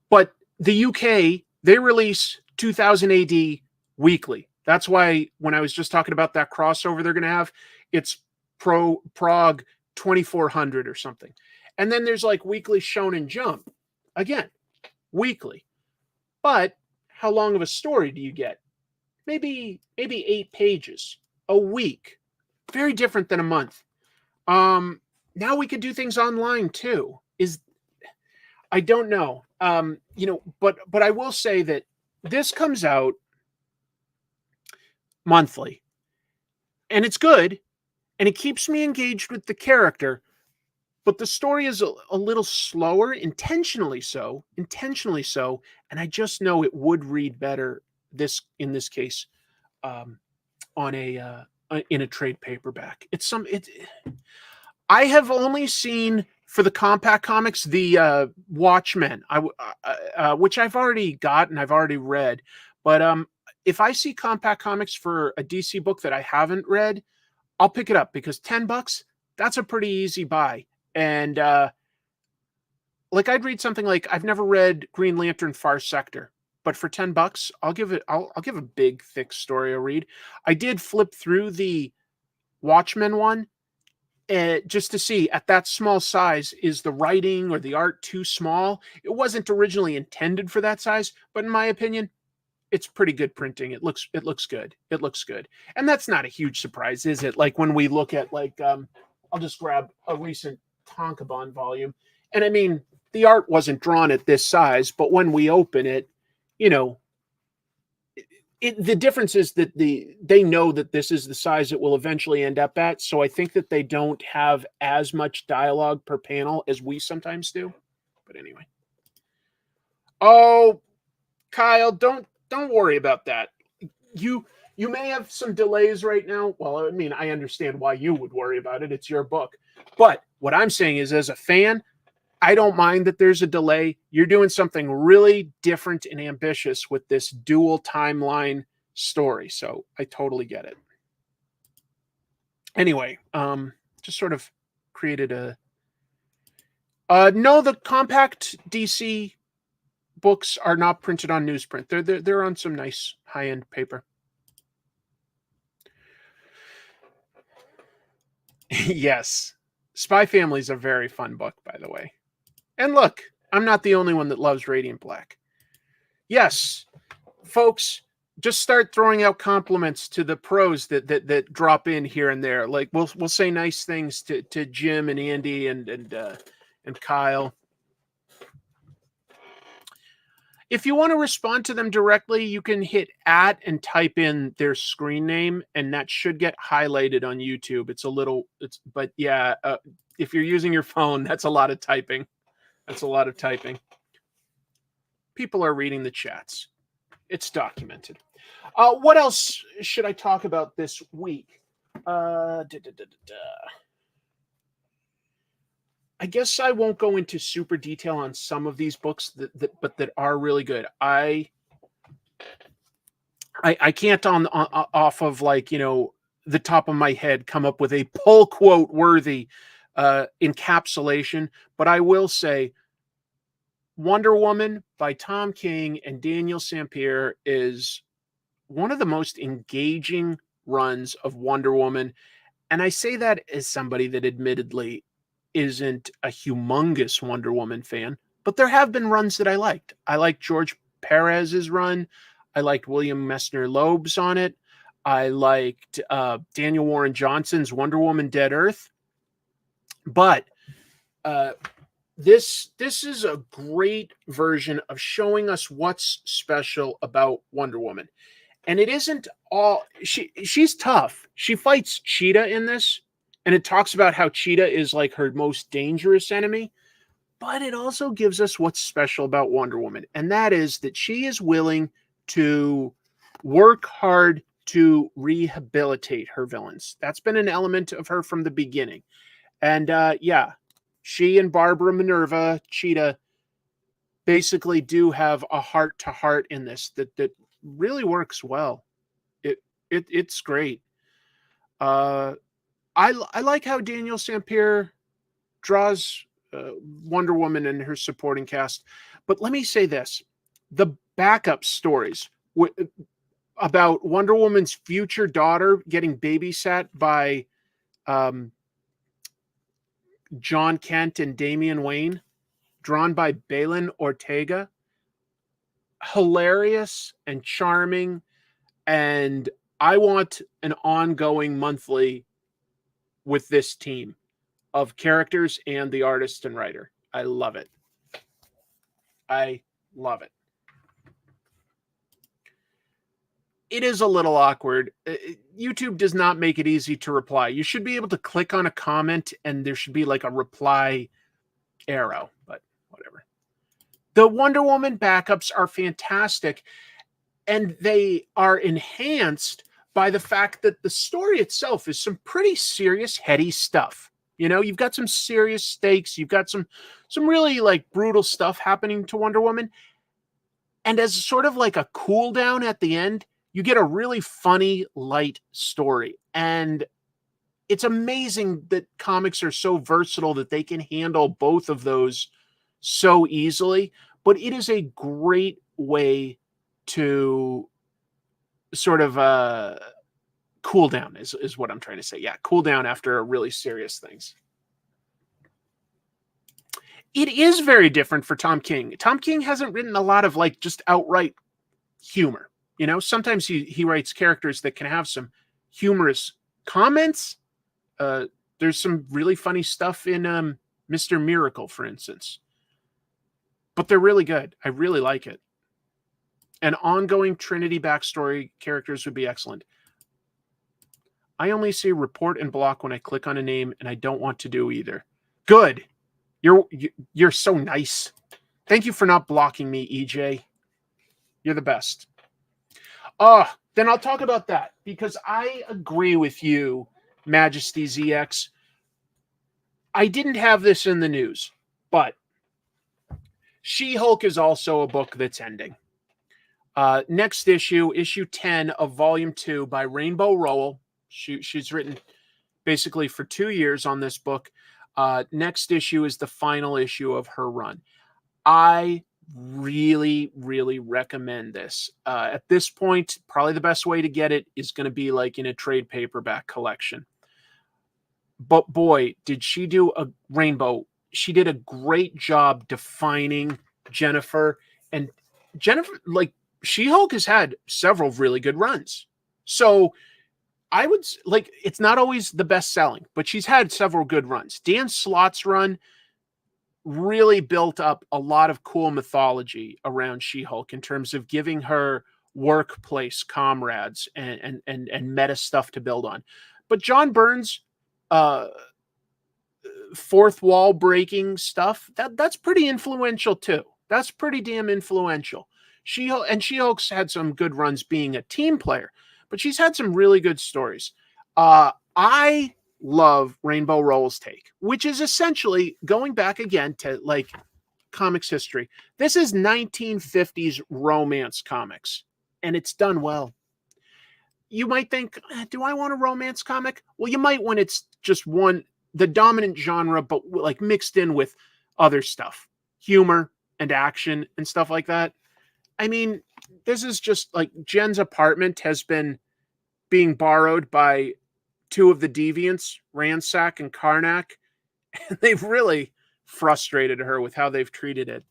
But the UK, they release 2000 AD weekly. That's why when I was just talking about that crossover they're going to have, it's Prague 2400 or something. And then there's like weekly Shonen Jump. Again, weekly. But how long of a story do you get? Maybe 8 pages a week. Very different than a month. Now we could do things online too. I don't know. But I will say that this comes out monthly, and it's good, and it keeps me engaged with the character, but the story is a little slower, intentionally so, and I just know it would read better in this case in a trade paperback. I have only seen, for the compact comics, the Watchmen, which I've already got and I've already read. But if I see compact comics for a DC book that I haven't read, I'll pick it up, because $10, that's a pretty easy buy. And like, I'd read something like, I've never read Green Lantern Far Sector, but for $10, I'll give a big, thick story a read. I did flip through the Watchmen one, just to see, at that small size, is the writing or the art too small? It wasn't originally intended for that size, but in my opinion, it's pretty good printing. It looks good. It looks good. And that's not a huge surprise, is it? Like, when we look at, like, I'll just grab a recent Tonkabon volume. And I mean, the art wasn't drawn at this size, but when we open it, The difference is that they know that this is the size it will eventually end up at, so I think that they don't have as much dialogue per panel as we sometimes do. But anyway. Oh, Kyle, don't worry about that. You may have some delays right now. Well, I mean, I understand why you would worry about it. It's your book. But what I'm saying is, as a fan, I don't mind that there's a delay. You're doing something really different and ambitious with this dual timeline story. So I totally get it. Anyway, just sort of created a no, the compact DC books are not printed on newsprint. They're on some nice high-end paper. Yes. Spy Family is a very fun book, by the way. And look, I'm not the only one that loves Radiant Black. Yes, folks, just start throwing out compliments to the pros that drop in here and there. Like we'll say nice things to Jim and Andy and Kyle. If you want to respond to them directly, you can hit @ and type in their screen name, and that should get highlighted on YouTube. But yeah, if you're using your phone, that's a lot of typing. That's a lot of typing. People are reading the chats. It's documented. What else should I talk about this week? I guess I won't go into super detail on some of these books but that are really good. I can't off of like, the top of my head come up with a pull quote worthy encapsulation, but I will say Wonder Woman by Tom King and Daniel Sampere is one of the most engaging runs of Wonder Woman. And I say that as somebody that admittedly isn't a humongous Wonder Woman fan, but there have been runs that I liked. I liked George Perez's run. I liked William Messner Loeb's on it. I liked Daniel Warren Johnson's Wonder Woman Dead Earth. But this is a great version of showing us what's special about Wonder Woman. And it isn't all she's tough. She fights Cheetah in this, and it talks about how Cheetah is like her most dangerous enemy, but it also gives us what's special about Wonder Woman, and that is that she is willing to work hard to rehabilitate her villains. That's been an element of her from the beginning. And yeah, she and Barbara Minerva, Cheetah, basically do have a heart-to-heart in this that really works well. It's great. I like how Daniel Sampere draws Wonder Woman and her supporting cast. But let me say this. The backup stories about Wonder Woman's future daughter getting babysat by John Kent and Damian Wayne, drawn by Balin Ortega, hilarious and charming, and I want an ongoing monthly with this team of characters and the artist and writer. I love it. I love it. It is a little awkward. YouTube does not make it easy to reply. You should be able to click on a comment and there should be like a reply arrow, but whatever. The Wonder Woman backups are fantastic, and they are enhanced by the fact that the story itself is some pretty serious, heady stuff. You've got some serious stakes. You've got some really like brutal stuff happening to Wonder Woman. And as sort of like a cool down at the end, you get a really funny, light story. And it's amazing that comics are so versatile that they can handle both of those so easily. But it is a great way to sort of cool down is what I'm trying to say. Yeah, cool down after really serious things. It is very different for Tom King. Tom King hasn't written a lot of like just outright humor. Sometimes he writes characters that can have some humorous comments. There's some really funny stuff in Mr. Miracle, for instance. But they're really good. I really like it. And ongoing Trinity backstory characters would be excellent. I only see report and block when I click on a name, and I don't want to do either. Good. You're so nice. Thank you for not blocking me, EJ. You're the best. Then I'll talk about that, because I agree with you, Majesty ZX. I didn't have this in the news, but She-Hulk is also a book that's ending. Next issue, issue 10 of volume 2 by Rainbow Rowell. She's written basically for 2 years on this book. Next issue is the final issue of her run. I really, really recommend this. At this point, probably the best way to get it is going to be like in a trade paperback collection. But boy, did she do a Rainbow. She did a great job defining Jennifer. And Jennifer, like, She-Hulk has had several really good runs. So I would, like, it's not always the best selling, but she's had several good runs. Dan Slott's run really built up a lot of cool mythology around She-Hulk in terms of giving her workplace comrades and meta stuff to build on. But John Byrne's fourth wall breaking stuff, that's pretty influential too. That's pretty damn influential. She-Hulk's had some good runs being a team player, but she's had some really good stories. I love Rainbow Rowell's take, which is essentially going back again to like comics history. This is 1950s romance comics, and it's done well. You might think, do I want a romance comic? Well, you might when it's just the dominant genre, but like mixed in with other stuff, humor and action and stuff like that. I mean, this is just like Jen's apartment has been being borrowed by two of the deviants, Ransack and Karnak, and they've really frustrated her with how they've treated it.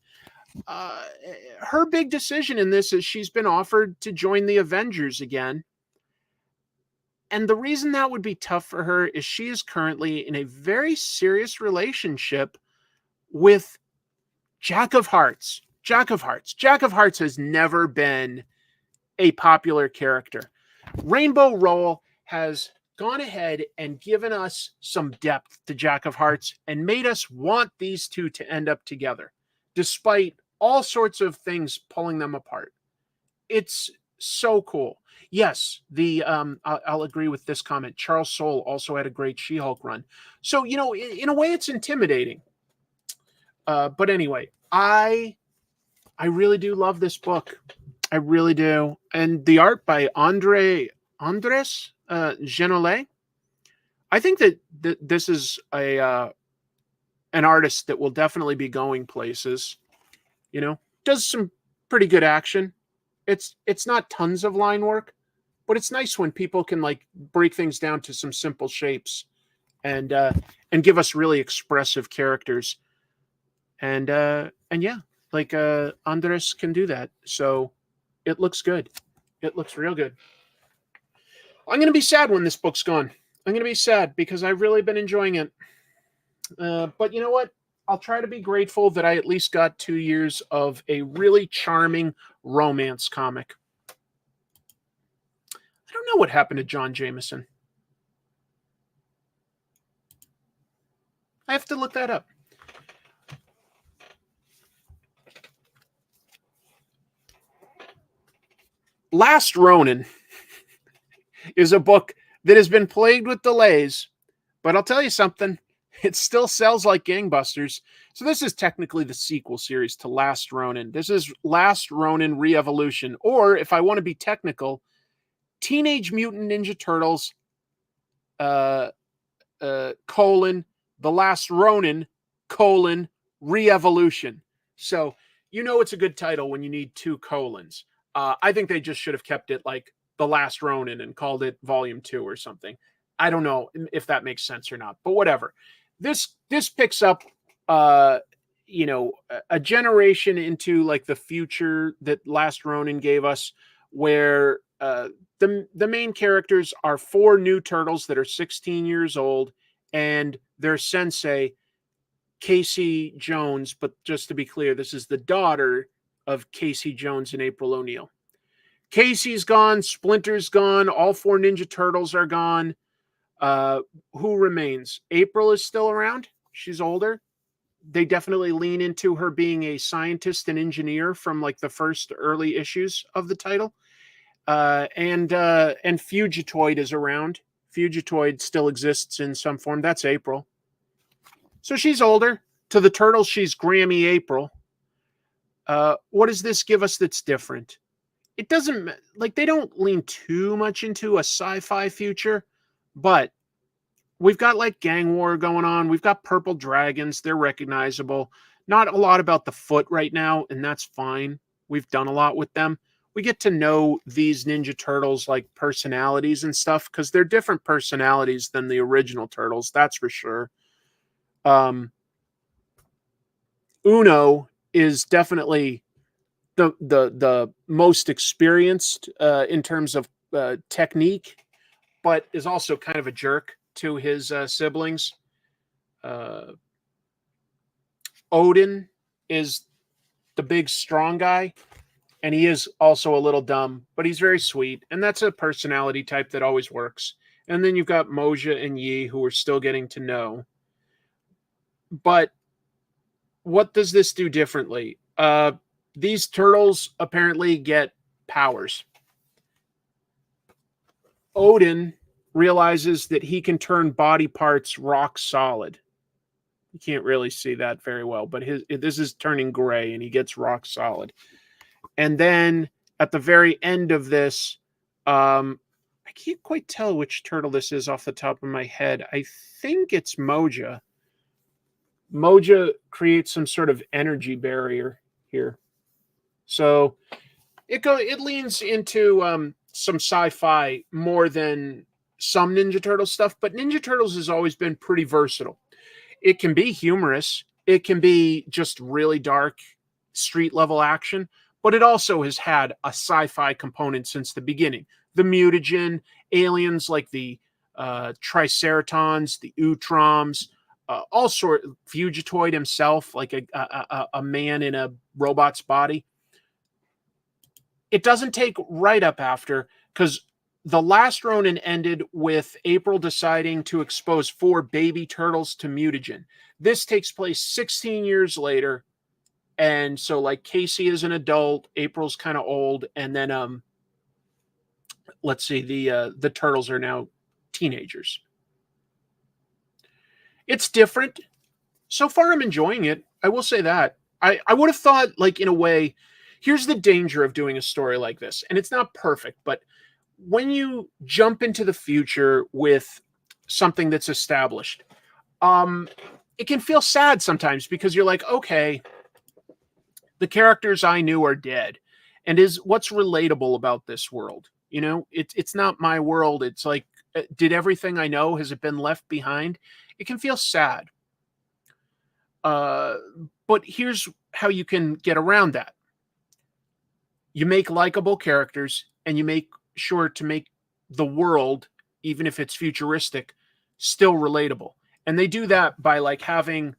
Her big decision in this is she's been offered to join the Avengers again. And the reason that would be tough for her is she is currently in a very serious relationship with Jack of Hearts. Jack of Hearts has never been a popular character. Rainbow Rowell has gone ahead and given us some depth to Jack of Hearts and made us want these two to end up together, despite all sorts of things pulling them apart. It's so cool. Yes, I'll agree with this comment. Charles Soule also had a great She-Hulk run. So, you know, in a way, it's intimidating. But anyway, I really do love this book. I really do. And the art by Andres Genolet. I think that this is an artist that will definitely be going places. You know, does some pretty good action. It's not tons of line work, but it's nice when people can like break things down to some simple shapes and give us really expressive characters. And yeah, like Andres can do that. So it looks good. It looks real good. I'm going to be sad when this book's gone. I'm going to be sad because I've really been enjoying it. But you know what? I'll try to be grateful that I at least got 2 years of a really charming romance comic. I don't know what happened to John Jameson. I have to look that up. Last Ronin is a book that has been plagued with delays, but I'll tell you something. It still sells like gangbusters. So this is technically the sequel series to Last Ronin. This is Last Ronin Reevolution, or if I want to be technical, Teenage Mutant Ninja Turtles, colon, The Last Ronin, colon, Reevolution. So you know it's a good title when you need 2 colons. I think they just should have kept it like The Last Ronin and called it Volume 2 or something. I don't know if that makes sense or not, but whatever. This picks up, you know, a generation into like the future that Last Ronin gave us, where the main characters are 4 new turtles that are 16 years old, and their sensei, Casey Jones. But just to be clear, this is the daughter of Casey Jones and April O'Neil. Casey's gone, Splinter's gone, all 4 Ninja Turtles are gone. Who remains? April is still around. She's older. They definitely lean into her being a scientist and engineer from like the first early issues of the title. And Fugitoid is around. Fugitoid still exists in some form. That's April. So she's older. To the Turtles, she's Grammy April. What does this give us that's different? It doesn't, like, they don't lean too much into a sci-fi future, but we've got like gang war going on. We've got purple dragons. They're recognizable. Not a lot about the Foot right now, and that's fine. We've done a lot with them. We get to know these Ninja Turtles like personalities and stuff because they're different personalities than the original Turtles. That's for sure. Uno is definitely the most experienced in terms of technique, but is also kind of a jerk to his siblings. Odin is the big strong guy, and he is also a little dumb, but he's very sweet, and that's a personality type that always works. And then you've got Moja and Yi, who we're still getting to know. But what does this do differently? These turtles apparently get powers. Odin realizes that he can turn body parts rock solid. You can't really see that very well, but this is turning gray and he gets rock solid. And then at the very end of this, I can't quite tell which turtle this is off the top of my head. I think it's Moja. Moja creates some sort of energy barrier here. So it leans into some sci-fi more than some Ninja Turtle stuff, but Ninja Turtles has always been pretty versatile. It can be humorous. It can be just really dark street level action, but it also has had a sci-fi component since the beginning. The mutagen, aliens like the Triceratons, the Utroms, all sort. Fugitoid himself, like a man in a robot's body. It doesn't take right up after, because the last Ronin ended with April deciding to expose 4 baby turtles to mutagen. This takes place 16 years later. And so like Casey is an adult, April's kind of old, and then let's see, the turtles are now teenagers. It's different. So far I'm enjoying it. I will say that. I would have thought, like, in a way, here's the danger of doing a story like this. And it's not perfect, but when you jump into the future with something that's established, it can feel sad sometimes because you're like, okay, the characters I knew are dead. And what's relatable about this world? You know, it's not my world. It's like, did everything I know, has it been left behind? It can feel sad. But here's how you can get around that. You make likable characters, and you make sure to make the world, even if it's futuristic, still relatable. And they do that by like having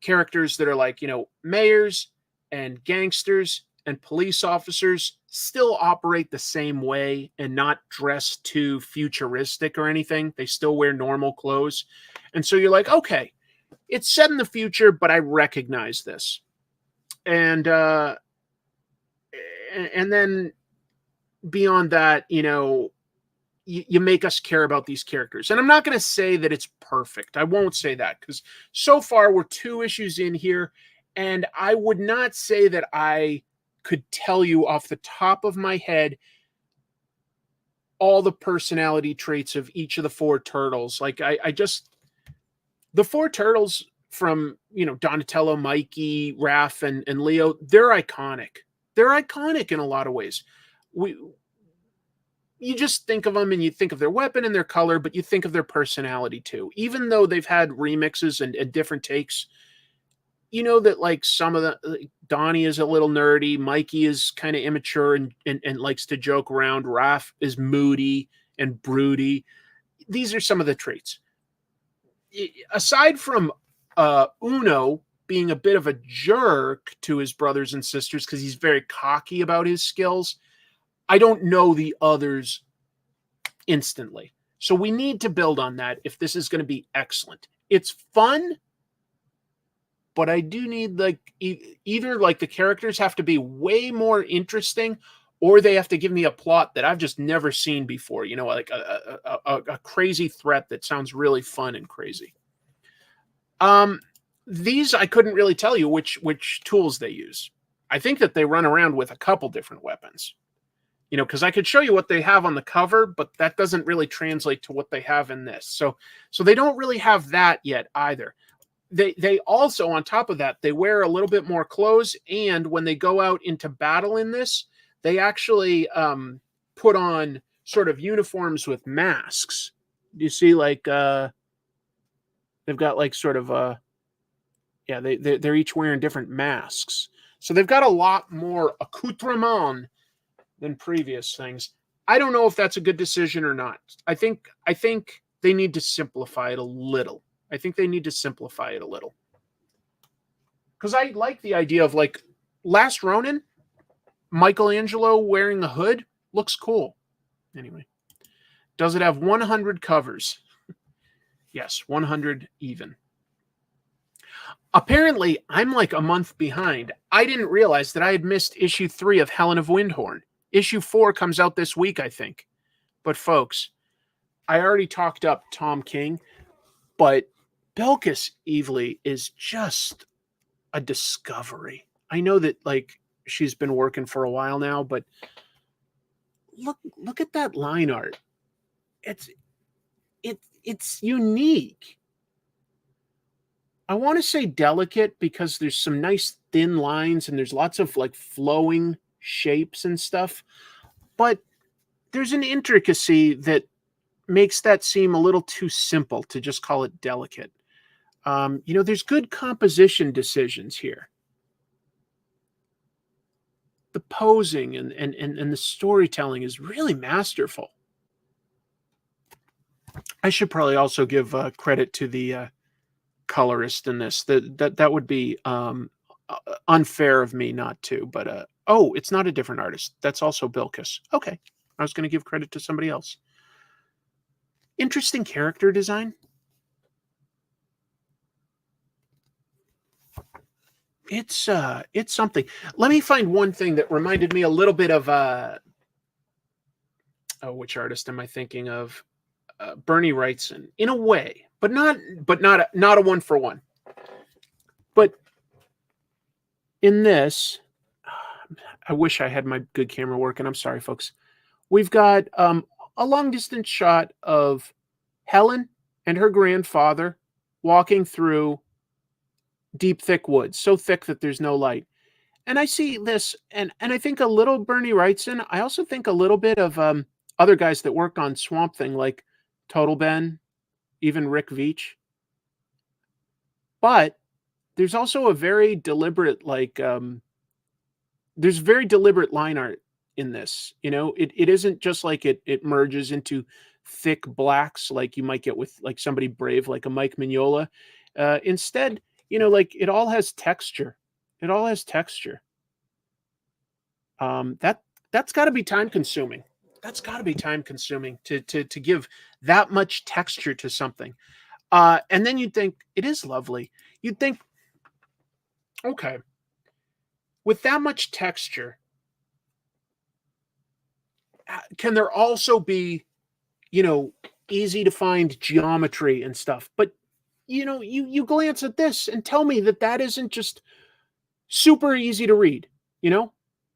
characters that are like, you know, mayors and gangsters and police officers still operate the same way and not dress too futuristic or anything. They still wear normal clothes. And so you're like, okay, it's set in the future, but I recognize this. And then beyond that, you know, you make us care about these characters. And I'm not going to say that it's perfect. I won't say that, because so far we're 2 issues in here, and I would not say that I could tell you off the top of my head all the personality traits of each of the 4 turtles. Like I just, the 4 turtles from, you know, Donatello, Mikey, Raph, and Leo, they're iconic. They're iconic in a lot of ways. You just think of them and you think of their weapon and their color, but you think of their personality too. Even though they've had remixes and different takes, you know that like some of the, like, Donnie is a little nerdy, Mikey is kind of immature and likes to joke around, Raph is moody and broody. These are some of the traits. Aside from Uno being a bit of a jerk to his brothers and sisters because he's very cocky about his skills, I don't know the others instantly. So we need to build on that if this is going to be excellent. It's fun, but I do need like either like the characters have to be way more interesting, or they have to give me a plot that I've just never seen before. You know, like a crazy threat that sounds really fun and crazy. These I couldn't really tell you which tools they use. I think that they run around with a couple different weapons. You know, because I could show you what they have on the cover, but that doesn't really translate to what they have in this. So they don't really have that yet either. They also, on top of that, they wear a little bit more clothes, and when they go out into battle in this, they actually put on sort of uniforms with masks. Do you see, like, they've got like sort of yeah, they're each wearing different masks. So they've got a lot more accoutrement than previous things. I don't know if that's a good decision or not. I think they need to simplify it a little. Because I like the idea of like Last Ronin, Michelangelo wearing a hood looks cool. Anyway, does it have 100 covers? Yes, 100 even. Apparently, I'm like a month behind. I didn't realize that I had missed issue 3 of Helen of Wyndhorn. Issue 4 comes out this week, I think. But folks, I already talked up Tom King, but Bilquis Evely is just a discovery. I know that like she's been working for a while now, but look at that line art. It's unique. I want to say delicate because there's some nice thin lines and there's lots of like flowing shapes and stuff, but there's an intricacy that makes that seem a little too simple to just call it delicate. You know, there's good composition decisions here. The posing and the storytelling is really masterful. I should probably also give credit to the colorist in this. That would be unfair of me not to, but oh, it's not a different artist. That's also Bilquis. Okay. I was going to give credit to somebody else. Interesting character design. It's something. Let me find one thing that reminded me a little bit of which artist am I thinking of? Bernie Wrightson in a way, but not a one for one. But in this, I wish I had my good camera working. I'm sorry, folks. We've got a long distance shot of Helen and her grandfather walking through deep, thick woods, so thick that there's no light. And I see this, and I think a little Bernie Wrightson. I also think a little bit of other guys that worked on Swamp Thing, like Total Ben, even Rick Veitch. But there's also a very deliberate, like, there's very deliberate line art in this. You know, it isn't just like it merges into thick blacks like you might get with like somebody brave like a Mike Mignola. Instead, you know, like it all has texture. It all has texture. That's got to be time consuming. That's got to be time consuming to give that much texture to something. And then you'd think it is lovely. You'd think, okay, with that much texture, can there also be, you know, easy to find geometry and stuff? But, you know, you glance at this and tell me that isn't just super easy to read, you know?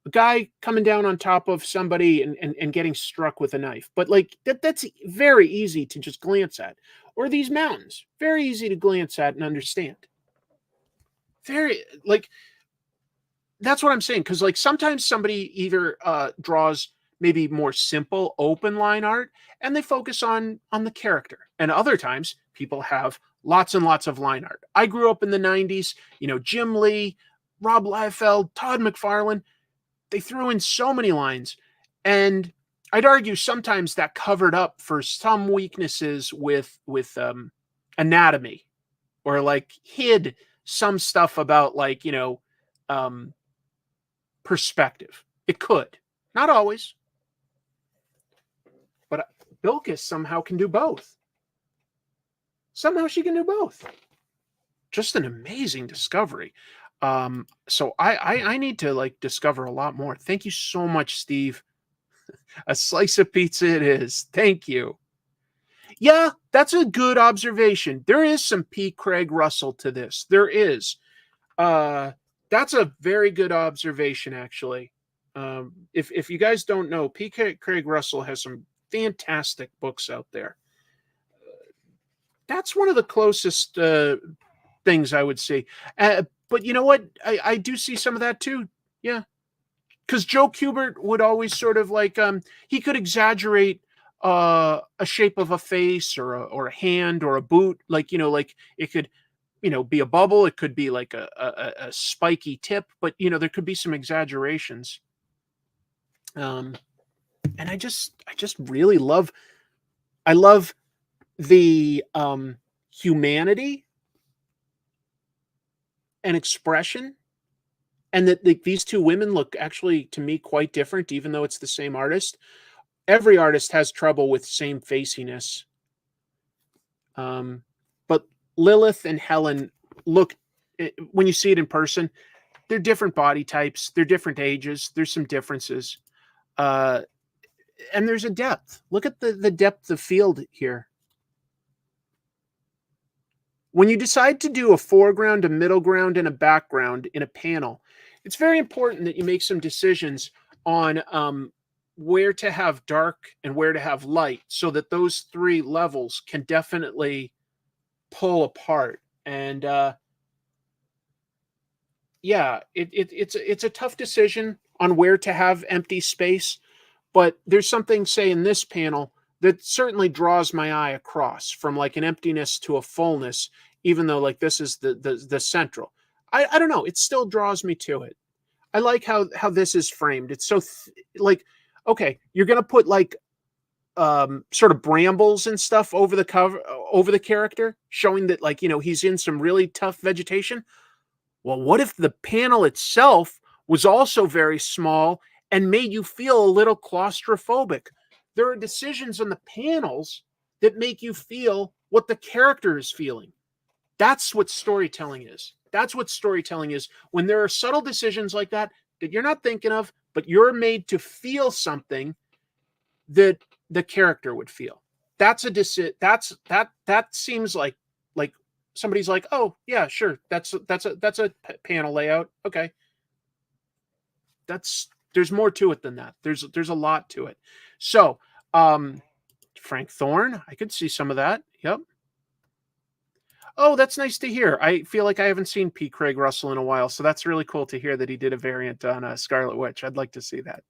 A guy coming down on top of somebody and getting struck with a knife. But like that's very easy to just glance at. Or these mountains, very easy to glance at and understand. Very, like, that's what I'm saying. Because like sometimes somebody either draws maybe more simple open line art and they focus on the character. And other times people have lots and lots of line art. I grew up in the 90s, you know, Jim Lee, Rob Liefeld, Todd McFarlane. They threw in so many lines, and I'd argue sometimes that covered up for some weaknesses with anatomy, or like hid some stuff about like, you know, perspective. It could, not always, Bilquis somehow can do both. Somehow she can do both. Just an amazing discovery. So I need to like discover a lot more. Thank you so much, Steve. A slice of pizza it is. Thank you. Yeah, that's a good observation. There is some P. Craig Russell to this. There is. That's a very good observation, actually. If you guys don't know, P. Craig Russell has some fantastic books out there. That's one of the closest things I would say. But you know what? I do see some of that too. Yeah. Because Joe Kubert would always sort of like, he could exaggerate a shape of a face or a hand or a boot. Like, like it could, be a bubble. It could be like a spiky tip, but, there could be some exaggerations. And I just really love the humanity and expression, and that these two women look actually to me quite different, even though it's the same artist. Every artist has trouble with same faciness. But Lilith and Helen look, when you see it in person, they're different body types, they're different ages, there's some differences. And there's a depth. Look at the depth of field here. When you decide to do a foreground, a middle ground, and a background in a panel, it's very important that you make some decisions on where to have dark and where to have light, so that those three levels can definitely pull apart. And yeah, it's a tough decision on where to have empty space, but there's something, say, in this panel that certainly draws my eye across from like an emptiness to a fullness, even though like this is the central. I don't know. It still draws me to it. I like how this is framed. It's so like, okay, you're going to put like sort of brambles and stuff over the cover, over the character, showing that like, he's in some really tough vegetation. Well, what if the panel itself was also very small and made you feel a little claustrophobic? There are decisions on the panels that make you feel what the character is feeling. That's what storytelling is. That's what storytelling is. When there are subtle decisions like that you're not thinking of, but you're made to feel something that the character would feel. That's that seems like somebody's like, oh yeah, sure, that's a panel layout. Okay, there's more to it than that. There's a lot to it. So Frank Thorne, I could see some of that. Yep. Oh, that's nice to hear. I feel like I haven't seen P. Craig Russell in a while, so that's really cool to hear that he did a variant on Scarlet Witch. I'd like to see that.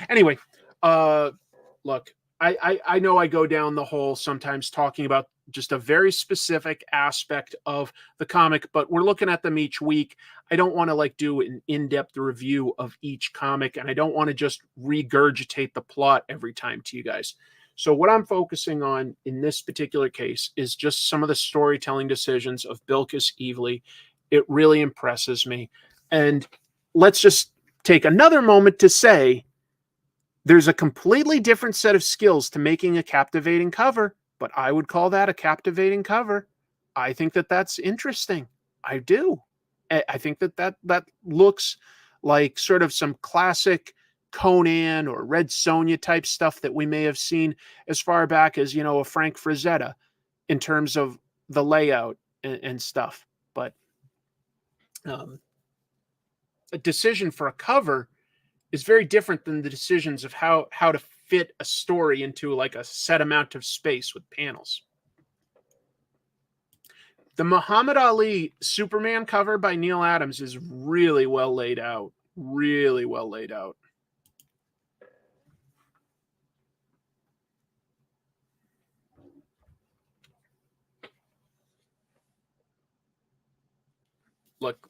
Anyway, look, I know I go down the hole sometimes talking about just a very specific aspect of the comic, but we're looking at them each week. I don't want to like do an in-depth review of each comic, and I don't want to just regurgitate the plot every time to you guys. So what I'm focusing on in this particular case is just some of the storytelling decisions of Bilquis Evely. It really impresses me. And let's just take another moment to say there's a completely different set of skills to making a captivating cover, but I would call that a captivating cover. I think that that's interesting. I do. I think that looks like sort of some classic Conan or Red Sonja type stuff that we may have seen as far back as, a Frank Frazetta in terms of the layout and stuff. But a decision for a cover is very different than the decisions of how to fit a story into like a set amount of space with panels. The Muhammad Ali Superman cover by Neil Adams is really well laid out. Really well laid out. Look,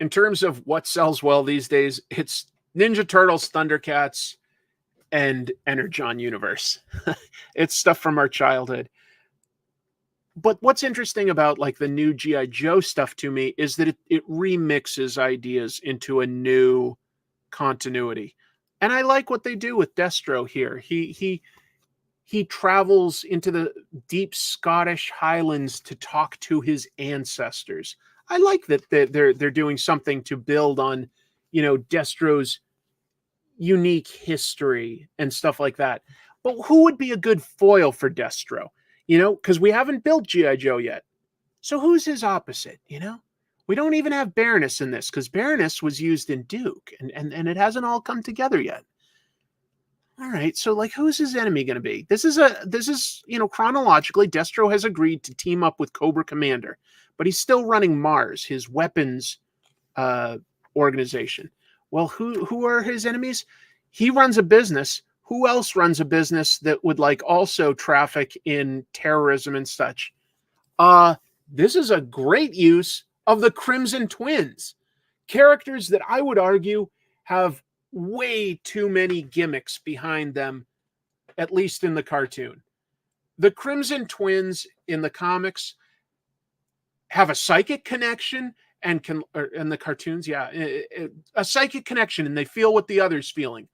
in terms of what sells well these days, it's Ninja Turtles, Thundercats, and Energon Universe. It's stuff from our childhood. But what's interesting about like the new G.I. Joe stuff to me is that it remixes ideas into a new continuity. And I like what they do with Destro here. He he travels into the deep Scottish Highlands to talk to his ancestors. I like that they're doing something to build on, Destro's unique history and stuff like that. But who would be a good foil for Destro? Because we haven't built G.I. Joe yet. So who's his opposite, We don't even have Baroness in this, because Baroness was used in Duke, and it hasn't all come together yet. All right, so who's his enemy going to be? This is chronologically, Destro has agreed to team up with Cobra Commander, but he's still running Mars, his weapons organization. Well, who are his enemies? He runs a business. Who else runs a business that would also traffic in terrorism and such? This is a great use of the Crimson Twins, characters that I would argue have way too many gimmicks behind them, at least in the cartoon. The Crimson Twins in the comics have a psychic connection and in the cartoons, a psychic connection, and they feel what the other's feeling.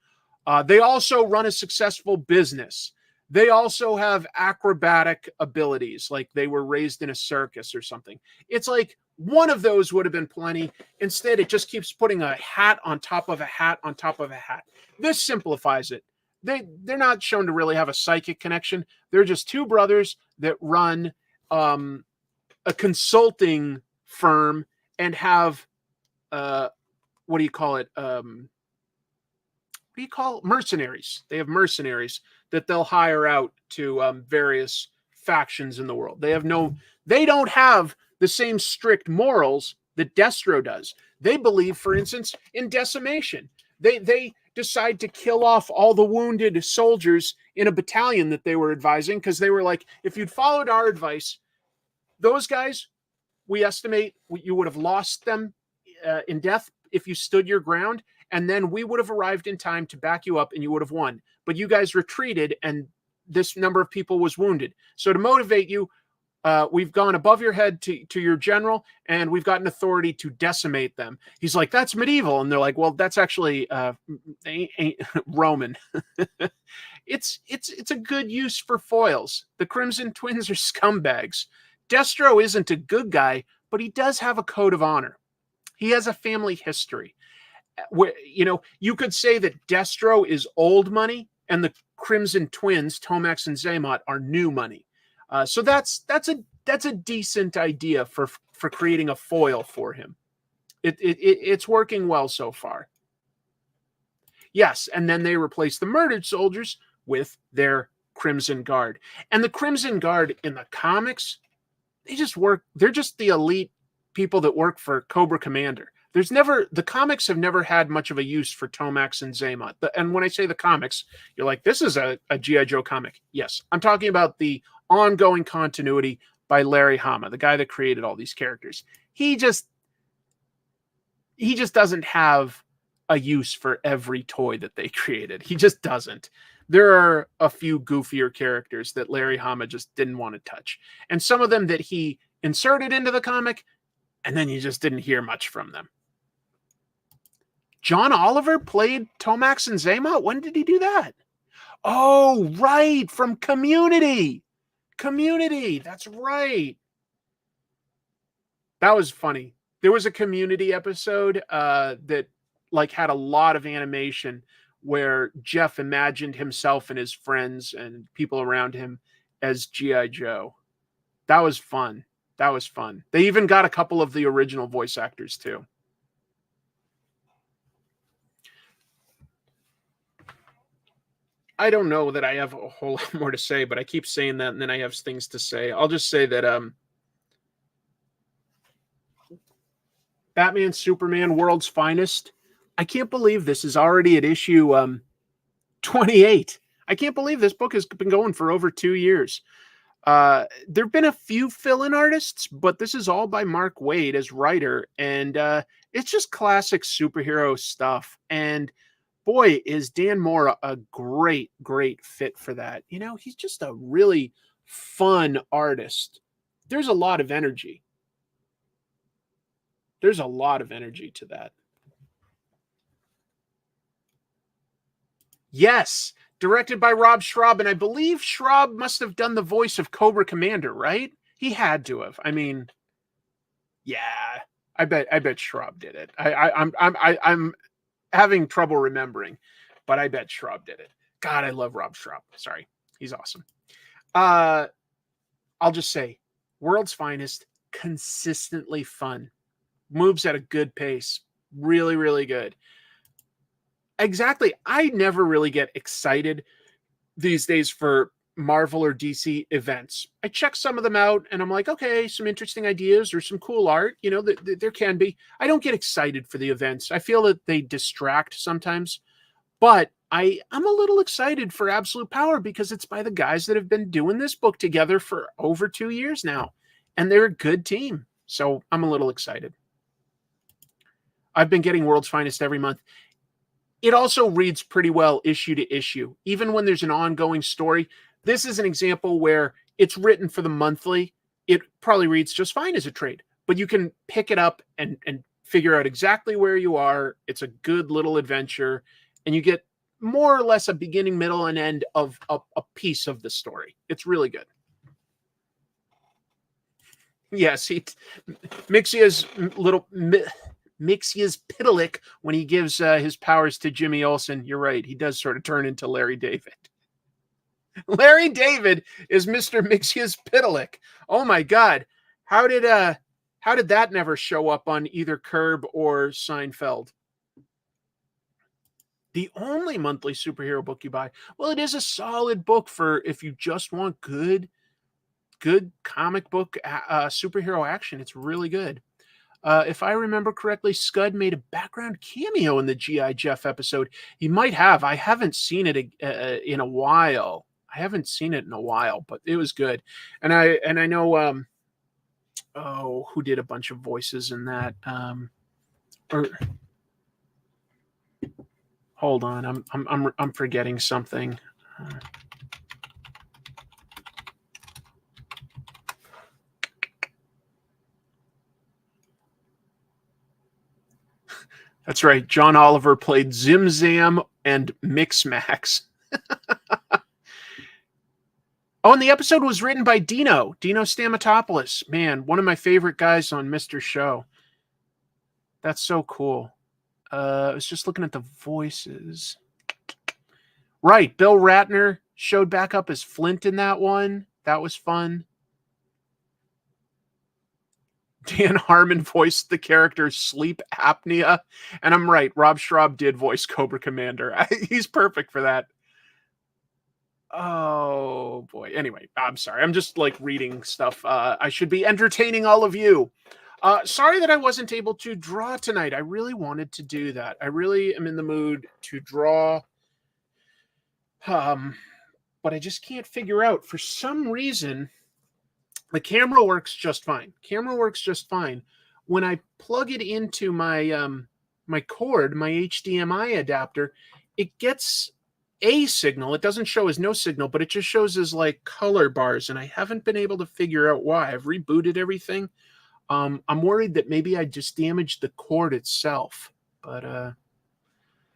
They also run a successful business. They also have acrobatic abilities, like they were raised in a circus or something. It's like one of those would have been plenty. Instead, it just keeps putting a hat on top of a hat on top of a hat. This simplifies it. They're not shown to really have a psychic connection. They're just two brothers that run a consulting firm and have what do you call it? Mercenaries. They have mercenaries that they'll hire out to various factions in the world. They don't have the same strict morals that Destro does. They believe, for instance, in decimation. They decide to kill off all the wounded soldiers in a battalion that they were advising, because they were like, if you'd followed our advice, those guys, we estimate you would have lost them in death if you stood your ground, and then we would have arrived in time to back you up and you would have won. But you guys retreated and this number of people was wounded. So to motivate you, we've gone above your head to your general, and we've gotten authority to decimate them. He's like, that's medieval. And they're like, well, that's actually Roman. It's a good use for foils. The Crimson Twins are scumbags. Destro isn't a good guy, but he does have a code of honor. He has a family history. Where, you could say that Destro is old money and the Crimson Twins, Tomax and Xamot, are new money. So that's a decent idea for creating a foil for him. It's working well so far. Yes, and then they replace the murdered soldiers with their Crimson Guard. And the Crimson Guard in the comics, they're just the elite people that work for Cobra Commander. The comics have never had much of a use for Tomax and Xamot. And when I say the comics, you're like, this is a G.I. Joe comic. Yes, I'm talking about the ongoing continuity by Larry Hama, the guy that created all these characters. He just doesn't have a use for every toy that they created. He just doesn't. There are a few goofier characters that Larry Hama just didn't want to touch. And some of them that he inserted into the comic, and then you just didn't hear much from them. John Oliver played Tomax and Xamot? When did he do that? Oh, right, from Community. Community, that's right. That was funny. There was a Community episode that had a lot of animation where Jeff imagined himself and his friends and people around him as G.I. Joe. That was fun. They even got a couple of the original voice actors too. I don't know that I have a whole lot more to say, but I keep saying that, and then I have things to say. I'll just say that Batman, Superman, World's Finest. I can't believe this is already at issue 28. I can't believe this book has been going for over 2 years. There have been a few fill-in artists, but this is all by Mark Waid as writer, and it's just classic superhero stuff. And boy, is Dan Mora a great, great fit for that. He's just a really fun artist. There's a lot of energy. There's a lot of energy to that. Yes, Directed by Rob Schraub, and I believe Schraub must have done the voice of Cobra Commander, right? He had to have. I mean, yeah, I bet Schraub did it. I'm having trouble remembering, but I bet Schraub did it. God, I love Rob Schraub. Sorry, he's awesome. I'll just say, World's Finest, consistently fun, moves at a good pace, really, really good. Exactly. I never really get excited these days for Marvel or DC events. I check some of them out and I'm like, okay, some interesting ideas or some cool art. You know, there can be. I don't get excited for the events. I feel that they distract sometimes, but I'm a little excited for Absolute Power because it's by the guys that have been doing this book together for over 2 years now, and they're a good team. So I'm a little excited. I've been getting World's Finest every month. It also reads pretty well issue to issue, even when there's an ongoing story. This is an example where it's written for the monthly. It probably reads just fine as a trade, but you can pick it up and figure out exactly where you are. It's a good little adventure, and you get more or less a beginning, middle, and end of a piece of the story. It's really good. Yes, Mixia's Pitalik, when he gives his powers to Jimmy Olsen, you're right. He does sort of turn into Larry David. Larry David is Mr. Mixia's Pitalik. Oh my God. How did that never show up on either Curb or Seinfeld? The only monthly superhero book you buy. Well, it is a solid book for if you just want good comic book superhero action. It's really good. If I remember correctly, Scud made a background cameo in the G.I. Jeff episode. He might have. I haven't seen it in a while. But it was good. And I know who did a bunch of voices in that. Hold on, I'm forgetting something. That's right. John Oliver played Zim Zam and Mix Max. Oh, and the episode was written by Dino Stamatopoulos. Man, one of my favorite guys on Mr. Show. That's so cool. I was just looking at the voices. Right, Bill Ratner showed back up as Flint in that one. That was fun. Dan Harmon voiced the character Sleep Apnea. And I'm right, Rob Schraub did voice Cobra Commander. He's perfect for that. Oh, boy. Anyway, I'm sorry. I'm just like reading stuff. I should be entertaining all of you. Sorry that I wasn't able to draw tonight. I really wanted to do that. I really am in the mood to draw. But I just can't figure out. For some reason, the camera works just fine. When I plug it into my my cord, my HDMI adapter, it gets a signal. It doesn't show as no signal, but it just shows as like color bars, and I haven't been able to figure out why. I've rebooted everything. I'm worried that maybe I just damaged the cord itself, but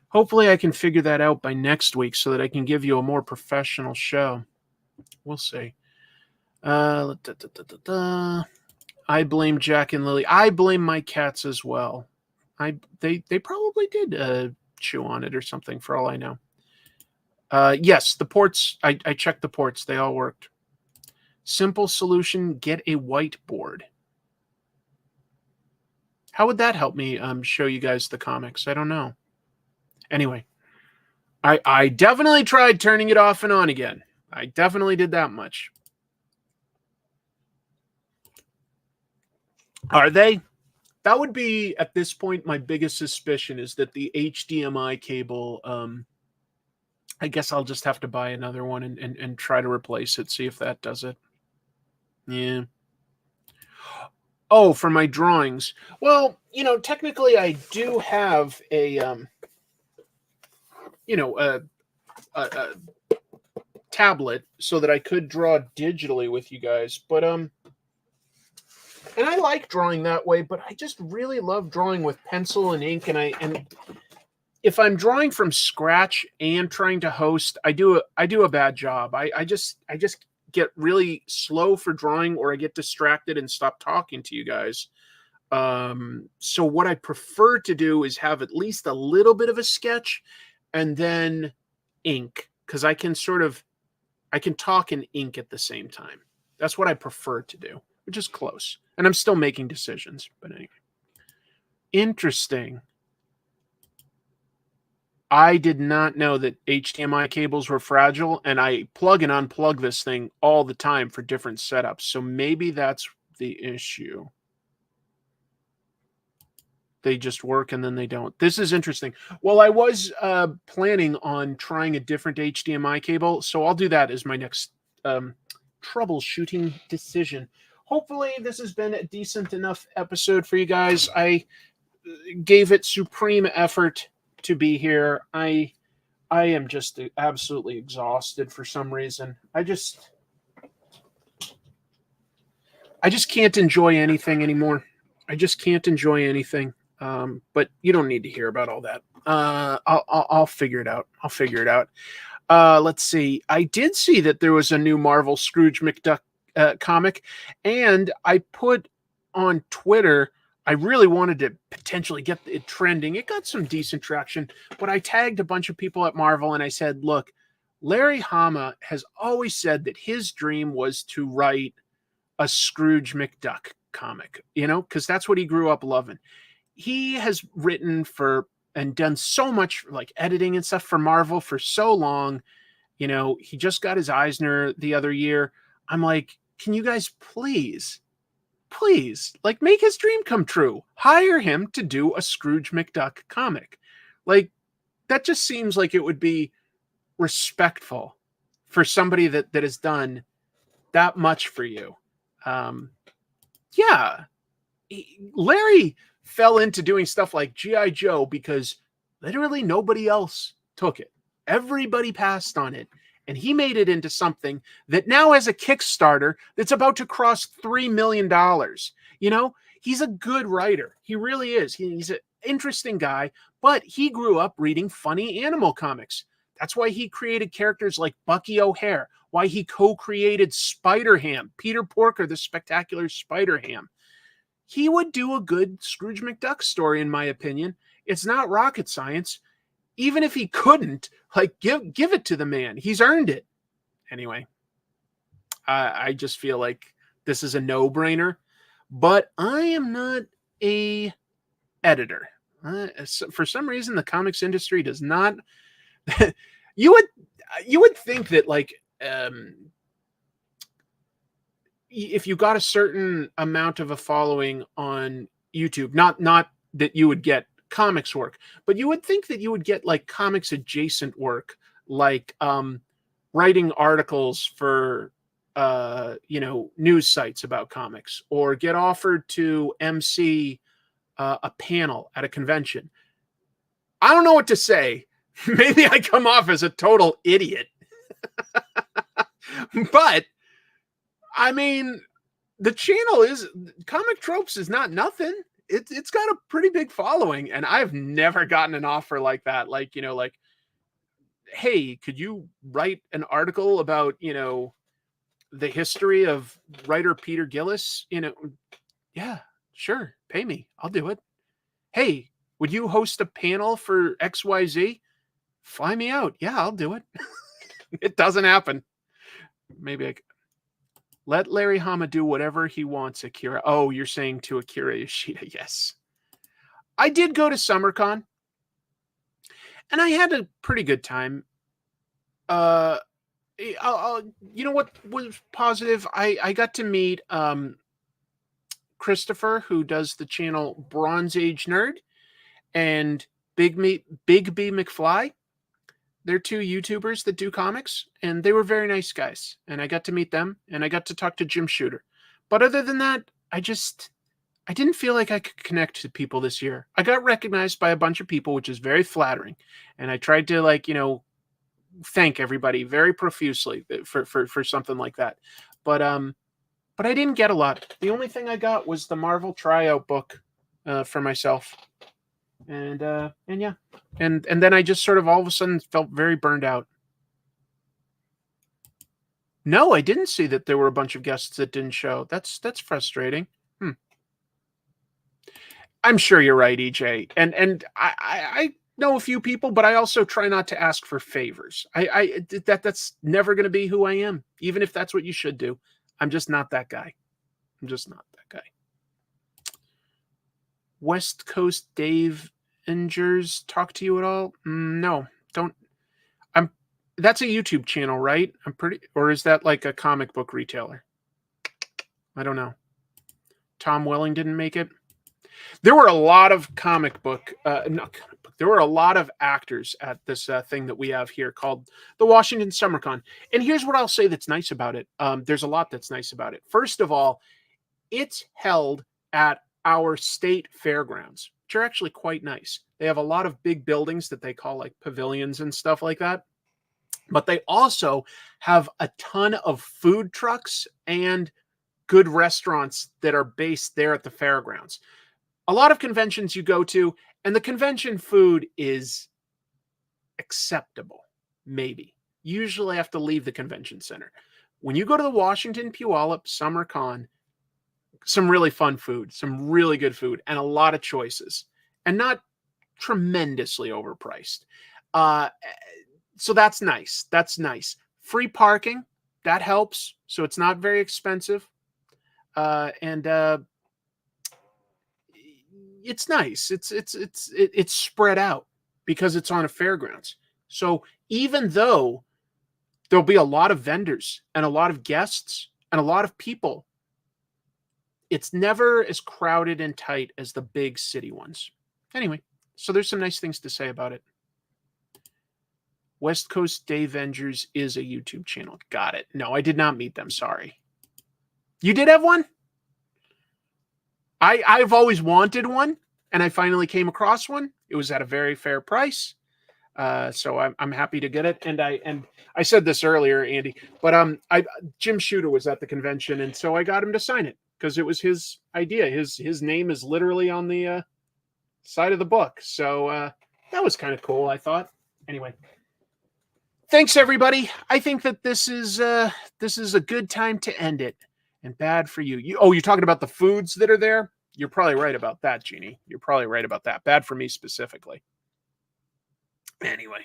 hopefully I can figure that out by next week so that I can give you a more professional show. We'll see. I blame Jack and Lily. I blame my cats as well. They probably did chew on it or something for all I know. Yes, the ports, I checked the ports. They all worked. Simple solution, get a whiteboard. How would that help me show you guys the comics? I don't know. Anyway, I definitely tried turning it off and on again. I definitely did that much. Are they? That would be, at this point, my biggest suspicion is that the HDMI cable, I guess I'll just have to buy another one and try to replace it, see if that does it. Yeah. Oh, for my drawings. Well, technically I do have a tablet so that I could draw digitally with you guys, but and I like drawing that way, but I just really love drawing with pencil and ink, and if I'm drawing from scratch and trying to host, I do a bad job. I just get really slow for drawing, or I get distracted and stop talking to you guys. So what I prefer to do is have at least a little bit of a sketch and then ink, because I can talk and ink at the same time. That's what I prefer to do, which is close. And I'm still making decisions. But anyway. Interesting. I did not know that HDMI cables were fragile, and I plug and unplug this thing all the time for different setups. So maybe that's the issue. They just work and then they don't. This is interesting. Well, I was planning on trying a different HDMI cable, so I'll do that as my next troubleshooting decision. Hopefully this has been a decent enough episode for you guys. I gave it supreme effort to be here. I am just absolutely exhausted for some reason. I just can't enjoy anything anymore. I just can't enjoy anything. But you don't need to hear about all that. I'll figure it out. Let's see. I did see that there was a new Marvel Scrooge McDuck comic, and I put on Twitter, I really wanted to potentially get it trending. It got some decent traction, but I tagged a bunch of people at Marvel and I said, look, Larry Hama has always said that his dream was to write a Scrooge McDuck comic, because that's what he grew up loving. He has written for and done so much like editing and stuff for Marvel for so long. He just got his Eisner the other year. I'm like, can you guys please, like, make his dream come true? Hire him to do a Scrooge McDuck comic. Like, that just seems like it would be respectful for somebody that has done that much for you. Yeah. Larry fell into doing stuff like G.I. Joe because literally nobody else took it. Everybody passed on it. And he made it into something that now has a Kickstarter that's about to cross $3 million. He's a good writer. He really is. He's an interesting guy, but he grew up reading funny animal comics. That's why he created characters like Bucky O'Hare, why he co-created Spider-Ham, Peter Porker, the Spectacular Spider-Ham. He would do a good Scrooge McDuck story, in my opinion. It's not rocket science. Even if he couldn't, like, give it to the man. He's earned it. Anyway, I just feel like this is a no-brainer. But I am not a editor. For some reason, the comics industry does not. You would think that, like, if you got a certain amount of a following on YouTube, not that you would get comics work, but you would think that you would get like comics adjacent work, like writing articles for news sites about comics, or get offered to MC a panel at a convention. I don't know what to say. Maybe I come off as a total idiot. But I mean, the channel is Comic Tropes is not nothing. It's got a pretty big following, and I've never gotten an offer like that. Like, like, hey, could you write an article about, the history of writer Peter Gillis? Yeah, sure. Pay me. I'll do it. Hey, would you host a panel for XYZ? Fly me out. Yeah, I'll do it. It doesn't happen. Maybe I could. Let Larry Hama do whatever he wants, Akira. Oh, you're saying to Akira Yoshida. Yes. I did go to SummerCon, and I had a pretty good time. You know what was positive? I got to meet Christopher, who does the channel Bronze Age Nerd, and Big B McFly. They're two YouTubers that do comics, and they were very nice guys. And I got to meet them, and I got to talk to Jim Shooter. But other than that, I didn't feel like I could connect to people this year. I got recognized by a bunch of people, which is very flattering. And I tried to, thank everybody very profusely for something like that. But I didn't get a lot. The only thing I got was the Marvel tryout book for myself. And yeah. And then I just sort of all of a sudden felt very burned out. No, I didn't see that there were a bunch of guests that didn't show. That's frustrating. I'm sure you're right, EJ. And I know a few people, but I also try not to ask for favors. That's never going to be who I am, even if that's what you should do. I'm just not that guy. I'm just not that guy. West Coast Dave Ingers talk to you at all? No, don't. That's a YouTube channel, right? Or is that like a comic book retailer? I don't know. Tom Welling didn't make it. There were a lot of there were a lot of actors at this thing that we have here called the Washington SummerCon. And here's what I'll say that's nice about it. There's a lot that's nice about it. First of all, it's held at our state fairgrounds, which are actually quite nice. They have a lot of big buildings that they call like pavilions and stuff like that. But they also have a ton of food trucks and good restaurants that are based there at the fairgrounds. A lot of conventions you go to, and the convention food is acceptable, maybe. You usually have to leave the convention center. When you go to the Washington Puyallup SummerCon, some really fun food, some really good food, and a lot of choices, and not tremendously overpriced. So that's nice. That's nice. Free parking, that helps. So it's not very expensive. And it's nice. It's spread out because it's on a fairgrounds. So even though there'll be a lot of vendors and a lot of guests and a lot of people, it's never as crowded and tight as the big city ones. Anyway, so there's some nice things to say about it. West Coast Day Vengers is a YouTube channel. Got it. No, I did not meet them. Sorry. You did have one? I've always wanted one, and I finally came across one. It was at a very fair price. So I'm happy to get it. And I said this earlier, Andy, but Jim Shooter was at the convention, and so I got him to sign it because it was his idea. His name is literally on the side of the book. So that was kind of cool, I thought. Anyway. Thanks, everybody. I think that this is a good time to end it, and bad for you. You're talking about the foods that are there? You're probably right about that, Jeannie. You're probably right about that. Bad for me specifically. Anyway,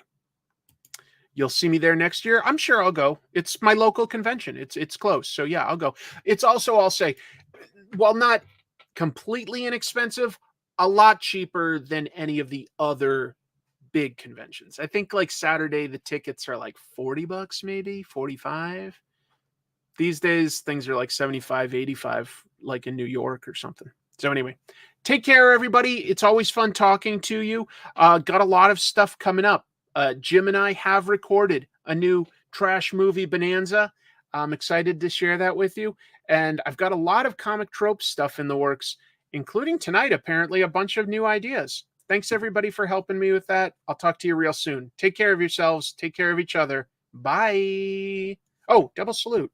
you'll see me there next year. I'm sure I'll go. It's my local convention. It's close, so yeah, I'll go. It's also, I'll say, while not completely inexpensive, a lot cheaper than any of the other big conventions. I think like Saturday the tickets are like $40, maybe 45. These days things are like 75, 85, like in New York or something. So anyway, take care, everybody. It's always fun talking to you. Got a lot of stuff coming up. Jim and I have recorded a new trash movie bonanza. I'm excited to share that with you. And I've got a lot of comic trope stuff in the works, including tonight, apparently, a bunch of new ideas. Thanks, everybody, for helping me with that. I'll talk to you real soon. Take care of yourselves. Take care of each other. Bye. Oh, double salute.